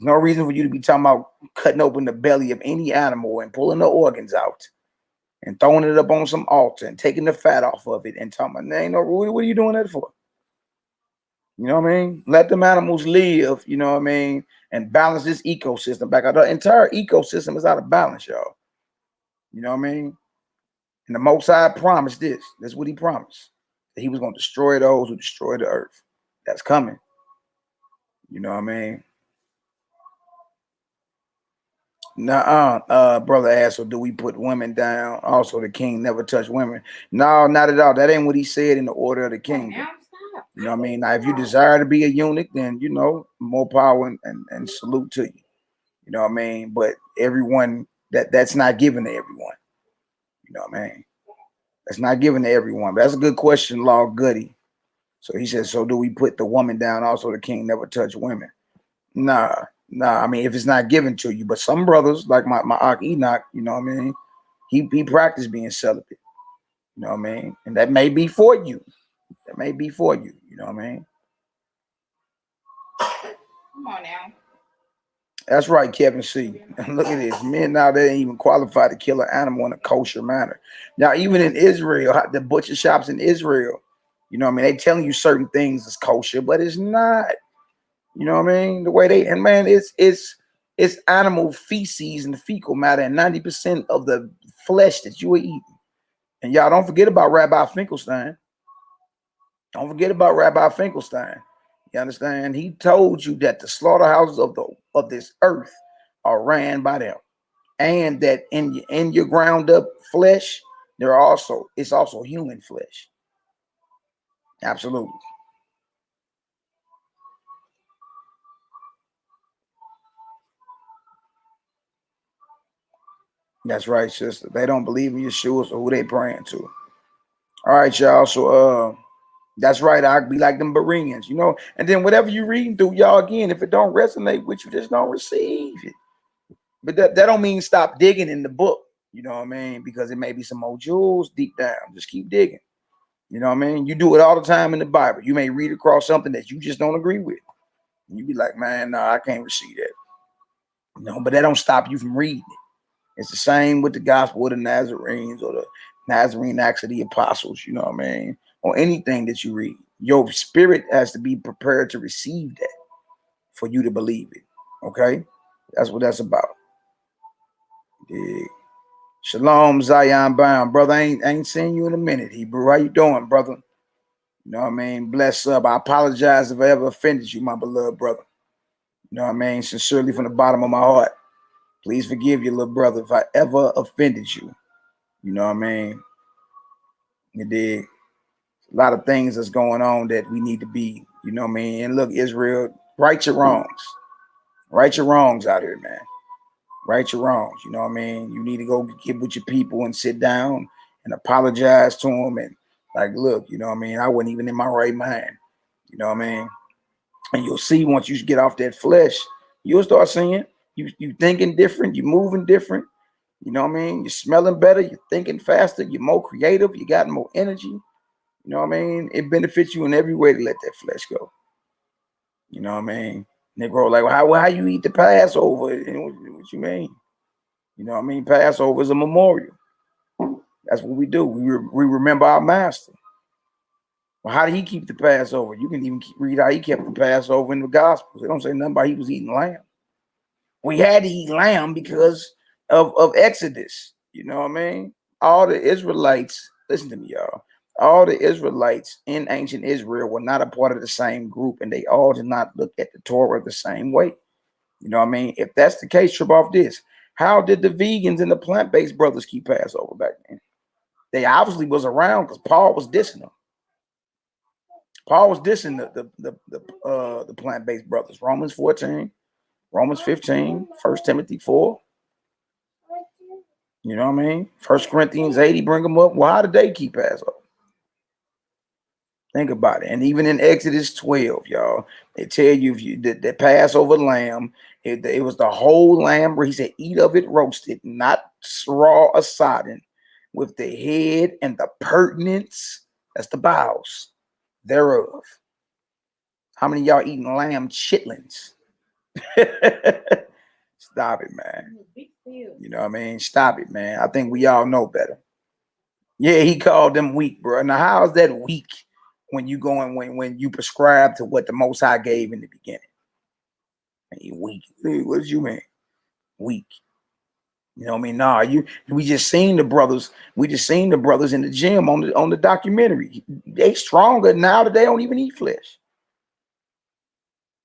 There's no reason for you to be talking about cutting open the belly of any animal and pulling the organs out and throwing it up on some altar and taking the fat off of it and talking about, there ain't no, what are you doing that for? You know what I mean? Let them animals live, you know what I mean, and balance this ecosystem back out. The entire ecosystem is out of balance, y'all. You know what I mean? And the Most High promised this. That's what he promised. That he was going to destroy those who destroy the earth. That's coming. You know what I mean? Brother asked, so do we put women down? Also, the king never touched women. No, not at all. That ain't what he said in the order of the kingdom. You know what I mean? Now, if you desire to be a eunuch, then, you know, more power and salute to you. You know what I mean? But everyone, that's not given to everyone. You know what I mean? That's not given to everyone. But that's a good question, Law Goody. So he says, so do we put the woman down? Also, the king never touched women. Nah. I mean, if it's not given to you. But some brothers, like my Enoch, you know what I mean? He practiced being celibate. You know what I mean? And that may be for you. That may be for you. You know what I mean? Come on now. That's right, Kevin C. Look at this. Men now, they ain't even qualified to kill an animal in a kosher manner. Now, even in Israel, the butcher shops in Israel, you know what I mean? They telling you certain things is kosher, but it's not. You know what I mean? The way and man, it's animal feces and fecal matter, and 90% of the flesh that you are eating. And y'all don't forget about Rabbi Finkelstein. Don't forget about Rabbi Finkelstein. You understand? He told you that the slaughterhouses of this earth are ran by them, and that in your ground up flesh, it's also human flesh. Absolutely. That's right, sister. They don't believe in Yeshua, so who they praying to? All right, y'all. So that's right. I'll be like them Bereans, you know. And then whatever you reading through, y'all, again, if it don't resonate with you, just don't receive it. But that don't mean stop digging in the book, you know what I mean? Because it may be some more jewels deep down. Just keep digging. You know what I mean? You do it all the time in the Bible. You may read across something that you just don't agree with. And you be like, man, no, I can't receive that. No, but that don't stop you from reading it. It's the same with the gospel of the Nazarenes or Nazarene Acts of the Apostles, you know what I mean? Or anything that you read. Your spirit has to be prepared to receive that for you to believe it. Okay? That's what that's about. Yeah. Shalom, Zion bound. Brother, I ain't seen you in a minute, Hebrew. How you doing, brother? You know what I mean? Bless up. I apologize if I ever offended you, my beloved brother. You know what I mean? Sincerely from the bottom of my heart. Please forgive your little brother if I ever offended you. You know what I mean? You did. A lot of things that's going on that we need to be, you know what I mean? And look, Israel, right your wrongs. Right your wrongs out here, man. Right your wrongs. You know what I mean? You need to go get with your people and sit down and apologize to them. And like, look, you know what I mean? I wasn't even in my right mind. You know what I mean? And you'll see once you get off that flesh, you'll start seeing you thinking different, you moving different. You know what I mean? You're smelling better, you're thinking faster, you're more creative, you got more energy. You know what I mean? It benefits you in every way to let that flesh go. You know what I mean? Negro, like, well, how you eat the Passover? What you mean? You know what I mean? Passover is a memorial. That's what we do. We remember our master. Well, how did he keep the Passover? You can even read how he kept the Passover in the Gospels. They don't say nothing about he was eating lamb. We had to eat lamb because of Exodus. You know what I mean? All the Israelites, listen to me, y'all. All the Israelites in ancient Israel were not a part of the same group, and they all did not look at the Torah the same way. You know what I mean? If that's the case, trip off this. How did the vegans and the plant-based brothers keep Passover back then? They obviously was around because Paul was dissing them. Paul was dissing the plant-based brothers. Romans 14, Romans 15, 1 Timothy 4. You know what I mean? 1 Corinthians 8, he bring them up. Well, how did they keep Passover? Think about it. And even in Exodus 12, y'all, they tell you if you did the Passover lamb, it was the whole lamb where he said, eat of it roasted, not raw or sodden, with the head and the pertinence, that's the bowels thereof. How many of y'all eating lamb chitlins? Stop it, man. You know what I mean? Stop it, man. I think we all know better. Yeah, he called them weak, bro. Now, how is that weak when you going when you prescribe to what the Most High gave in the beginning? Hey, weak. What did you mean? Weak. You know what I mean? Nah, we just seen the brothers. We just seen the brothers in the gym on the documentary. They stronger now that they don't even eat flesh.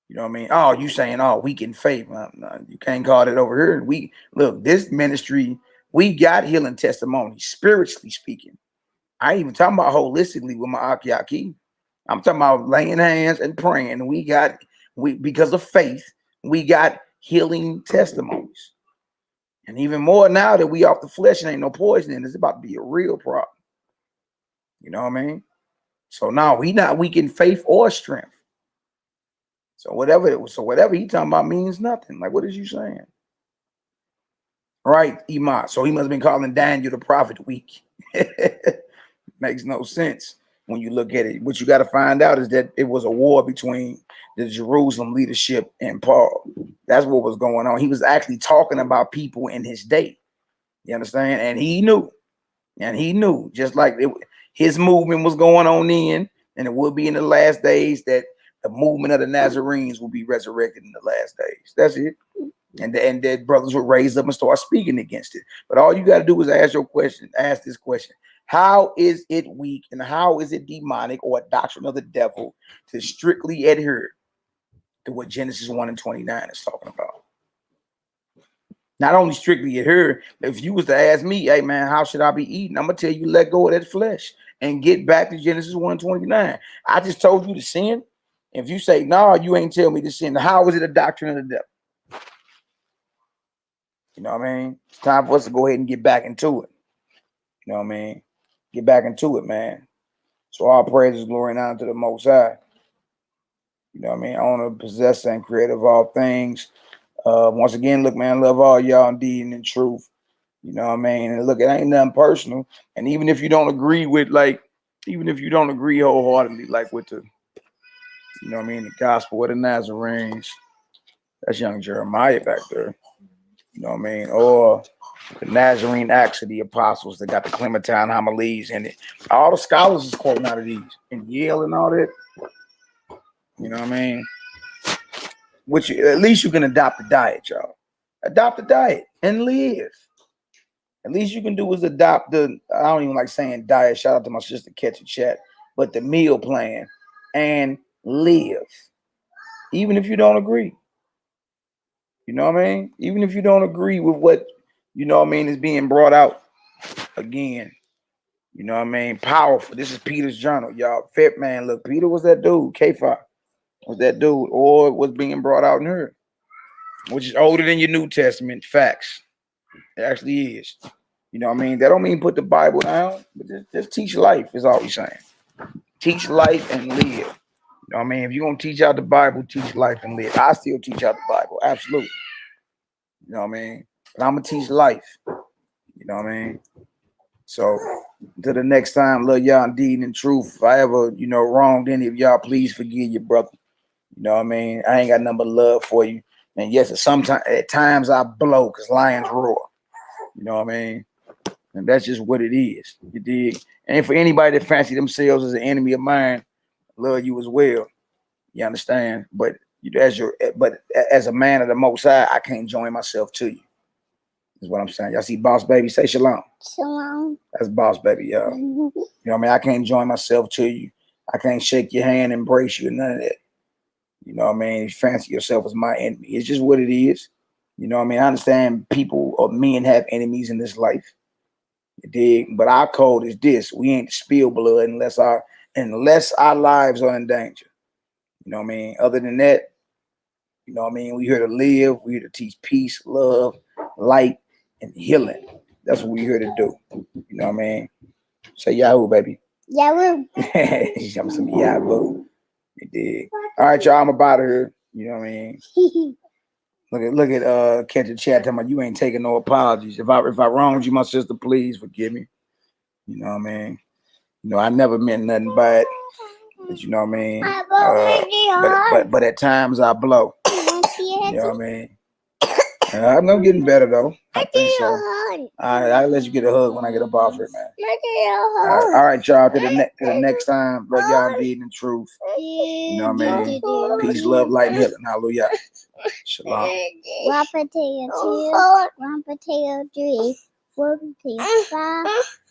You know what I mean? Oh, you saying, oh, weak in faith. No, you can't call it over here. We look, this ministry, we got healing testimonies, spiritually speaking. I ain't even talking about holistically with my YAHKI. I'm talking about laying hands and praying. We because of faith, we got healing testimonies. And even more now that we off the flesh and ain't no poison in it, it's about to be a real problem. You know what I mean? So now we not weak in faith or strength. So whatever he talking about means nothing. Like, what is you saying? Right, Imam. So he must have been calling Daniel the prophet weak. Makes no sense when you look at it. What you got to find out is that it was a war between the Jerusalem leadership and Paul. That's what was going on. He was actually talking about people in his day. You understand? And he knew. And he knew, just like his movement was going on then, and it will be in the last days, that the movement of the Nazarenes will be resurrected in the last days. That's it. And that brothers will raise up and start speaking against it. But all you got to do is ask this question. How is it weak and how is it demonic or a doctrine of the devil to strictly adhere to what Genesis 1 and 29 is talking about? Not only strictly adhere, if you was to ask me, hey man, how should I be eating? I'm going to tell you, let go of that flesh and get back to Genesis 1 and 29. I just told you to sin. If you say, no, you ain't tell me to sin, how is it a doctrine of the devil? You know what I mean? It's time for us to go ahead and get back into it. You know what I mean? Get back into it, man. So all praises, glory, and honor to the Most High. You know what I mean? Owner, possessor, and creator of all things. Once again, look, man, love all y'all in deed and in truth. You know what I mean? And look, it ain't nothing personal. And even if you don't agree with, even if you don't agree wholeheartedly, with the, you know what I mean, the gospel of the Nazarenes, that's young Jeremiah back there. You know what I mean? Or the Nazarene Acts of the Apostles that got the Clementine homilies in it. All the scholars is quoting out of these. And Yale and all that. You know what I mean? Which at least you can adopt a diet, y'all. Adopt a diet and live. At least you can do is adopt the, I don't even like saying diet. Shout out to my sister Catch a Chat. But the meal plan and live. Even if you don't agree. You know what I mean? Even if you don't agree with what, you know what I mean, is being brought out. Again, you know what I mean? Powerful. This is Peter's journal, y'all. Fit man, look, Peter was that dude. K5 was that dude, or what's being brought out in her, which is older than your New Testament. Facts. It actually is. You know what I mean? That don't mean put the Bible down, but just teach life is all we're saying. Teach life and live. You know what I mean? If you're going to teach out the Bible, teach life and live. I still teach out the Bible. Absolutely. You know what I mean? But I'm going to teach life. You know what I mean? So, until the next time, love y'all indeed in truth. If I ever, you know, wronged any of y'all, please forgive your brother. You know what I mean? I ain't got nothing but love for you. And yes, at times I blow because lions roar. You know what I mean? And that's just what it is. You dig? And for anybody that fancy themselves as an enemy of mine, love you as well. You understand? But as a man of the Most High, I can't join myself to you. Is what I'm saying. Y'all see Boss Baby? Say shalom. Shalom. That's Boss Baby, y'all. You know what I mean? I can't join myself to you. I can't shake your hand, embrace you, none of that. You know what I mean? You fancy yourself as my enemy. It's just what it is. You know what I mean? I understand people or men have enemies in this life. You dig? But our code is this. We ain't to spill blood unless our lives are in danger. You know what I mean? Other than that, you know what I mean? We here to live. We here to teach peace, love, light, and healing. That's what we here to do. You know what I mean? Say Yahoo, baby. Yahoo. I'm some Yahoo. You dig? All right, y'all. I'm about here. You know what I mean? Look at Catch a Chat talking about you ain't taking no apologies. If I wronged you, my sister, please forgive me. You know what I mean? You know, I never meant nothing bad. But you know what I mean? But at times I blow. You know what I mean? I'm getting better though. I think so. All right, I'll let you get a hug when I get up off here, man. All right, y'all. To the next time. Love y'all indeed in truth. You know what I mean? Peace, love, light, and healing. Hallelujah. Shalom. 1 potato 2, 1 potato 3, 4 potato 5,